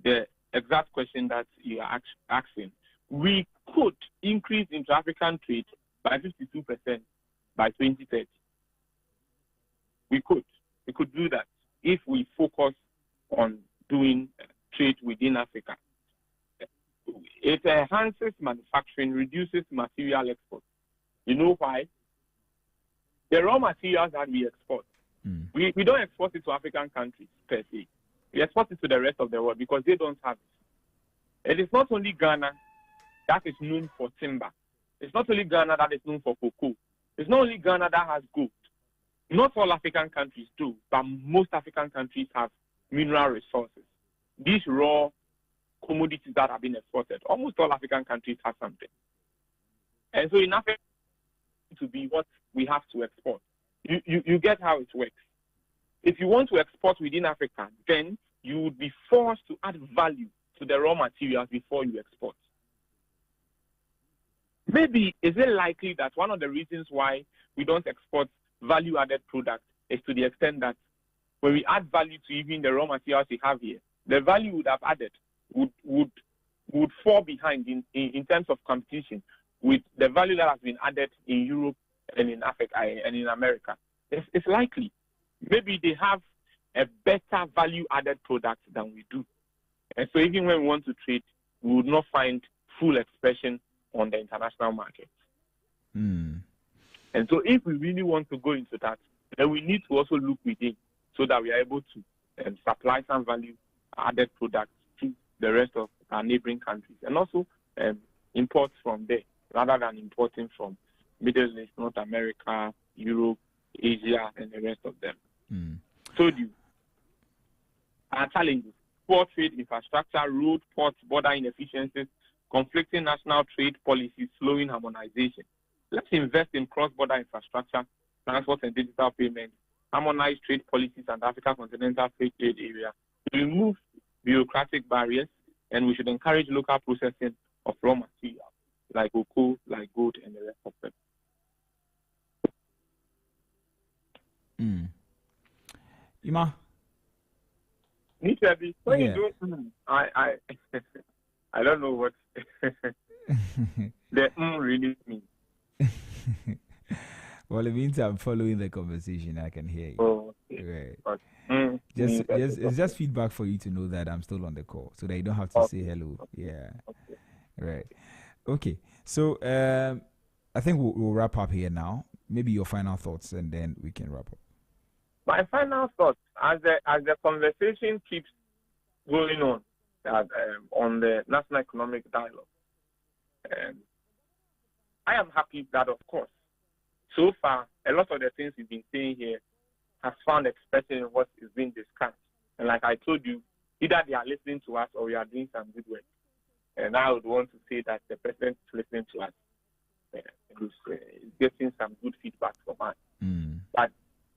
the exact question that you are asking, we could increase intra-African trade by 52% by 2030. We could do that if we focus on doing trade within Africa. It enhances manufacturing, reduces material export. You know why? The raw materials that we export, we don't export it to African countries per se. We export it to the rest of the world because they don't have it. It is not only Ghana that is known for timber. It's not only Ghana that is known for cocoa. It's not only Ghana that has gold. Not all African countries do, but most African countries have mineral resources. These raw commodities that have been exported, almost all African countries have something. And so in Africa, to be what we have to export. You get how it works. If you want to export within Africa, then you would be forced to add value to the raw materials before you export. Maybe, is it likely that one of the reasons why we don't export value-added products is to the extent that when we add value to even the raw materials we have here, the value would have added would fall behind in terms of competition with the value that has been added in Europe and in Africa and in America. It's likely. Maybe they have a better value-added product than we do. And so even when we want to trade, we would not find full expression on the international market. And so if we really want to go into that, then we need to also look within so that we are able to supply some value-added products to the rest of our neighboring countries and also import from there, rather than importing from Middle East, North America, Europe, Asia, and the rest of them. So our challenges: poor trade infrastructure, road, ports, border inefficiencies, conflicting national trade policies, slowing harmonization. Let's invest in cross-border infrastructure, transport and digital payments, harmonize trade policies and Africa Continental Free Trade Area, remove bureaucratic barriers, and we should encourage local processing of raw materials like cocoa, like gold, and the rest of them. Ima? Me too, when you do, I don't know what the really means. Well, it means I'm following the conversation. I can hear you. Oh, okay. Right. It's just feedback for you to know that I'm still on the call, so that you don't have to say hello. Yeah. Okay. Right. Okay. So I think we'll wrap up here now. Maybe your final thoughts, and then we can wrap up. My final thoughts, as the conversation keeps going on the National Economic Dialogue, I am happy that, of course, so far, a lot of the things we've been saying here has found expression in what is being discussed. And like I told you, either they are listening to us or we are doing some good work. And I would want to say that the president is listening to us. Is getting some good feedback from us. But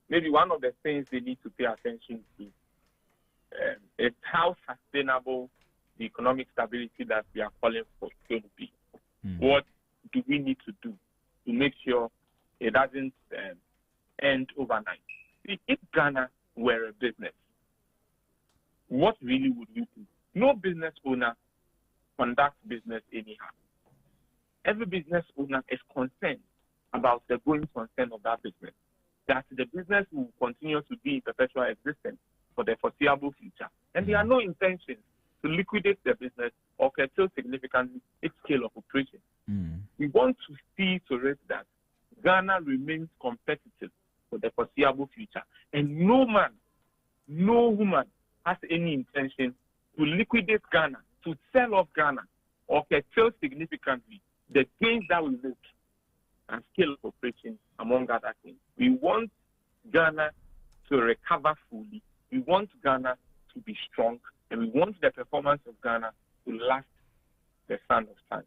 maybe one of the things they need to pay attention to is how sustainable the economic stability that we are calling for is going to be. What do we need to do to make sure it doesn't end overnight? See, if Ghana were a business, what really would we do? No business owner conducts business anyhow. Every business owner is concerned about the going concern of that business, that the business will continue to be in perpetual existence for the foreseeable future. And there are no intentions to liquidate the business or curtail significantly its scale of operation. We want to see to it that Ghana remains competitive for the foreseeable future. And no man, no woman has any intention to liquidate Ghana, to sell off Ghana, or curtail significantly the gains that we make and scale of operation, among other things. We want Ghana to recover fully. We want Ghana to be strong, and we want the performance of Ghana to last the sun of time.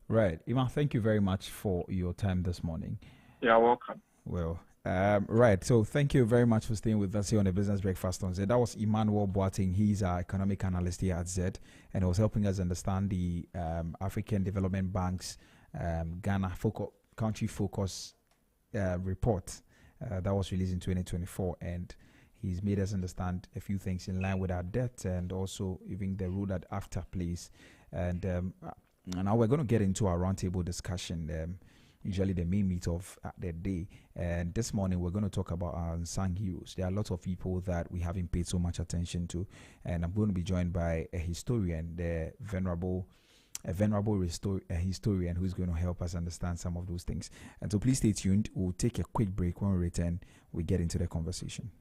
Right. Iman, thank you very much for your time this morning. You're welcome. Well, right. So thank you very much for staying with us here on the Business Breakfast on Zed. That was Emmanuel Boateng. He's our economic analyst here at Zed, and he was helping us understand the African Development Bank's Ghana country focus report that was released in 2024, and he's made us understand a few things in line with our debt and also even the role that AFTA plays. And now we're going to get into our roundtable discussion. Usually the main meat of the day. And this morning we're going to talk about our unsung heroes. There are lots of people that we haven't paid so much attention to. And I'm going to be joined by a historian, the venerable historian who's going to help us understand some of those things. And so please stay tuned. We'll take a quick break. When we return, we get into the conversation.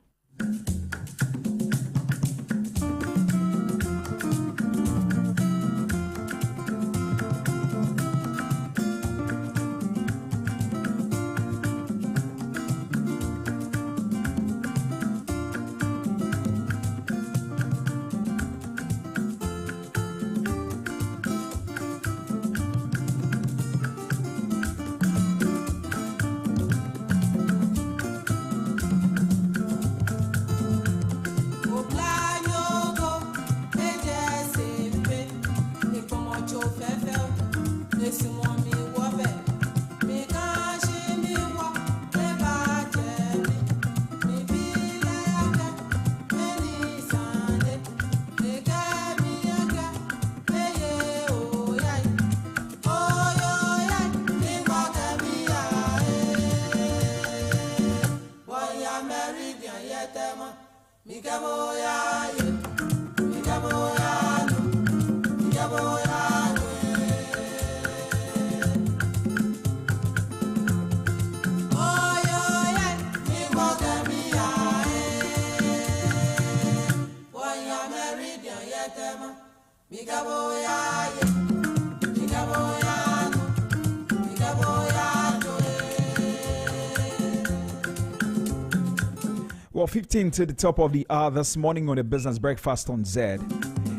Well, 15 to the top of the hour this morning on the Business Breakfast on Zed.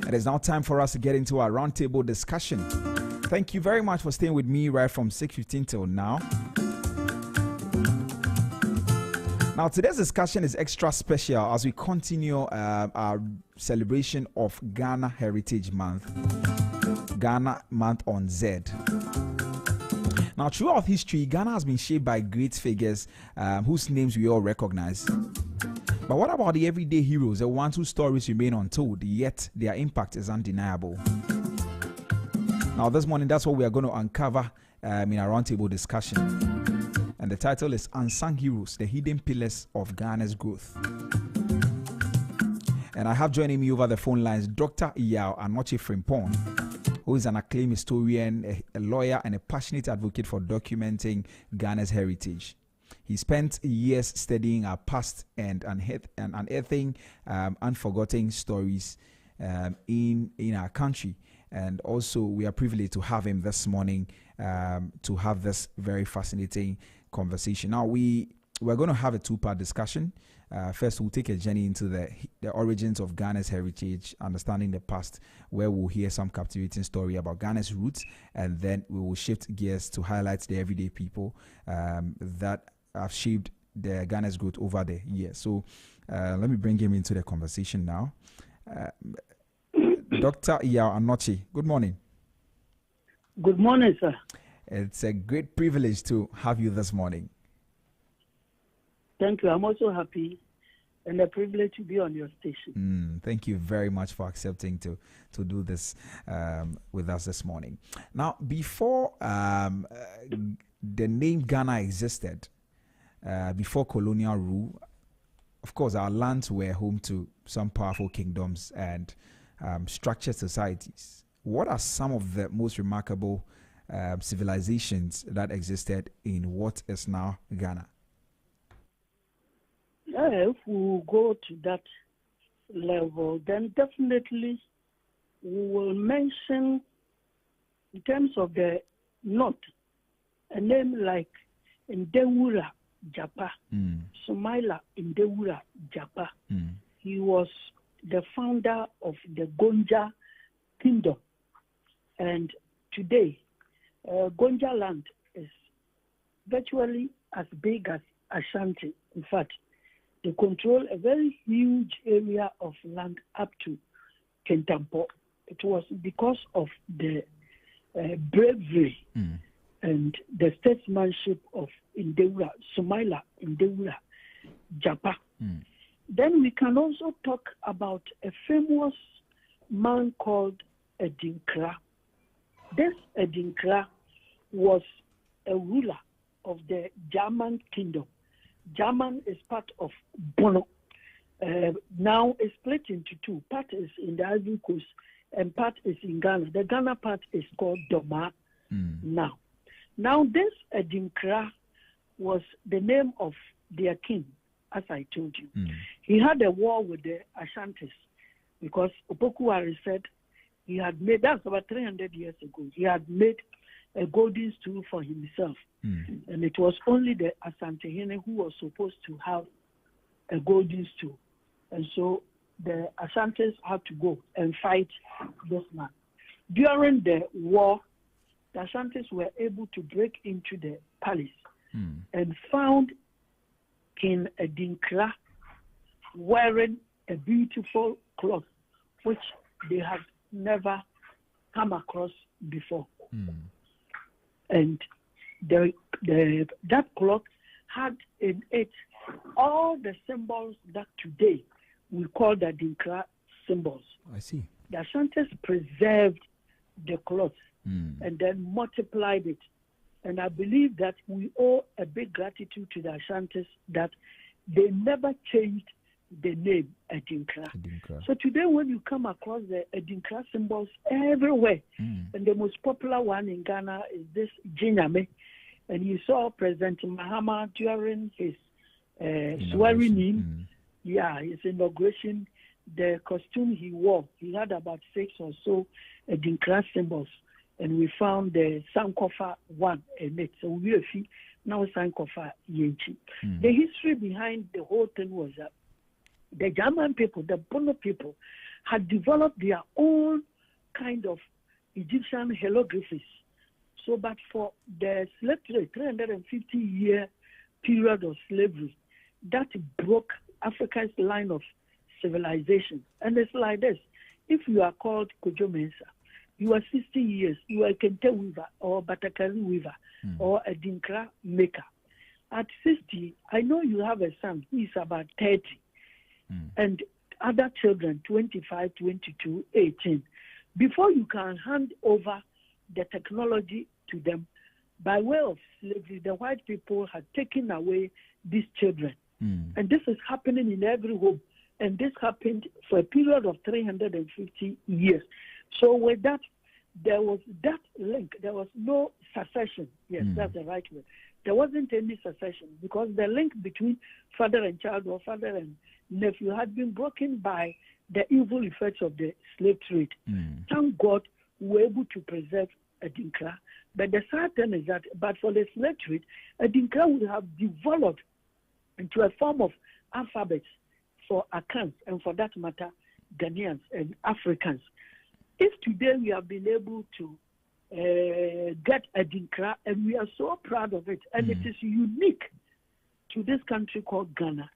It is now time for us to get into our roundtable discussion. Thank you very much for staying with me right from 6:15 till now. Now, today's discussion is extra special as we continue our celebration of Ghana Heritage Month, Ghana Month on Zed. Now, throughout history, Ghana has been shaped by great figures whose names we all recognize. But what about the everyday heroes, the ones whose stories remain untold, yet their impact is undeniable? Now, this morning, that's what we are going to uncover in our roundtable discussion. And the title is Unsung Heroes, the Hidden Pillars of Ghana's Growth. And I have joining me over the phone lines Dr. Iyao Anoche Frimpong, who is an acclaimed historian, a lawyer, and a passionate advocate for documenting Ghana's heritage. He spent years studying our past and unearthing unforgotten stories in our country. And also, we are privileged to have him this morning to have this very fascinating conversation. Now, we're going to have a two-part discussion. First, we'll take a journey into the origins of Ghana's heritage, understanding the past, where we'll hear some captivating story about Ghana's roots, and then we will shift gears to highlight the everyday people that have shaped the Ghana's growth over the years. So let me bring him into the conversation now. Dr. Iyao Anochi, good morning. Good morning, sir. It's a great privilege to have you this morning. Thank you. I'm also happy and a privilege to be on your station. Thank you very much for accepting to do this with us this morning. Now, before the name Ghana existed, before colonial rule, of course, our lands were home to some powerful kingdoms and structured societies. What are some of the most remarkable civilizations that existed in what is now Ghana? If we go to that level, then definitely we will mention, in terms of the north, a name like Ndewura Japa, Sumaila Ndewura Japa. He was the founder of the Gonja Kingdom. And today, Gonja land is virtually as big as Ashanti. In fact, they control a very huge area of land up to Kentampo. It was because of the bravery and the statesmanship of Ndewura, Sumaila Ndewura Japa. Then we can also talk about a famous man called Edinkra. This Edinkra was a ruler of the German kingdom. German is part of Bono. Now it's split into two. Part is in the Ivory Coast and part is in Ghana. The Ghana part is called Doma now. Now this Edinkra was the name of their king, as I told you. He had a war with the Ashantis because Opokuwari said he had made, that's about 300 years ago, he had made a golden stool for himself. And it was only the Asantehene who was supposed to have a golden stool. And so the Ashantis had to go and fight this man. During the war, the Ashantis were able to break into the palace and found King Edinkra wearing a beautiful cloth, which they had never come across before. And that cloth had in it all the symbols that today we call the Edinkra symbols. I see. The Ashantis preserved the cloth and then multiplied it. And I believe that we owe a big gratitude to the Ashantis that they never changed the name Edinkra. So today when you come across the Edinkra symbols everywhere, and the most popular one in Ghana is this Jinyame, and you saw President Mahama during his swearing in, his inauguration, the costume he wore, he had about 6 or so Edinkra symbols, and we found the Sankofa one in it. So we see now Sankofa Yenchi. The history behind the whole thing was that the German people, the Bono people, had developed their own kind of Egyptian hieroglyphics. So, but for the slave trade, 350-year period of slavery, that broke Africa's line of civilization. And it's like this. If you are called Kojo Mensa, you are 60 years, you are a Kente weaver or Batakari weaver or a Dinkra maker. At 60, I know you have a son who is about 30. And other children, 25, 22, 18. Before you can hand over the technology to them, by way of slavery, the white people had taken away these children. And this is happening in every home. And this happened for a period of 350 years. So with that, there was that link. There was no secession. Yes, that's the right word. There wasn't any secession because the link between father and child or father and nephew had been broken by the evil effects of the slave trade. Thank God we were able to preserve Adinkra. But the sad thing is that, but for the slave trade, Adinkra would have developed into a form of alphabets for Akans and, for that matter, Ghanaians and Africans. If today we have been able to get Adinkra, and we are so proud of it, and it is unique to this country called Ghana,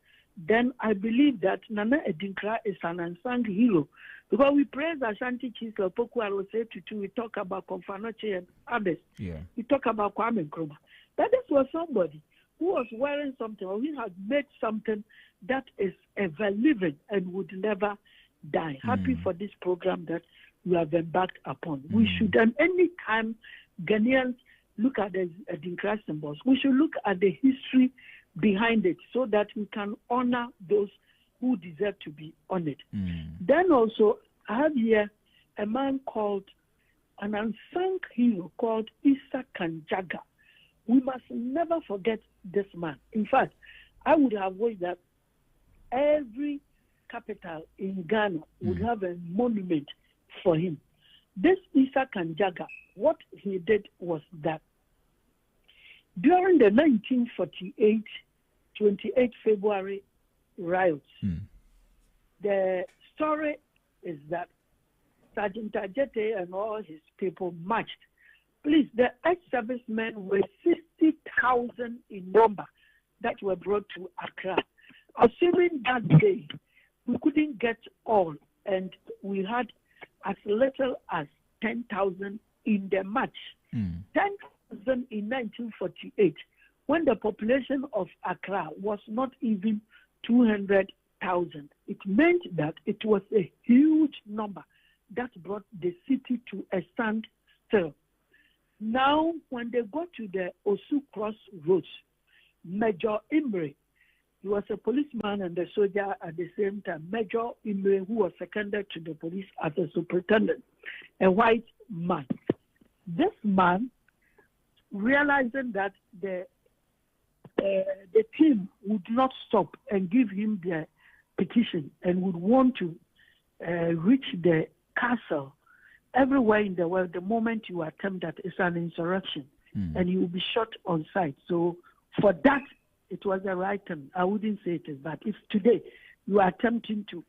then I believe that Nana Adinkra is an unsung hero. Because we praise Ashanti Chiefs like Poku Arose Tutu, we talk about Konfanoche and others. We talk about Kwame Nkrumah. But this was somebody who was wearing something, or he had made something that is ever living and would never die. Happy for this program that we have embarked upon. We should, and any time Ghanaians look at the Adinkra symbols, we should look at the history behind it so that we can honor those who deserve to be honored. Then also, I have here a man called, an unsung hero called Issa Kanjaga. We must never forget this man. In fact, I would have wished that every capital in Ghana would have a monument for him. This Issa Kanjaga, what he did was that during the 1948 28 February riots, the story is that Sergeant Ajete and all his people marched. Please, the ex-servicemen were 60,000 in number that were brought to Accra. Assuming that day we couldn't get all, and we had as little as 10,000 in the march. 10,000 in 1948, when the population of Accra was not even 200,000. It meant that it was a huge number that brought the city to a standstill. Now, when they go to the Osu Crossroads, Major Imre, he was a policeman and a soldier at the same time. Major Imre, who was seconded to the police as a superintendent, a white man. This man, realizing that the team would not stop and give him the petition and would want to reach the castle everywhere in the world, the moment you attempt that, it's an insurrection and you will be shot on sight. So for that, it was the right time. I wouldn't say it is bad. If today you are attempting to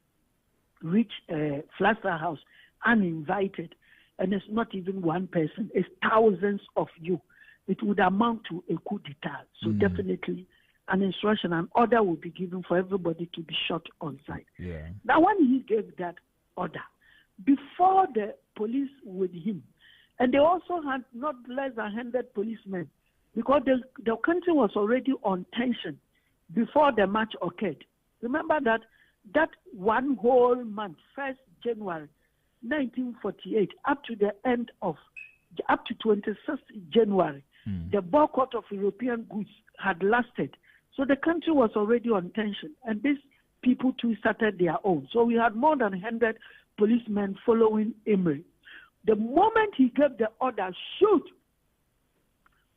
reach Flassa House uninvited, and it's not even one person, it's thousands of you, it would amount to a coup d'etat. So definitely an instruction, an order will be given for everybody to be shot on sight. Now, when he gave that order, before the police with him, and they also had not less than 100 policemen, because the country was already on tension before the march occurred. Remember that one whole month, 1st January 1948, up to 26th January, the boycott of European goods had lasted. So the country was already on tension, and these people too started their own. So we had more than 100 policemen following Emery. The moment he gave the order, shoot,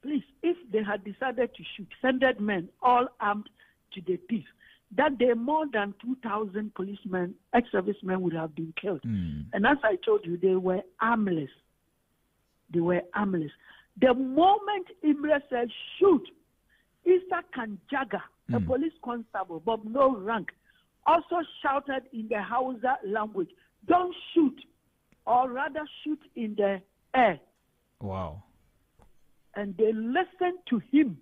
please, if they had decided to shoot 100 men, all armed to the teeth, that day more than 2,000 policemen, ex-servicemen would have been killed. And as I told you, they were armless. They were armless. The moment Imre said, shoot, Issa Kanjaga, a police constable, but no rank, also shouted in the Hausa language, don't shoot, or rather shoot in the air. Wow. And they listened to him.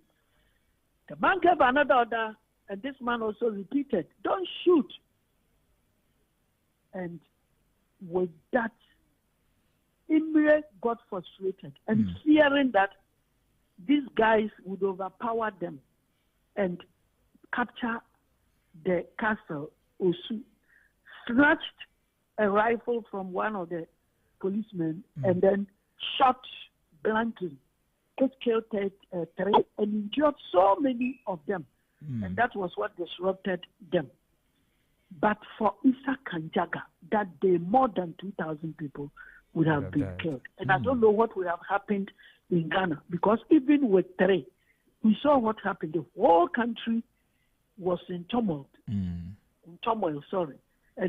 The man gave another order, and this man also repeated, don't shoot. And with that, Imre got frustrated, and fearing that these guys would overpower them and capture the castle, Osu, snatched a rifle from one of the policemen and then shot blankly. It killed three and injured so many of them. And that was what disrupted them. But for Issa Kanjaga, that day, more than 2,000 people would have been killed. And I don't know what would have happened in Ghana, because even with 3, we saw what happened. The whole country was in turmoil. And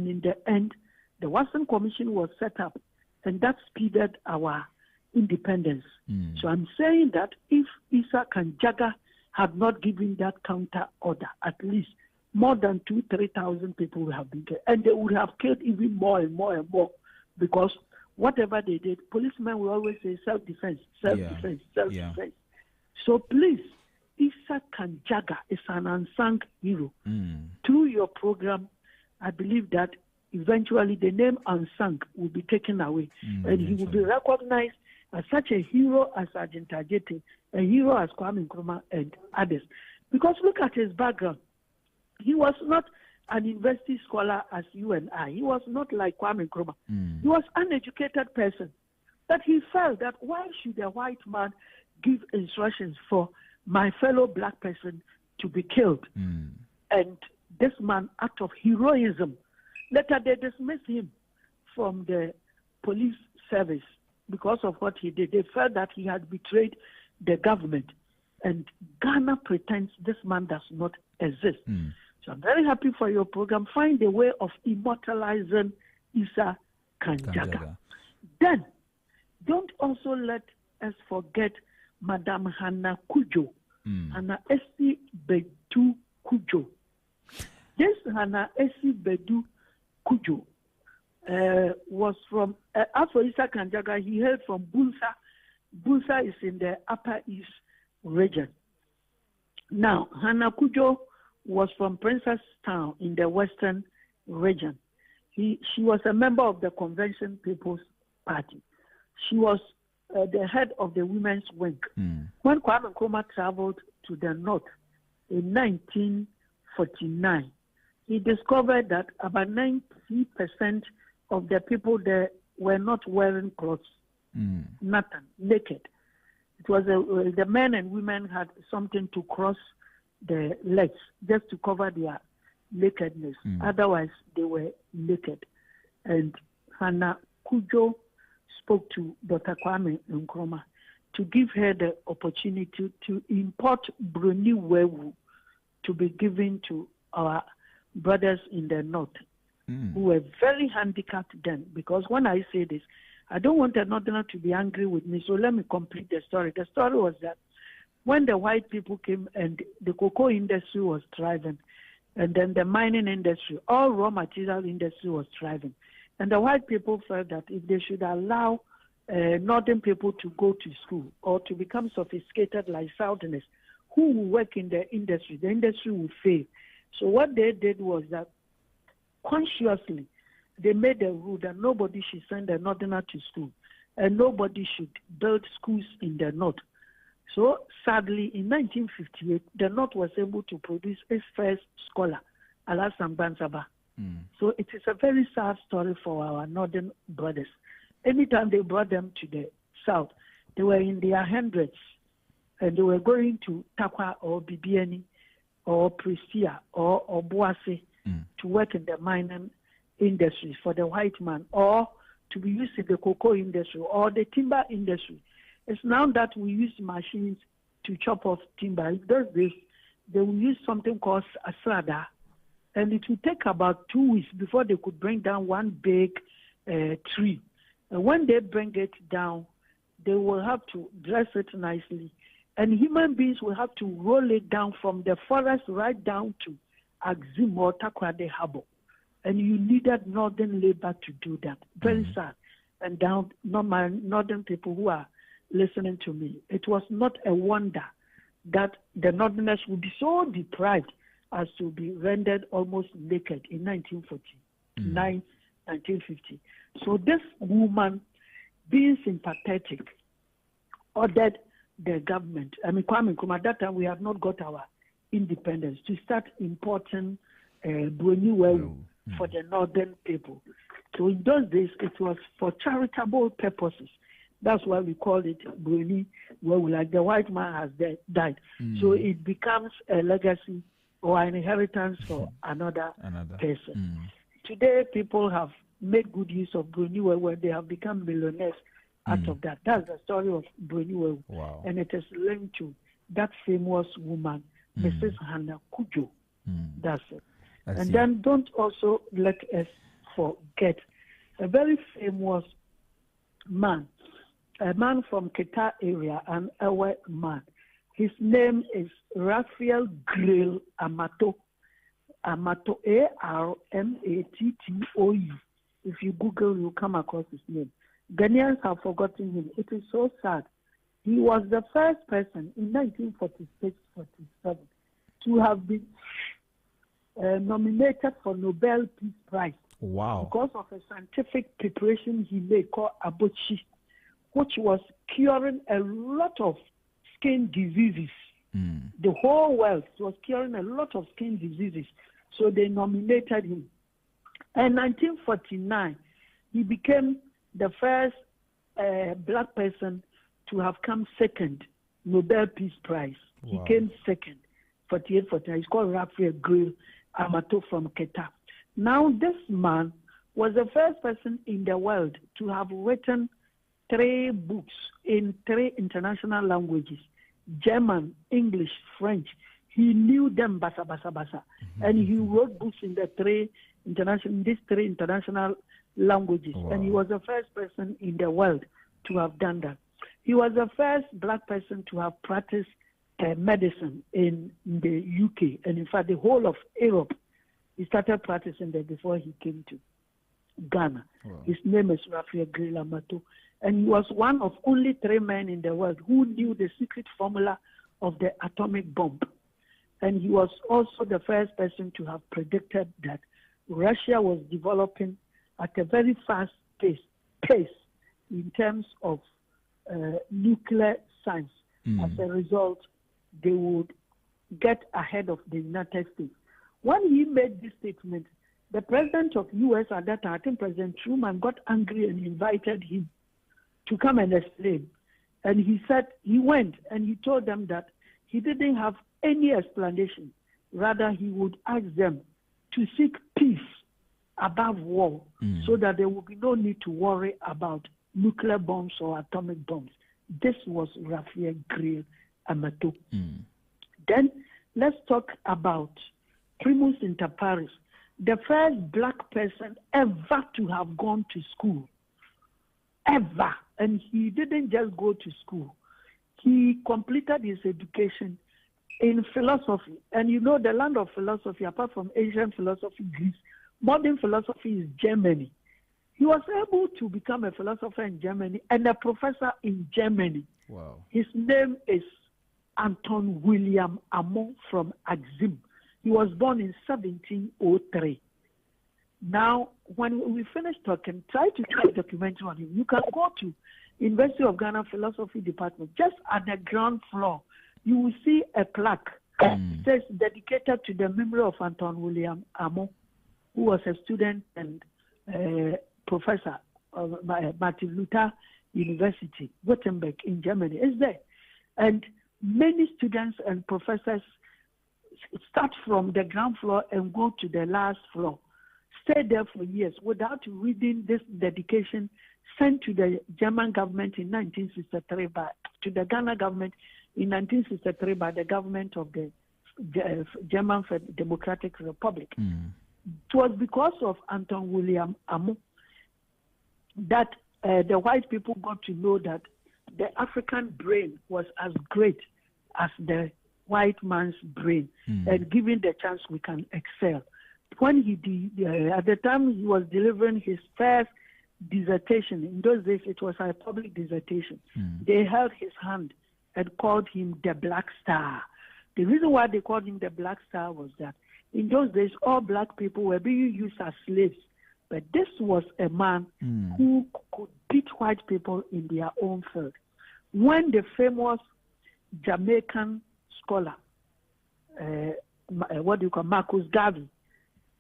in the end, the Watson Commission was set up, and that speeded our independence. So I'm saying that if Issa Kanjaga had not given that counter order, at least more than 2,000-3,000 people would have been killed, and they would have killed even more and more and more, because whatever they did, policemen will always say self-defense, self-defense, self-defense. So please, Issa Kanjaga is an unsung hero. Through your program, I believe that eventually the name unsung will be taken away, and he will be recognized as such a hero as Sergeant Ajete, a hero as Kwame Nkrumah and others. Because look at his background. He was not an university scholar as you and I. He was not like Kwame Nkrumah. He was an educated person. But he felt that why should a white man give instructions for my fellow black person to be killed? And this man, out of heroism, later they dismissed him from the police service because of what he did. They felt that he had betrayed the government. And Ghana pretends this man does not exist. So I'm very happy for your program. Find a way of immortalizing Issa Kanjaga. Then, don't also let us forget Madame Hannah Kujo, Hannah Esi Bedu Kujo. This Hannah Esi Bedu Kujo was from, after Issa Kanjaga, he hailed from Bulsa. Bulsa is in the Upper East region. Now, Hannah Kujo was from Princess Town in the Western region. She was a member of the Convention People's Party. She was the head of the women's wing. When Kwame Nkrumah traveled to the north in 1949, he discovered that about 90% of the people there were not wearing clothes, nothing, naked. It was the men and women had something to cross the legs just to cover their nakedness. Otherwise, they were naked. And Hannah Kujo spoke to Dr. Kwame Nkrumah to give her the opportunity to import Bruni Wewu to be given to our brothers in the north who were very handicapped then. Because when I say this, I don't want a northerner to be angry with me, so let me complete the story. The story was that when the white people came and the cocoa industry was thriving, and then the mining industry, all raw material industry was thriving, and the white people felt that if they should allow northern people to go to school or to become sophisticated like southerners who will work in the industry will fail. So what they did was that consciously they made a rule that nobody should send a northerner to school and nobody should build schools in the north. So sadly, in 1958, the north was able to produce its first scholar, Alassane Bansaba. So it is a very sad story for our northern brothers. Anytime they brought them to the south, they were in their hundreds, and they were going to Takwa or Bibiani or Prestia or Obuasi to work in the mining industry for the white man, or to be used in the cocoa industry or the timber industry. It's now that we use machines to chop off timber. Those days, they will use something called asrada, and it will take about 2 weeks before they could bring down one big tree. And when they bring it down, they will have to dress it nicely, and human beings will have to roll it down from the forest right down to Axim or Takrade Harbor. And you needed northern labor to do that. Very sad. And down northern people who are listening to me, it was not a wonder that the northerners would be so deprived as to be rendered almost naked in 1949, 1950. So this woman, being sympathetic, ordered the government, Kwame Nkrumah, at that time we have not got our independence, to start importing Bruni for the northern people. So in those days, it was for charitable purposes. That's why we call it Bruni Wewu, like the white man has died. So it becomes a legacy or an inheritance for another person. Today, people have made good use of Bruniwe, where they have become millionaires out of that. That's the story of Bruniwe. Wow. And it is linked to that famous woman, Mrs. Hannah Kujo. That's it. And then don't also let us forget a very famous man, a man from Keta area, an Ewe man. His name is Raphael Grill Amato. Amato, Armattoe. If you Google, you'll come across his name. Ghanaians have forgotten him. It is so sad. He was the first person in 1946-47 to have been nominated for Nobel Peace Prize. Wow. Because of a scientific preparation he made called abochi, which was curing a lot of skin diseases. The whole world was curing a lot of skin diseases. So they nominated him. In 1949, he became the first black person to have come second, Nobel Peace Prize. Wow. He came second, 48-49. He's called Raphael Grill Amato from Keta. Now, this man was the first person in the world to have written 3 books in 3 international languages, German, English, French. He knew them basa basa basa. And he wrote books in these 3 international languages. Wow. And he was the first person in the world to have done that. He was the first black person to have practiced medicine in the UK. And in fact, the whole of Europe, he started practicing there before he came to Ghana. Wow. His name is Raphael Grill Amato. And he was one of only 3 men in the world who knew the secret formula of the atomic bomb. And he was also the first person to have predicted that Russia was developing at a very fast pace in terms of nuclear science. As a result, they would get ahead of the United States. When he made this statement, the president of U.S. at that time, I think President Truman, got angry and invited him to come and explain. And he said, he went and he told them that he didn't have any explanation. Rather, he would ask them to seek peace above war so that there would be no need to worry about nuclear bombs or atomic bombs. This was Raphael Grill Amato. Then let's talk about Primus Inter Pares, the first black person ever to have gone to school. Ever. And he didn't just go to school. He completed his education in philosophy. And you know, the land of philosophy, apart from ancient philosophy, Greece, modern philosophy is Germany. He was able to become a philosopher in Germany and a professor in Germany. Wow. His name is Anton William Amon from Axim. He was born in 1703. Now, when we finish talking, try to do a documentary on him. You can go to University of Ghana Philosophy Department. Just at the ground floor, you will see a plaque that says dedicated to the memory of Anton William Amon, who was a student and professor of Martin Luther University, Wittenberg in Germany. It's there. And many students and professors start from the ground floor and go to the last floor. Stay there for years without reading this dedication sent to the German government in 1963 to the Ghana government in 1963 by the government of the German Democratic Republic. It was because of Anton William Amon that the white people got to know that the African brain was as great as the white man's brain, and given the chance, we can excel. When he did, at the time he was delivering his first dissertation, in those days it was a public dissertation, they held his hand and called him the Black Star. The reason why they called him the Black Star was that in those days all black people were being used as slaves, but this was a man who could beat white people in their own field. When the famous Jamaican scholar, Marcus Garvey,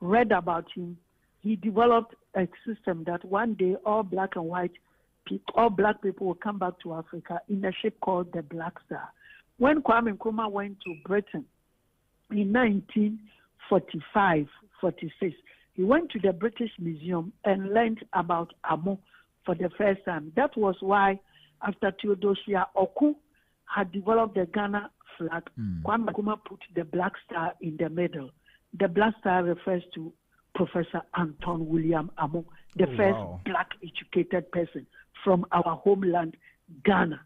read about him, he developed a system that one day all black and white people, all black people will come back to Africa in a ship called the Black Star. When Kwame Nkrumah went to Britain in 1945-46, He went to the British Museum and learned about Amo for the first time. That was why, after Theodosia Oku had developed the Ghana flag, Kwame Nkrumah put the black star in the middle. The black star refers to Professor Anton William Amo, the first black educated person from our homeland, Ghana.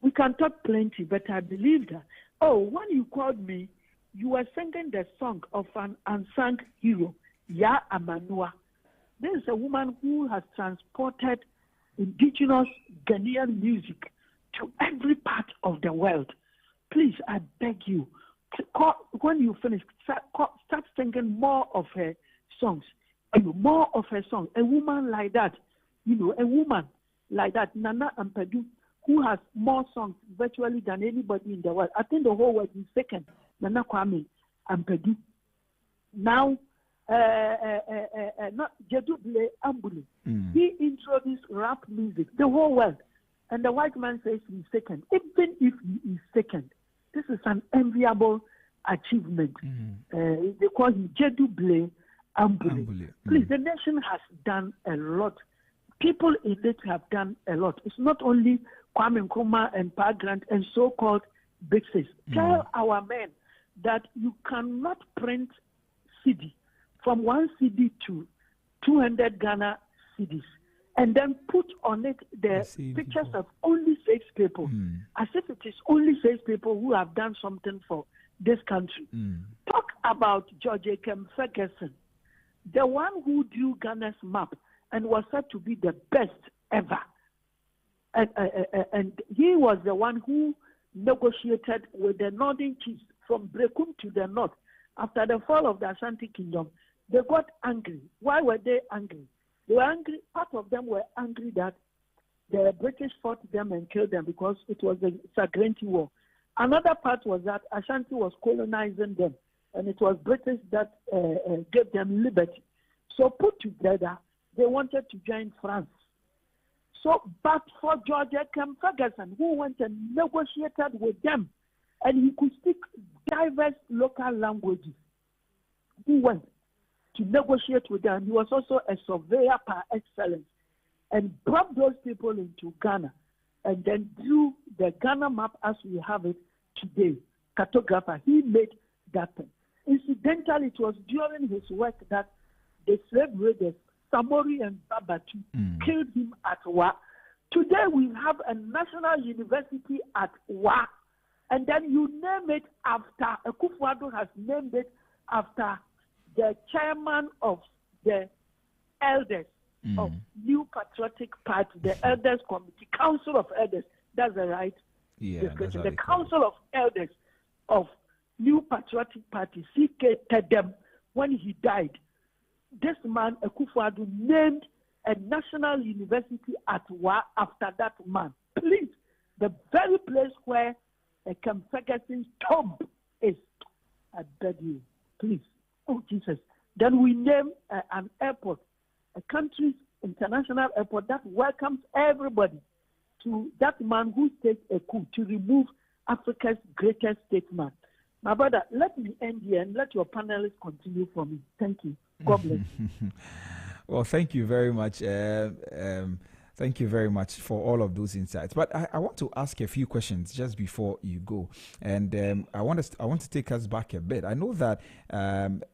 We can talk plenty, but I believe that. When you called me, you were singing the song of an unsung hero, Ya Amanua. This is a woman who has transported indigenous Ghanaian music to every part of the world. Please, I beg you, when you finish, start singing more of her songs. More of her songs. A woman like that, a woman like that, Nana Ampadu, who has more songs virtually than anybody in the world. I think the whole world is second. Nana Kwame Ampadu. Now, not Jeduble Ambule. He introduced rap music, the whole world. And the white man says he's second. Even if he is second, this is an enviable achievement. They call him Jeduble Ambule. Please, the nation has done a lot. People in it have done a lot. It's not only Kwame Nkrumah and Pa Grant and so-called big sis. Tell our men that you cannot print CD from 1 CD to 200 Ghana CDs and then put on it the pictures of only 6 people, as if it is only 6 people who have done something for this country. Talk about George Akem Ferguson, the one who drew Ghana's map and was said to be the best ever. And he was the one who negotiated with the northern chiefs from Brekum to the north. After the fall of the Ashanti Kingdom, they got angry. Why were they angry? They were angry. Part of them were angry that the British fought them and killed them because it was the Sagrenti War. Another part was that Ashanti was colonizing them, and it was British that gave them liberty. So put together, they wanted to join France. So, but for George Akem Ferguson, who went and negotiated with them, and he could speak diverse local languages, he went to negotiate with them. He was also a surveyor par excellence and brought those people into Ghana and then drew the Ghana map as we have it today. Cartographer, he made that thing. Incidentally, it was during his work that the slave raiders, Samori and Babatu, killed him at Wa. Today we have a national university at Wa, and then you name it after, Akufo-Addo has named it after the chairman of the elders of New Patriotic Party, the Elders Committee, Council of Elders. That's the right description. The Council of Elders of New Patriotic Party, C.K. Tedem, when he died, this man, Akufo-Addo, named a national university at Wa after that man. Please, the very place where Akem Ferguson's tomb is. I beg you, please. Oh, Jesus. Then we name an airport, a country's international airport that welcomes everybody to that man who staged a coup to remove Africa's greatest statesman. My brother, let me end here and let your panelists continue for me. Thank you. God bless you. Well, thank you very much. Thank you very much for all of those insights. But I want to ask a few questions just before you go, and I want to take us back a bit. I know that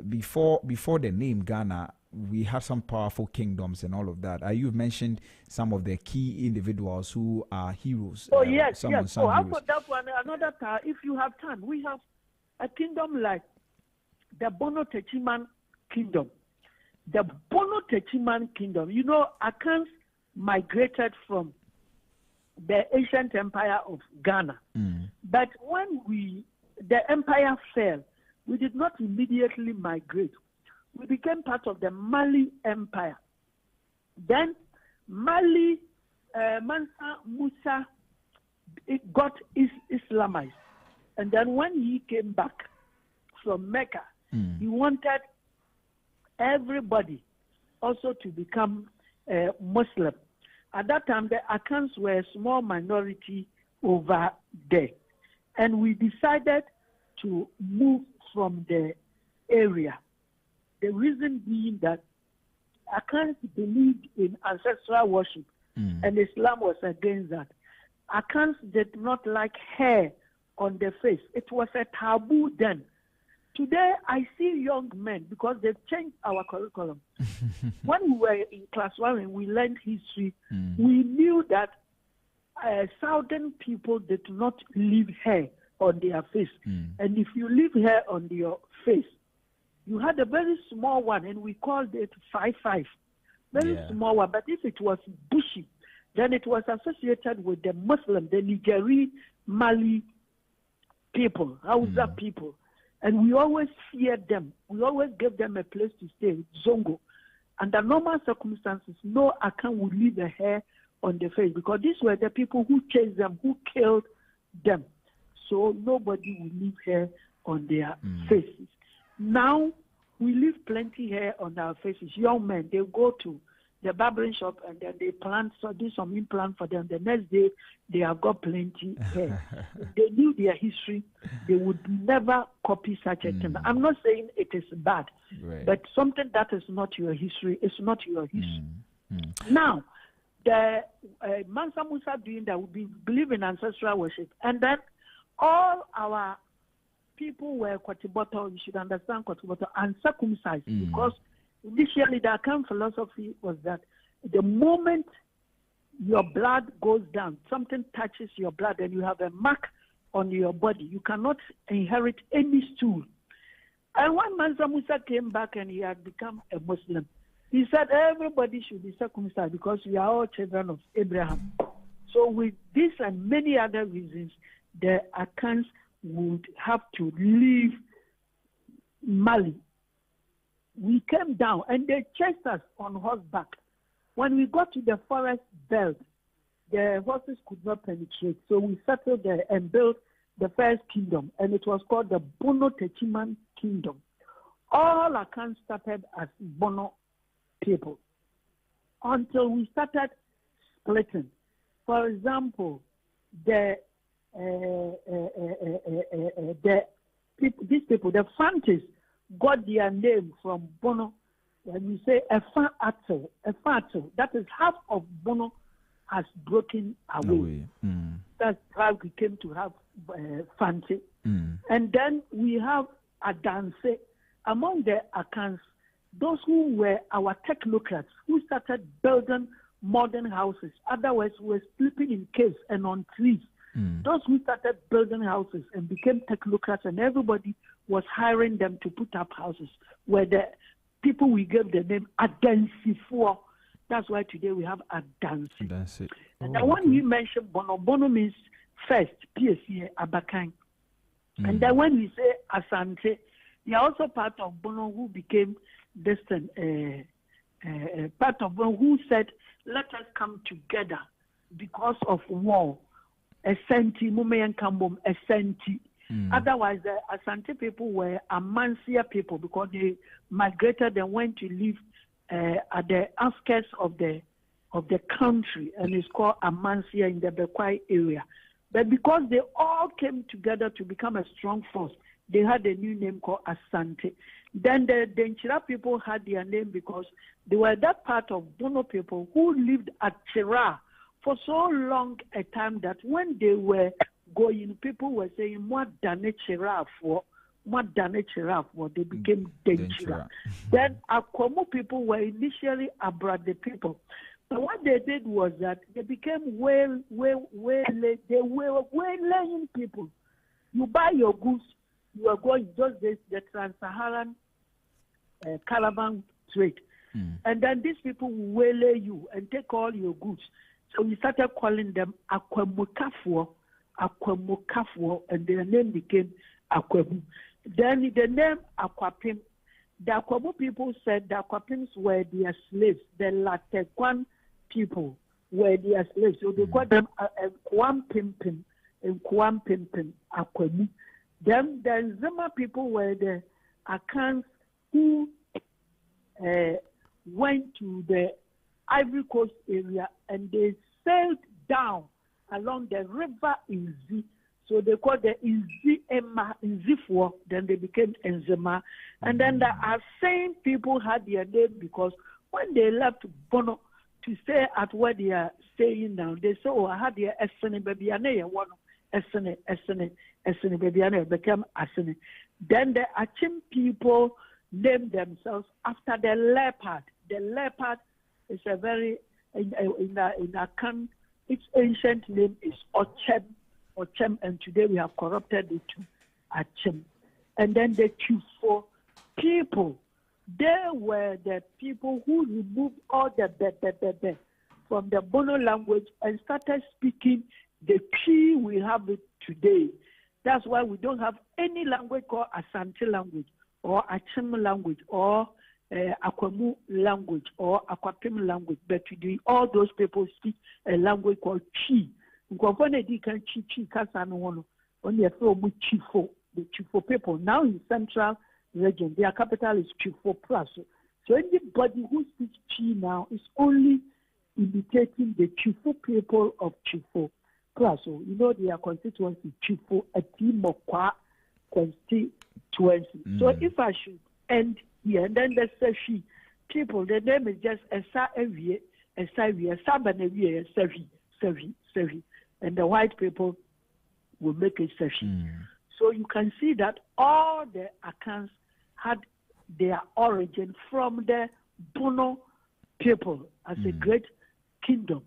before the name Ghana, we have some powerful kingdoms and all of that. You've mentioned some of the key individuals who are heroes. Oh yes, yes. I'll put that one another time. If you have time, we have a kingdom like the Bono Techiman Kingdom. The Bono Techiman Kingdom. You know, Akans migrated from the ancient empire of Ghana. But when the empire fell, we did not immediately migrate. We became part of the Mali Empire. Then Mali, Mansa Musa, it got Islamized. And then when he came back from Mecca, he wanted everybody also to become Muslim. At that time, the Akans were a small minority over there. And we decided to move from the area. The reason being that Akans believed in ancestral worship, and Islam was against that. Akans did not like hair on the face. It was a taboo then. Today, I see young men, because they've changed our curriculum. When we were in class 1 and we learned history, we knew that southern people did not leave hair on their face. And if you leave hair on your face, you had a very small one, and we called it 5-5. Very small one. But if it was bushy, then it was associated with the Muslim, the Nigeri, Mali people, Hausa people. And we always feared them. We always gave them a place to stay, Zongo. Under normal circumstances, no Akan would leave a hair on the face, because these were the people who chased them, who killed them. So nobody would leave hair on their faces. Now, we leave plenty hair on our faces. Young men, they go to the barbering shop and then they do some implant for them. The next day, they have got plenty hair. If they knew their history, they would never copy such a thing. I'm not saying it is bad, but something that is not your history is not your history. Now, the Mansa Musa doing that, we believe in ancestral worship, and then all our people were Kwatiboto. You should understand Kwatiboto, uncircumcised, because initially the Akan philosophy was that the moment your blood goes down, something touches your blood, and you have a mark on your body, you cannot inherit any stool. And when Mansa Musa came back and he had become a Muslim, he said everybody should be circumcised because we are all children of Abraham. So with this and many other reasons, the Akans would have to leave Mali. We came down and they chased us on horseback. When we got to the forest belt, the horses could not penetrate. So we settled there and built the first kingdom, and it was called the Bono Techiman Kingdom. All Akans started as Bono people until we started splitting. For example, these people, the Fantis, got their name from Bono. When we say Efa Ato, that is half of Bono has broken away. That's how we came to have Fanti. And then we have Adanse. Among the Akans, those who were our technocrats, who started building modern houses, otherwise were sleeping in caves and on trees. Those who started building houses and became technocrats, and everybody was hiring them to put up houses, were the people we gave the name Adansifoɔ. That's why today we have Adansi. And then when we mention Bono, Bono means first, PSA, Abakan. And then when we say Asante, they are also part of Bono, who became distant, part of Bono, who said, let us come together because of war. Asante, Mumeyan Kambom, Asante. Otherwise, the Asante people were Amansia people because they migrated and went to live at the outskirts of the country, and it's called Amansia in the Bekwai area. But because they all came together to become a strong force, they had a new name called Asante. Then the Denchira people had their name because they were that part of Bono people who lived at Chira for so long a time that when they were going, people were saying, "What dane Chira for? What dane Chira for?" They became Denchira. Then Akwamu people were initially Abrade people. But what they did was that they became they were waylaying people. You buy your goods, you are going just the trans-Saharan caravan trade. And then these people will waylay you and take all your goods. So we started calling them Akwamukafuo, and their name became Akwamu. Then the name Akwapim, the Akwamu people said the Akwapims were their slaves. The Latekwan people were their slaves. So they called them Kwampimpim and Kwampimpim Akwamu. Then the Nzema people were the Akans who went to the Ivory Coast area and they sailed down along the river Inzi. So they called the Nzifo, then they became Enzema. And then the same people had their name because when they left Bono to stay at where they are staying now, they say, oh, I had the Essene baby, and they one Essene baby, and they became Essene. Then the Achim people named themselves after the leopard. The leopard is a very, in Akan, its ancient name is Ochem, and today we have corrupted it to Achem. And then the Chufo people, they were the people who removed all the be from the Bono language and started speaking the key we have it today. That's why we don't have any language called Asante language or Achem language or Akwamu language or Akwapim language. But today all those people speak a language called Chi. The Chifo people now in central region, their capital is Chifo Plus. So anybody who speaks Chi now is only imitating the Chifo people of Chifo Plus. So you know their constituency, Chifo Atimokwa constituency. So if I should end here, and then the Sefi people, the name is just Esa Evie, Sabanevie, Sevi. And the white people will make a session. So you can see that all the accounts had their origin from the Bono people as a great kingdom.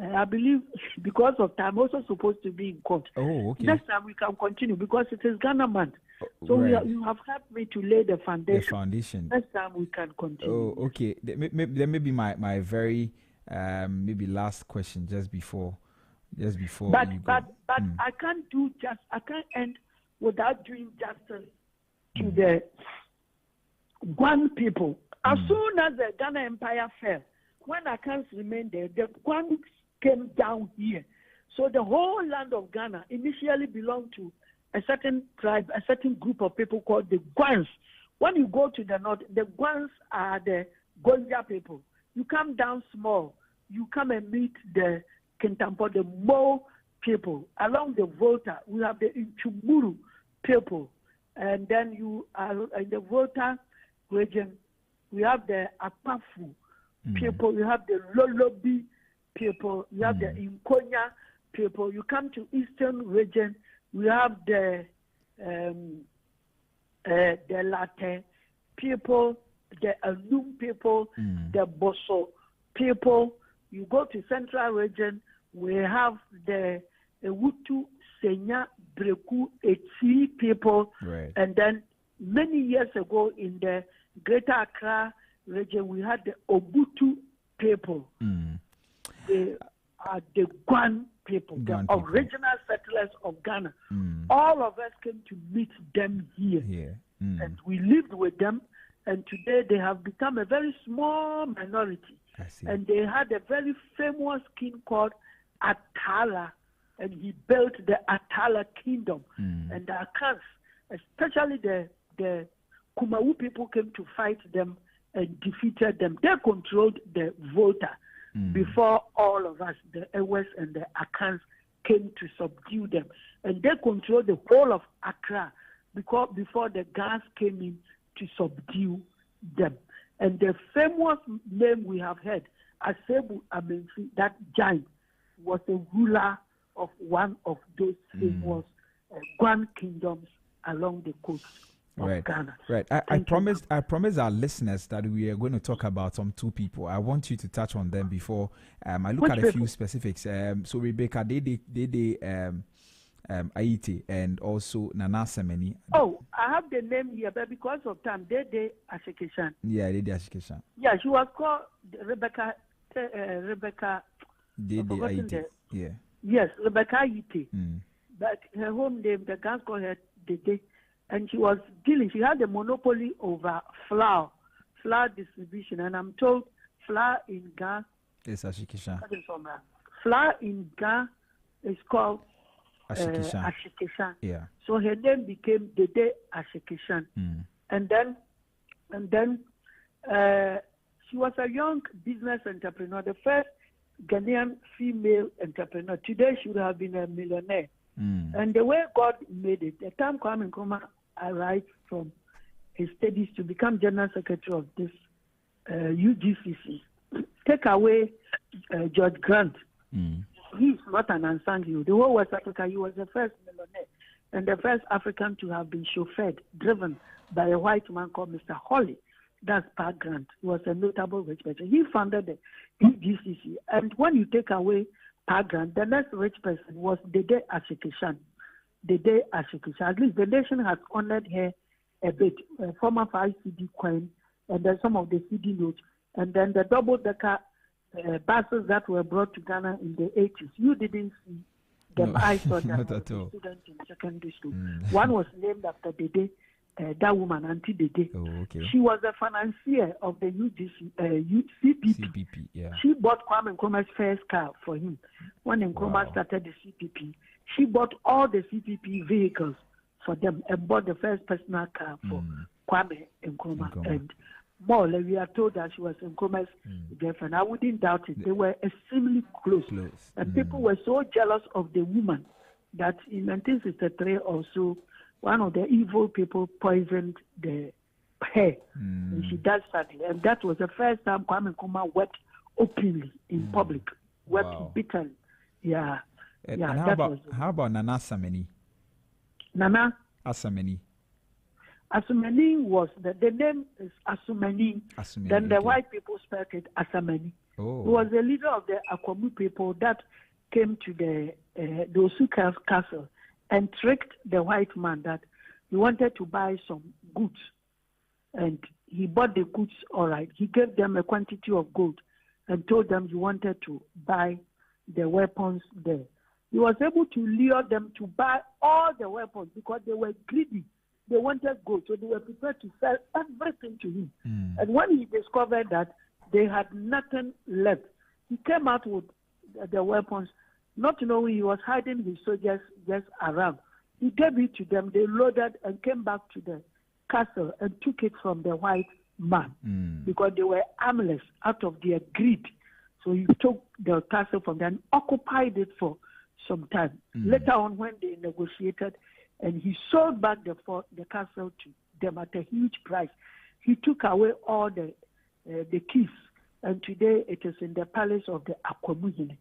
I believe because of time, also supposed to be in court. Oh, okay. Next time we can continue because it is Ghana month. So right. you have helped me to lay the foundation. The foundation. Next time we can continue. Oh, okay. There may be my very maybe last question just before. But I can't end without doing justice to the Guan people. As soon as the Ghana Empire fell, when Akans remained there, the Guan came down here. So the whole land of Ghana initially belonged to a certain tribe, a certain group of people called the Guans. When you go to the north, the Guans are the Gonja people. You come down small, you come and meet the Kintampo, the Mo people. Along the Volta, we have the Inchumuru people. And then you are in the Volta region, we have the Apafu people, you have the Lolobi people, you have the Inkonya people. You come to Eastern region, we have the Latin people, the Alum people, the Boso people. You go to Central region, we have the Ewutu, Senya, Breku, Etsi people. Right. And then many years ago in the Greater Accra region, we had the Obutu people. They are the Guan people, the original settlers of Ghana. All of us came to meet them here. And we lived with them. And today they have become a very small minority. And they had a very famous king called Atala, and he built the Atala kingdom. And the Akans, especially the Kumau people, came to fight them and defeated them. They controlled the Volta before all of us, the Ewes and the Akans, came to subdue them. And they controlled the whole of Accra before the Ghans came in to subdue them. And the famous name we have heard, Asebu Amenfi, that giant, was a ruler of one of those famous Guan kingdoms along the coast of Ghana. Right. I promised our listeners that we are going to talk about some two people. I want you to touch on them before I look at a few specifics. So Rebecca, Aite and also Nana Semeni. Oh, I have the name here, but because of time, Dede Ashikishan. Yeah, Dede Ashikishan. Yeah, she was called Rebecca. Dede Aite. Yeah. Yes, Rebecca Aite. But her home name, the guys called her Dede, and she was dealing. She had a monopoly over flour distribution, and I'm told flour in Ghana. Yes, Ashikishan. Flour in Ghana is called Ashikishan. Yeah. So her name became Dede Ashikishan. And then she was a young business entrepreneur, the first Ghanaian female entrepreneur. Today she would have been a millionaire. And the way God made it, the time Kwame Nkrumah arrived from his studies to become General Secretary of this UGCC, take away George Grant. He's not an unsung hero. The whole West Africa, he was the first millionaire and the first African to have been chauffeured, driven by a white man called Mr. Holly. That's Pat Grant. He was a notable rich person. He founded the UGCC. And when you take away Pat Grant, the next rich person was Dede Ashikishan. Dede Ashikishan. At least the nation has honored her a bit. Former 5 CD coin, and then some of the CD notes, and then the double-decker buses that were brought to Ghana in the 80s. You didn't see them. No, I saw them as a student in secondary school. One was named after Dede, that woman, Auntie Dede. Oh, okay. She was a financier of the CPP. Yeah. She bought Kwame Nkrumah's first car for him. When Nkrumah started the CPP, she bought all the CPP vehicles for them and bought the first personal car for Kwame Nkrumah. And more, we are told that she was Nkrumah's girlfriend. I wouldn't doubt it. They were extremely close. And people were so jealous of the woman that in 1963 also, one of the evil people poisoned her. And she died sadly. And that was the first time Kwame Nkrumah wept openly in public. Wept bitterly. Yeah. And how about Nana Asameni? Nana Asameni. Asumeni was the name is Asumeni. Then the white people spelled it Asameni. Oh. He was the leader of the Akwamu people that came to the Osu castle and tricked the white man that he wanted to buy some goods. And he bought the goods all right. He gave them a quantity of gold and told them he wanted to buy the weapons there. He was able to lure them to buy all the weapons because they were greedy. They wanted gold, so they were prepared to sell everything to him. And when he discovered that they had nothing left, he came out with the weapons, not knowing he was hiding his soldiers just around. He gave it to them. They loaded and came back to the castle and took it from the white man because they were armless out of their greed. So he took the castle from them and occupied it for some time. Later on, when they negotiated, and he sold back the castle to them at a huge price, he took away all the keys, and today it is in the palace of the Akwamu.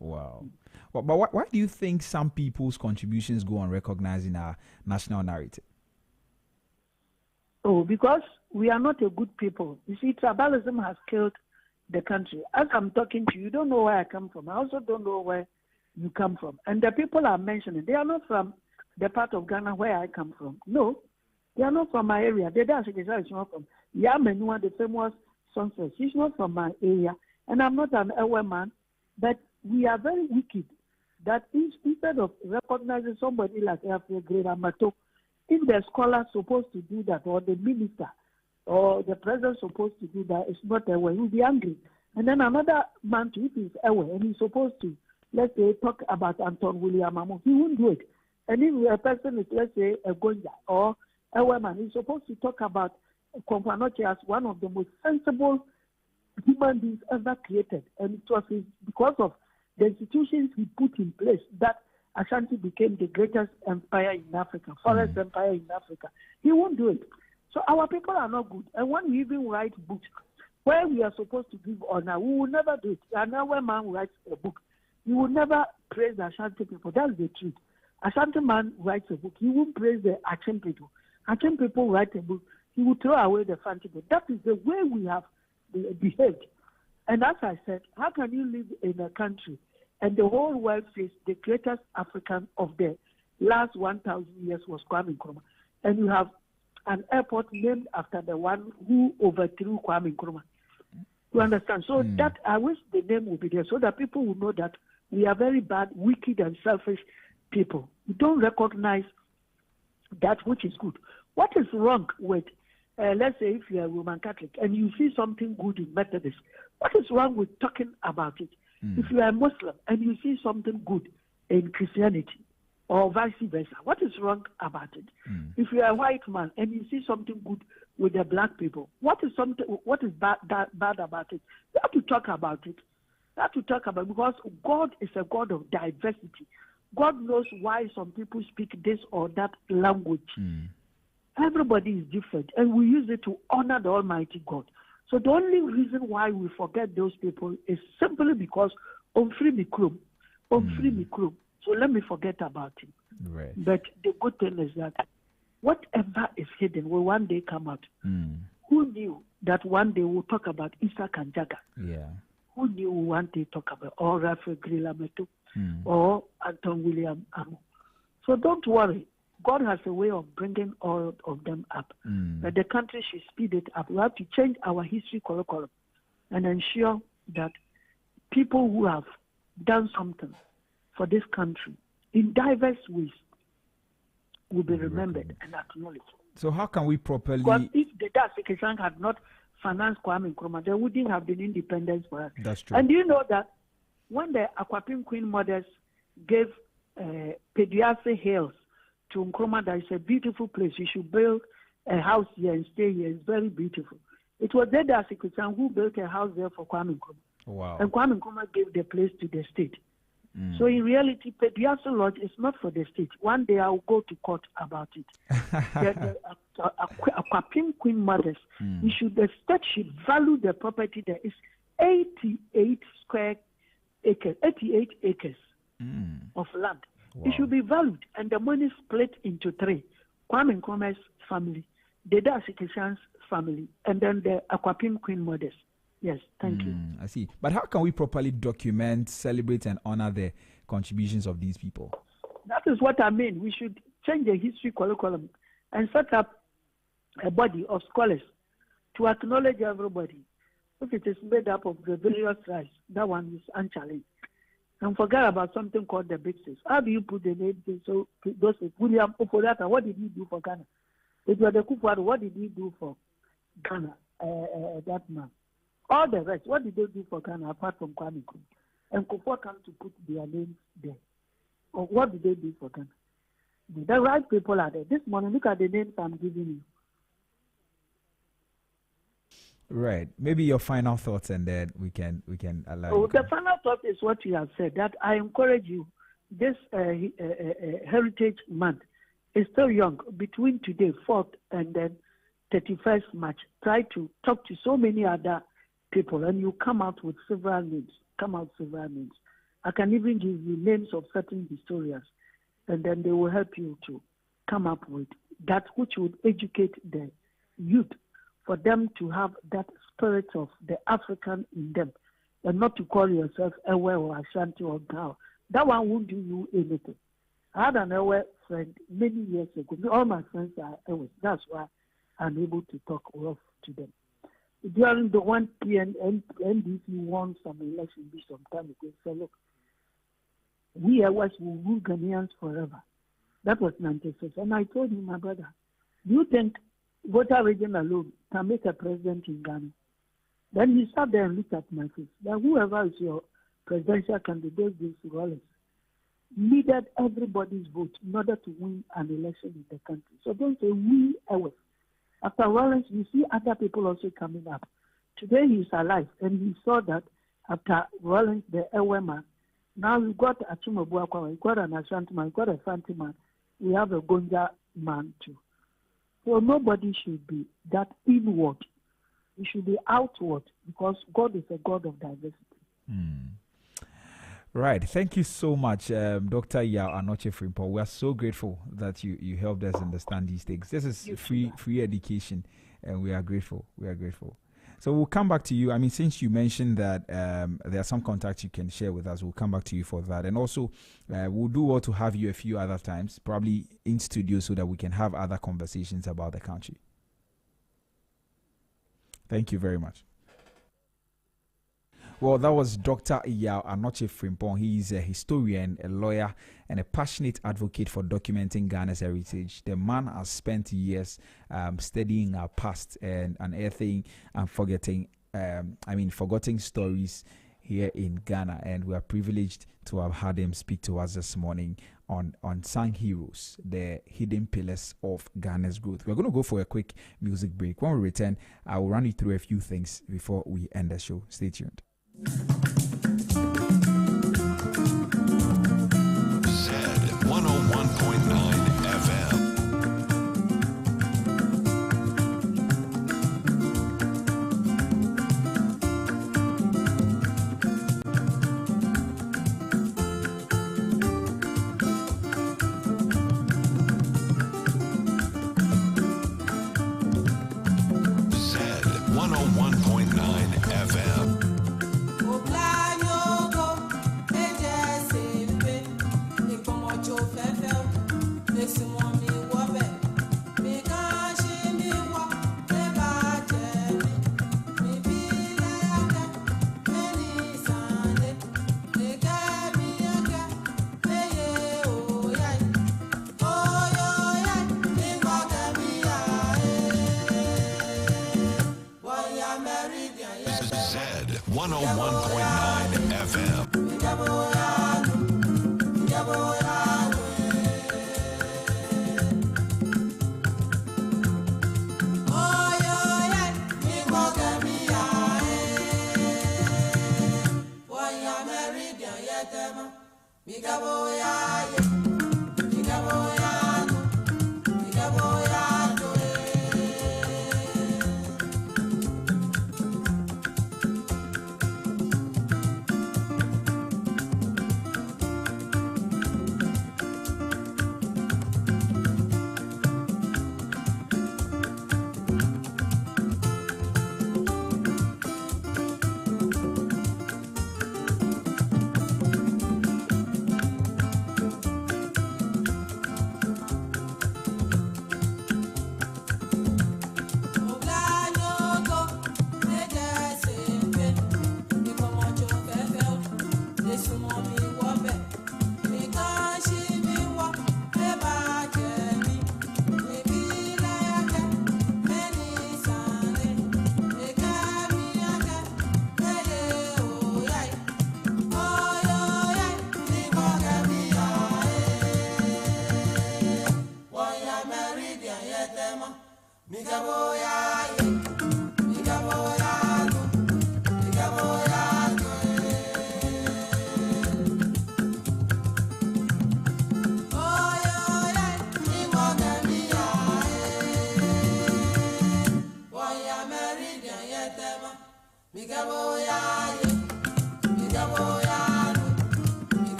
Wow. But why do you think some people's contributions go unrecognized in our national narrative? Oh, because we are not a good people. You see, tribalism has killed the country. As I'm talking to you, you don't know where I come from. I also don't know where you come from. And the people are mentioning, they are not from the part of Ghana where I come from. No, they are not from my area. The Dashikisa is not from Yamenua, the famous songstress. She's not from my area. And I'm not an Ewe man. But we are very wicked that instead of recognizing somebody like Afro Great Amato, if the scholar supposed to do that, or the minister, or the president supposed to do that, it's not Ewe, he'll be angry. And then another man too, if he's Ewe, and he's supposed to, let's say, talk about Anton William Amo, he won't do it. And if a person is, let's say, a Gonja or Ewe man, he's supposed to talk about Kompanoche as one of the most sensible human beings ever created. And it was because of the institutions he put in place that Ashanti became the greatest empire in Africa, forest empire in Africa. He won't do it. So our people are not good. And when we even write books where we are supposed to give honor, we will never do it. And now when man writes a book, he will never praise the Ashanti people. That's the truth. Ashanti man writes a book, he won't praise the Achem people. Achem people write a book, he will throw away the Fanti people. That is the way we have behaved. And as I said, how can you live in a country and the whole world says the greatest African of the last 1,000 years was Kwame Nkrumah, and you have an airport named after the one who overthrew Kwame Nkrumah? You understand? So that I wish the name would be there so that people will know that we are very bad, wicked, and selfish people. We don't recognize that which is good. What is wrong with, let's say, if you're a Roman Catholic and you see something good in Methodist, what is wrong with talking about it? If you are a Muslim and you see something good in Christianity or vice versa, what is wrong about it? If you are a white man and you see something good with the black people, what is bad about it? You have to talk about it. You have to talk about it because God is a God of diversity. God knows why some people speak this or that language. Everybody is different, and we use it to honor the Almighty God. So the only reason why we forget those people is simply because free me krum. So let me forget about him. Right. But the good thing is that whatever is hidden will one day come out. Who knew that one day we'll talk about Isaac and Jaga? Yeah. Who knew one day talk about or Raphael Grilameto or Anton William Amo? So don't worry. God has a way of bringing all of them up. But the country should speed it up. We have to change our history curriculum and ensure that people who have done something for this country in diverse ways will be remembered and acknowledged. So how can we properly... Because if the Dasikishan had not financed Kwame Nkrumah, there wouldn't have been independence for us. That's true. And do you know that when the Akwapim Queen Mothers gave Pediase Hills to Nkrumah, that is a beautiful place. You should build a house here and stay here. It's very beautiful. It was the Dasikishan who built a house there for Kwame Nkrumah. Wow. And Kwame Nkrumah gave the place to the state. So in reality, Pediase Lodge is not for the state. One day I will go to court about it. The Akwapim Queen Mothers, the state should value the property. There is 88 acres of land. Wow. It should be valued, and the money split into three. Kwame Nkrumah's family, the Dasikishan's family, and then the Akwapim Queen Mothers. Yes, thank you. I see. But how can we properly document, celebrate, and honor the contributions of these people? That is what I mean. We should change the history curriculum and set up a body of scholars to acknowledge everybody. If it is made up of the various tribes, that one is unchallenged. And forget about something called the Big Six. How do you put the name? So, those William Opolata, what did he do for Ghana? It was the Kufuor, what did he do for Ghana? That man. All the rest, what did they do for Ghana apart from Kwame Nkrumah? And Kufuor come to put their names there. Or what did they do for Ghana? The right people are there. This morning, look at the names I'm giving you. Right. Maybe your final thoughts, and then we can allow. So the final thought is what you have said. That I encourage you. This Heritage Month is still young. Between today, 4th, and then 31st March, try to talk to so many other people, and you come out with several names. I can even give you names of certain historians, and then they will help you to come up with that which would educate the youth, for them to have that spirit of the African in them, and not to call yourself Ewe or Ashanti or Gao. That one won't do you anything. I had an Ewe friend many years ago. All my friends are Ewe. That's why I'm able to talk rough to them. During the one NDC won some election some time ago, so look, we Ewes will rule Ghanaians forever. That was 96. And I told him, my brother, do you think voter region alone can make a president in Ghana? Then he sat there and looked at my face. That whoever is your presidential candidate, this Rollins, needed everybody's vote in order to win an election in the country. So don't say we Ewes. After Rollins, you see other people also coming up. Today he's alive, and he saw that after Rollins, the Ewe man, now we've got a Chimabuakwa, we've got an Ashanti man, we've got a Fanti man, we have a Gonja man too. So nobody should be that inward. We should be outward, because God is a God of diversity. Right. Thank you so much, Dr. Yao Anoche Frimpong. We are so grateful that you helped us understand these things. This is free education, and we are grateful. So we'll come back to you. I mean, since you mentioned that there are some contacts you can share with us, we'll come back to you for that. And also, we'll do well to have you a few other times, probably in studio, so that we can have other conversations about the country. Thank you very much. Well, that was Dr. Yao Anoche Frimpong. He is a historian, a lawyer, and a passionate advocate for documenting Ghana's heritage. The man has spent years studying our past and unearthing and forgetting stories here in Ghana. And we are privileged to have had him speak to us this morning on Unsung Heroes, the hidden pillars of Ghana's growth. We're going to go for a quick music break. When we return, I will run you through a few things before we end the show. Stay tuned. Zed. 101.9 FM. Zed 101.9 FM.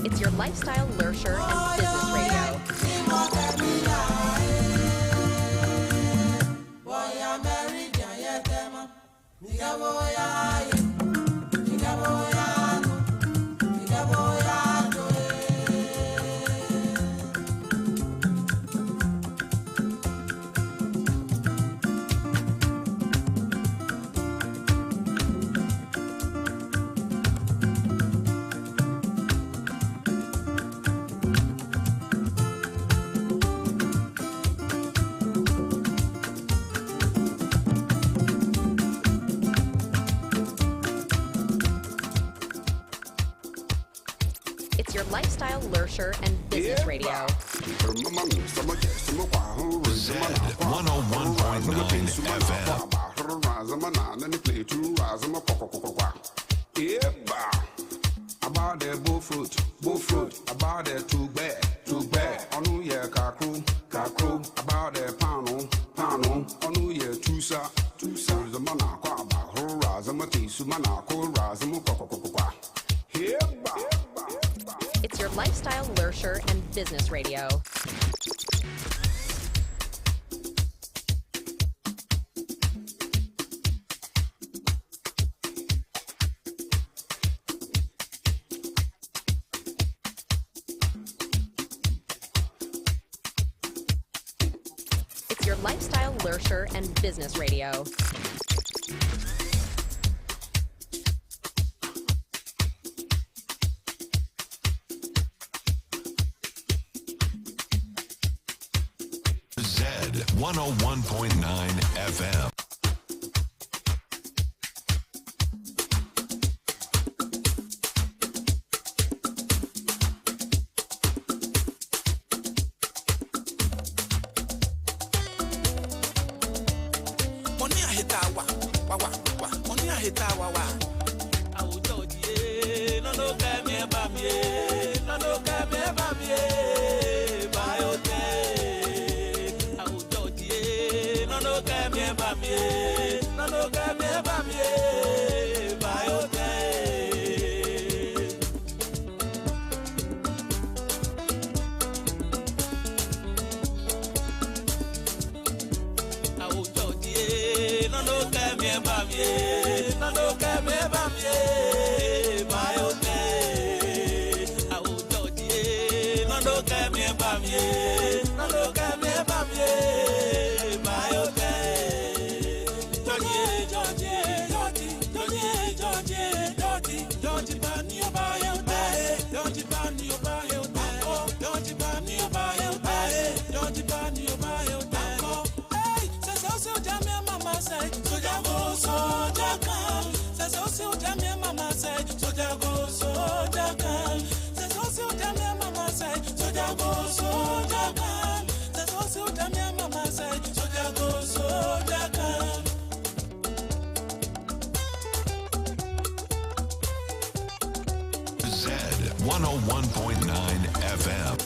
It's your lifestyle, leisure, and business radio. It's your lifestyle, leisure, and business radio. Zed 101.9 FM. About that bullfoot, about that too bad. On New Year, kakru, about that pound, on New Year, tusa, Zamana, Quaba, Hora, Zamati, Sumana, Kora, Zamukwa. It's your lifestyle, leisure, and business radio. It's your lifestyle, leisure, and business radio. Zed 101.9 FM. No, Zed 101.9 FM.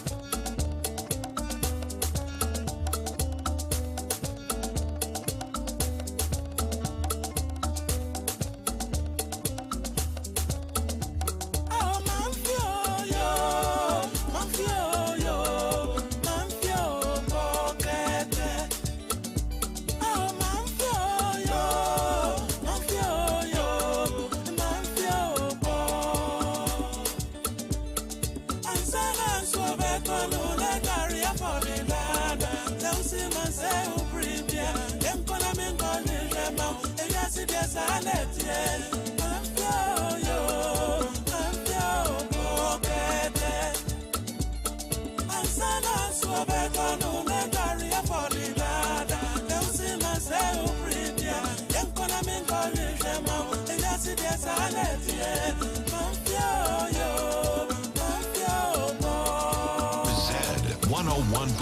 Zed 101.9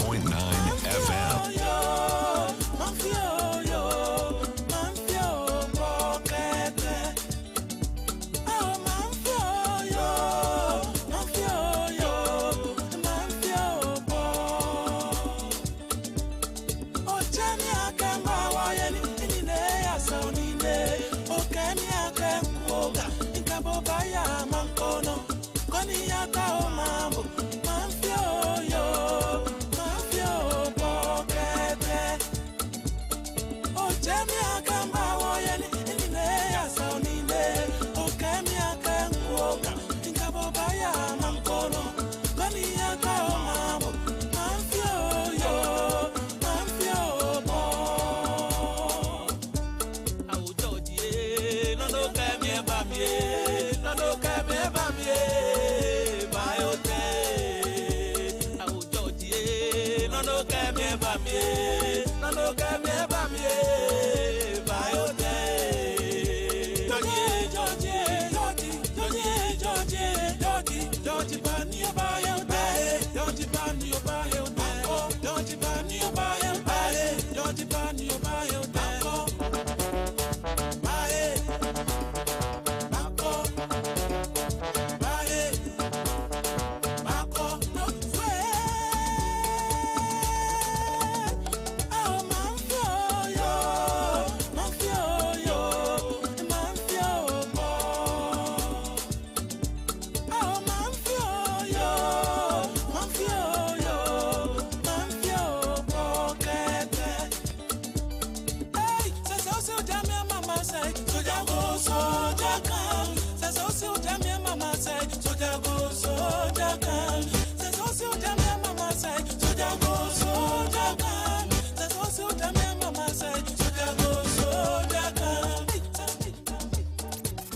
FM.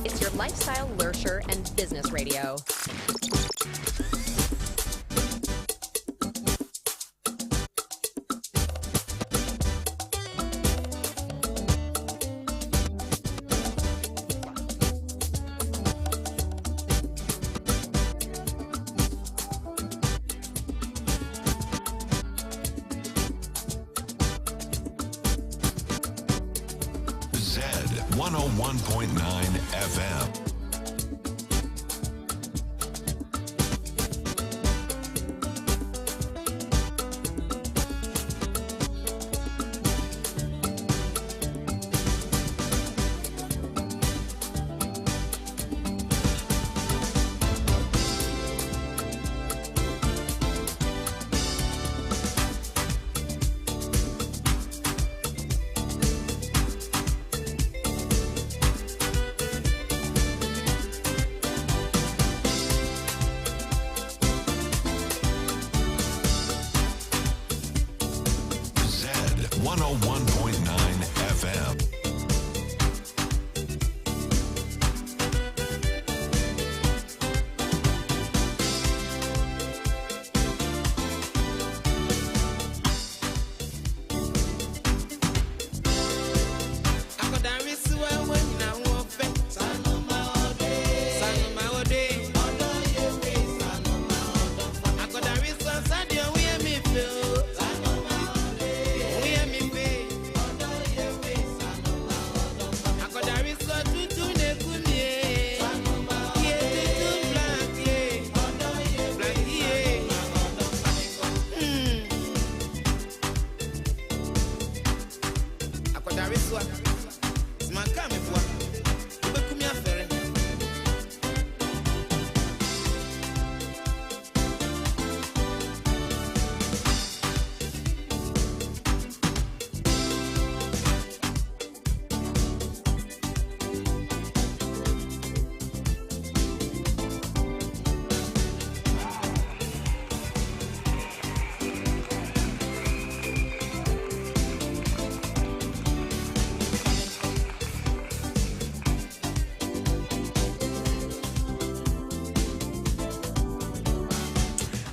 It's your lifestyle, leisure, and business radio. Zed 101.9 FM.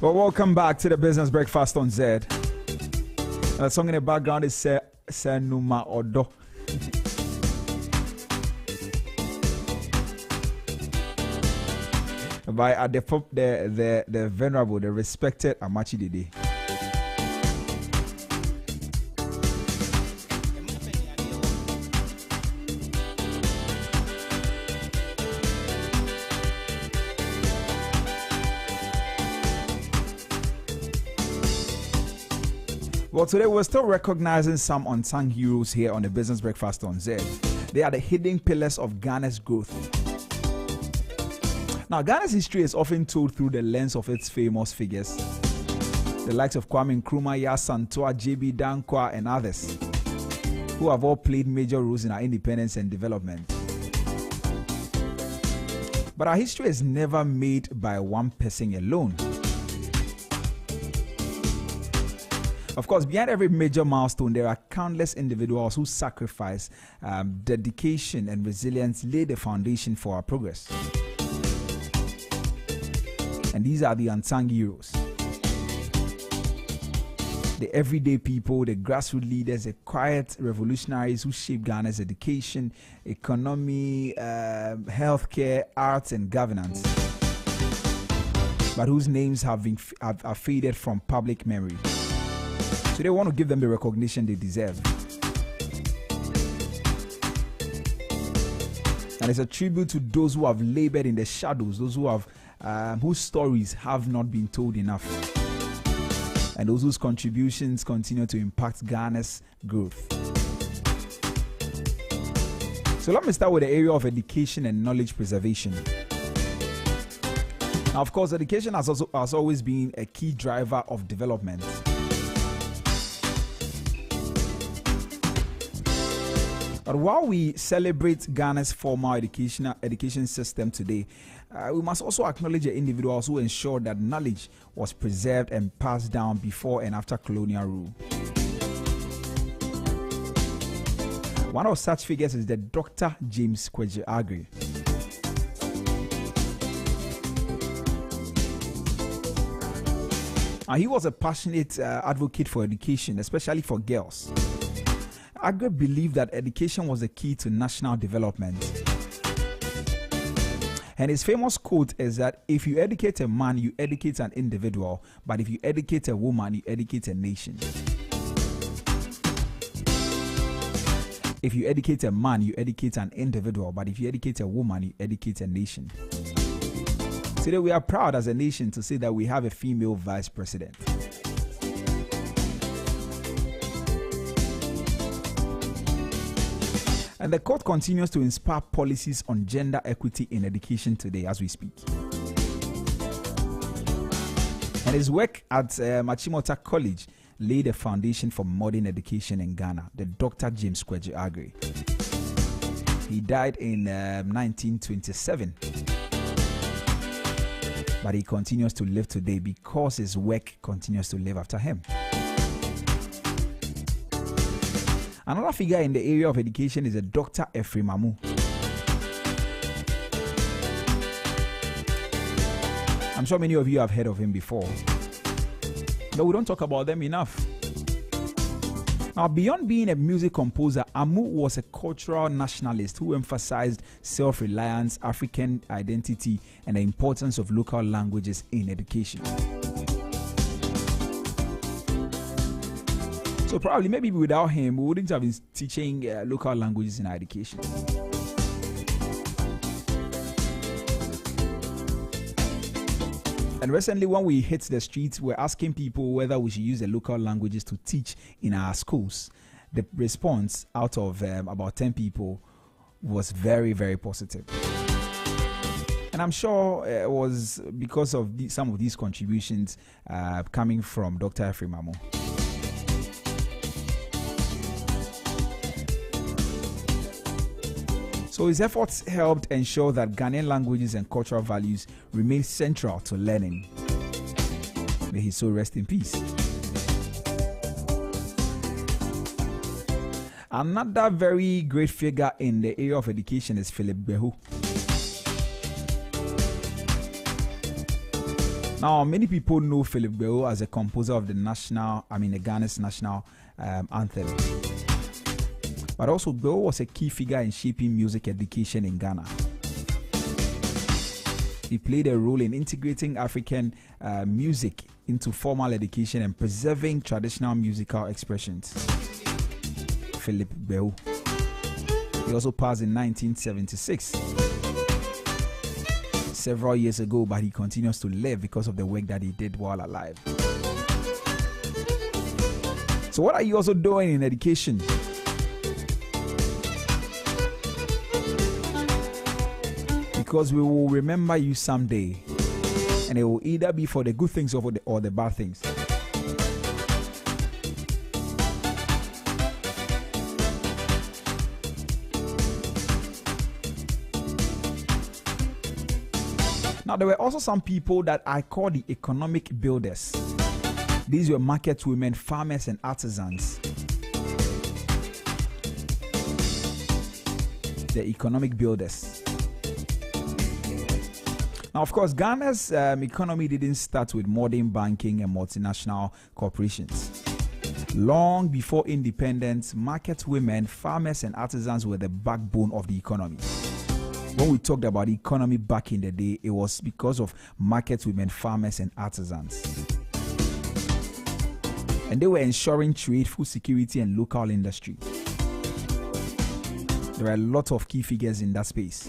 Well, welcome back to the Business Breakfast on Zed. The song in the background is Senuma Odo. By the venerable, the respected Amachi Dede. Well, today we're still recognizing some unsung heroes here on the Business Breakfast on Zed. They are the hidden pillars of Ghana's growth. Now, Ghana's history is often told through the lens of its famous figures, the likes of Kwame Nkrumah, Santoa, JB Dankwa, and others, who have all played major roles in our independence and development. But our history is never made by one person alone. Of course, behind every major milestone, there are countless individuals whose sacrifice, dedication, and resilience lay the foundation for our progress. And these are the unsung heroes. The everyday people, the grassroots leaders, the quiet revolutionaries who shaped Ghana's education, economy, healthcare, arts, and governance, but whose names have faded from public memory. So they want to give them the recognition they deserve. And it's a tribute to those who have labored in the shadows, those who have whose stories have not been told enough, and those whose contributions continue to impact Ghana's growth. So let me start with the area of education and knowledge preservation. Now, of course, education has always been a key driver of development. But while we celebrate Ghana's formal education system today, we must also acknowledge the individuals who ensured that knowledge was preserved and passed down before and after colonial rule. One of such figures is the Dr. James Kwesi Aggrey. He was a passionate advocate for education, especially for girls. Aggrey believed that education was the key to national development. And his famous quote is that if you educate a man, you educate an individual, but if you educate a woman, you educate a nation. If you educate a man, you educate an individual, but if you educate a woman, you educate a nation. Today we are proud as a nation to say that we have a female vice president. And the court continues to inspire policies on gender equity in education today as we speak. And his work at Machimota College laid a foundation for modern education in Ghana, the Dr. James Kwesi Aggrey. He died in 1927. But he continues to live today because his work continues to live after him. Another figure in the area of education is a Dr. Ephraim Amu. I'm sure many of you have heard of him before, but we don't talk about them enough. Now, beyond being a music composer, Amu was a cultural nationalist who emphasized self-reliance, African identity, and the importance of local languages in education. So probably, maybe without him, we wouldn't have been teaching local languages in our education. And recently, when we hit the streets, we're asking people whether we should use the local languages to teach in our schools. The response out of about 10 people was very, very positive. And I'm sure it was because of some of these contributions coming from Dr. Ephraim Amu. So his efforts helped ensure that Ghanaian languages and cultural values remain central to learning. May his soul rest in peace. Another very great figure in the area of education is Philip Behu. Now, many people know Philip Beo as a composer of the Ghana's national anthem. But also, Beo was a key figure in shaping music education in Ghana. He played a role in integrating African music into formal education and preserving traditional musical expressions. Philip Beo. He also passed in 1976. Several years ago, but he continues to live because of the work that he did while alive. So what are you also doing in education? Because we will remember you someday, and it will either be for the good things or the bad things. Now, there were also some people that I call the economic builders. These were market women, farmers, and artisans. The economic builders. Now, of course, Ghana's economy didn't start with modern banking and multinational corporations. Long before independence, market women, farmers, and artisans were the backbone of the economy. When we talked about the economy back in the day, it was because of market women, farmers, and artisans. And they were ensuring trade, food security, and local industry. There are a lot of key figures in that space.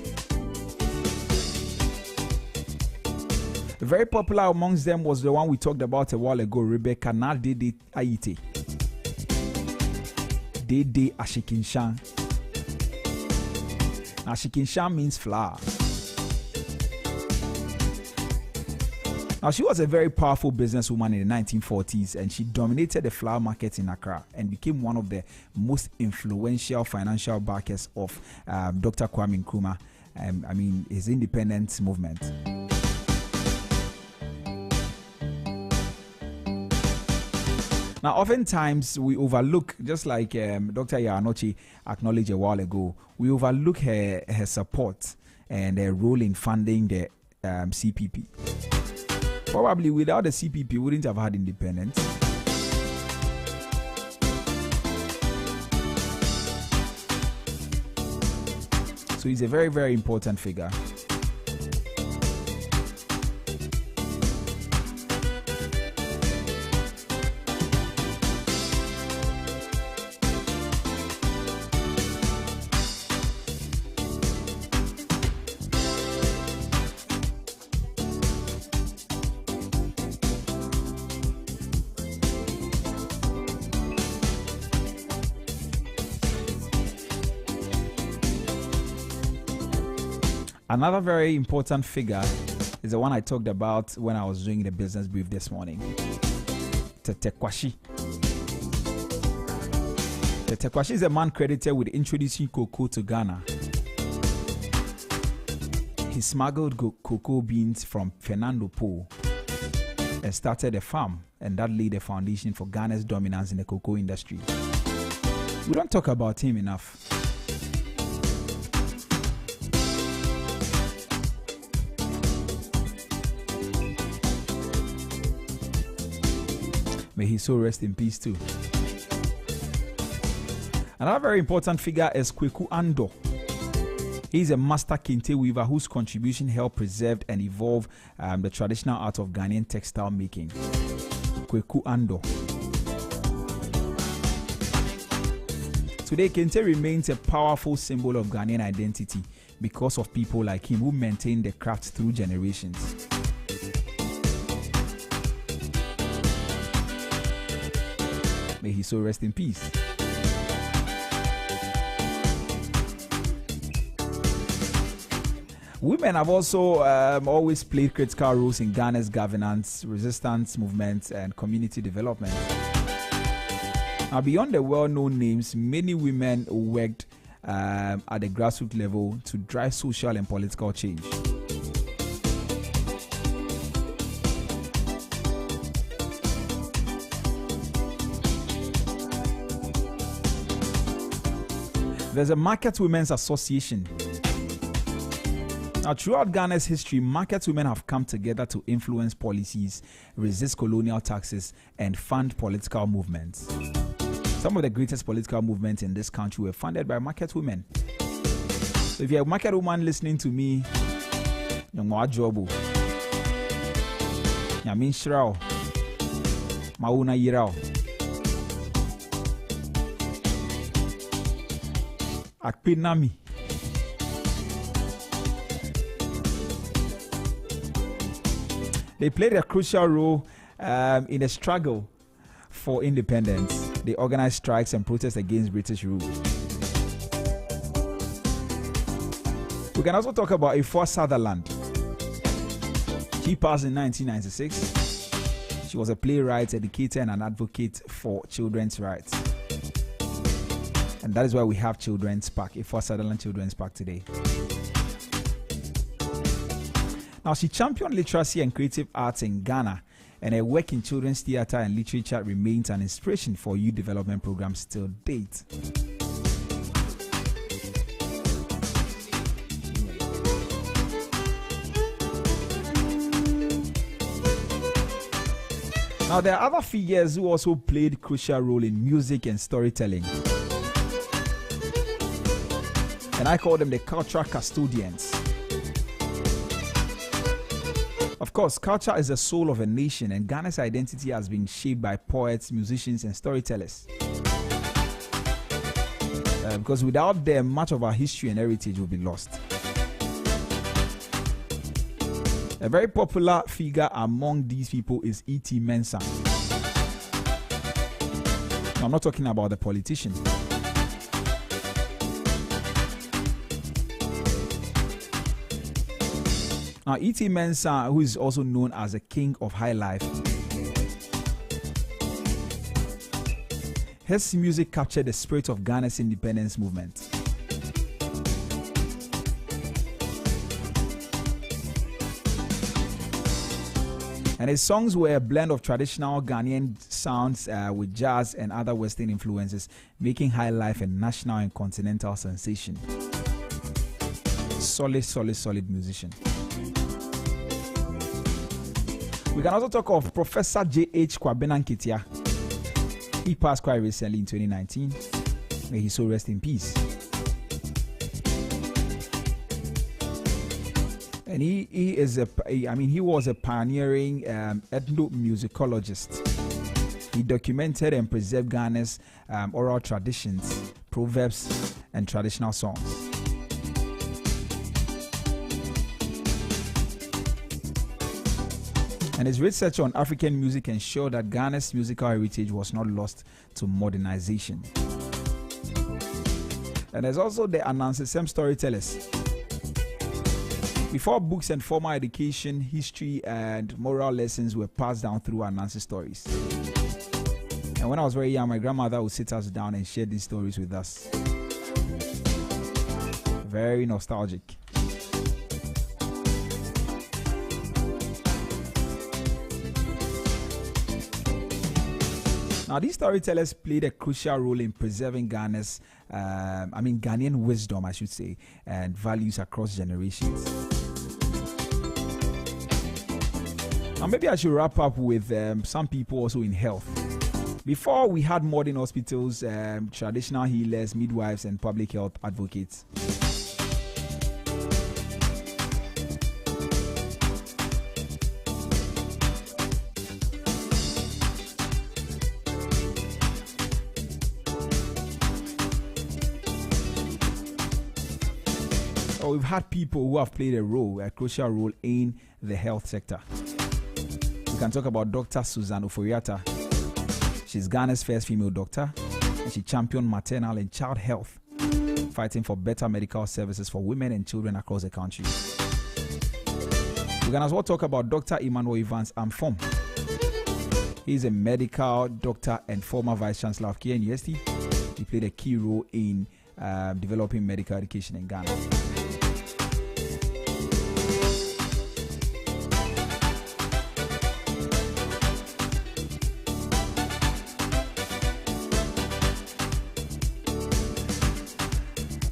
Very popular amongst them was the one we talked about a while ago, Rebecca Nadede Aite. Dede Ashikinshan. Ashikinshan means flower. Now, she was a very powerful businesswoman in the 1940s, and she dominated the flower market in Accra and became one of the most influential financial backers of Dr. Kwame Nkrumah, his independence movement. Now, oftentimes we overlook, just like Dr. Yaranochi acknowledged a while ago, we overlook her support and her role in funding the CPP. Probably without the CPP, we wouldn't have had independence. So he's a very, very important figure. Another very important figure is the one I talked about when I was doing the business brief this morning. Tete Kwashi. Tete Kwashi is a man credited with introducing cocoa to Ghana. He smuggled cocoa beans from Fernando Po and started a farm, and that laid the foundation for Ghana's dominance in the cocoa industry. We don't talk about him enough. May his soul rest in peace too. Another very important figure is Kweku Ando. He is a master kente weaver whose contribution helped preserve and evolve the traditional art of Ghanaian textile making. Kweku Ando. Today, kente remains a powerful symbol of Ghanaian identity because of people like him who maintain the craft through generations. May he so rest in peace. Women have also always played critical roles in Ghana's governance, resistance movements, and community development. Now, beyond the well-known names, many women worked at the grassroots level to drive social and political change. There's a Market Women's Association. Now, throughout Ghana's history, market women have come together to influence policies, resist colonial taxes, and fund political movements. Some of the greatest political movements in this country were funded by market women. So if you're a market woman listening to me, Jobu, Yamin Shrao, Mauna Yirao, Akpinami. They played a crucial role in the struggle for independence. They organized strikes and protests against British rule. We can also talk about Ifua Sutherland. She passed in 1996. She was a playwright, educator, and an advocate for children's rights. And that is why we have Children's Park, Ifua Sutherland Children's Park today. Now, she championed literacy and creative arts in Ghana, and her work in children's theatre and literature remains an inspiration for youth development programs till date. Now, there are other figures who also played a crucial role in music and storytelling. And I call them the cultural custodians. Of course, culture is the soul of a nation, and Ghana's identity has been shaped by poets, musicians, and storytellers. Because without them, much of our history and heritage will be lost. A very popular figure among these people is E.T. Mensah. I'm not talking about the politician. Now, E.T. Mensah, who is also known as the king of high life, his music captured the spirit of Ghana's independence movement. And his songs were a blend of traditional Ghanaian sounds with jazz and other Western influences, making high life a national and continental sensation. Solid musician. We can also talk of Professor J.H. Kwabena Nketia. He passed quite recently in 2019. May he so rest in peace. And he was a pioneering ethnomusicologist. He documented and preserved Ghana's oral traditions, proverbs, and traditional songs. And his research on African music ensured that Ghana's musical heritage was not lost to modernization. And there's also the Anansesem storytellers. Before books and formal education, history and moral lessons were passed down through Anansi stories. And when I was very young, my grandmother would sit us down and share these stories with us. Very nostalgic. Now, these storytellers played a crucial role in preserving Ghanaian wisdom, I should say, and values across generations. Now, maybe I should wrap up with some people also in health. Before, we had modern hospitals, traditional healers, midwives, and public health advocates. We've had people who have played a crucial role in the health sector. We can talk about Dr. Susan Oforiatta. She's Ghana's first female doctor, and she championed maternal and child health, fighting for better medical services for women and children across the country. We can as well talk about Dr. Emmanuel Evans Amfom. He's a medical doctor and former vice chancellor of KN University. He played a key role in developing medical education in Ghana.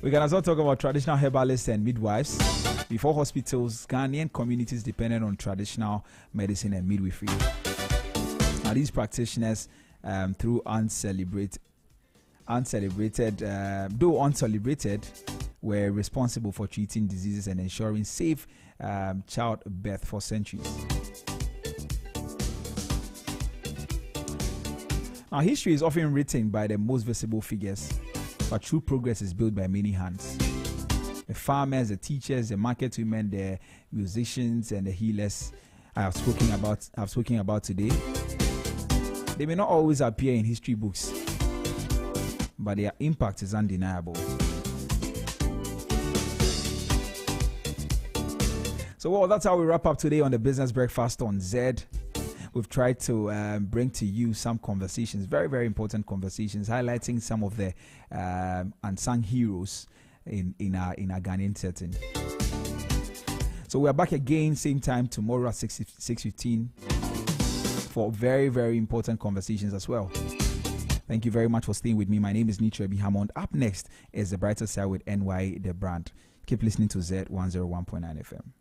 We can also talk about traditional herbalists and midwives. Before hospitals, Ghanaian communities depended on traditional medicine and midwifery. Now, these practitioners, though uncelebrated, were responsible for treating diseases and ensuring safe childbirth for centuries. Now, history is often written by the most visible figures, but true progress is built by many hands. The farmers, the teachers, the market women, the musicians, and the healers I have spoken about today. They may not always appear in history books, but their impact is undeniable. So, well, that's how we wrap up today on the Business Breakfast on Zed. We've tried to bring to you some conversations, very, very important conversations, highlighting some of the unsung heroes in our Ghanaian setting. So we are back again, same time tomorrow at 6:15 for very, very important conversations as well. Thank you very much for staying with me. My name is Nitra B. Hammond. Up next is The Brighter Side with NY The Brand. Keep listening to Z 101.9 FM.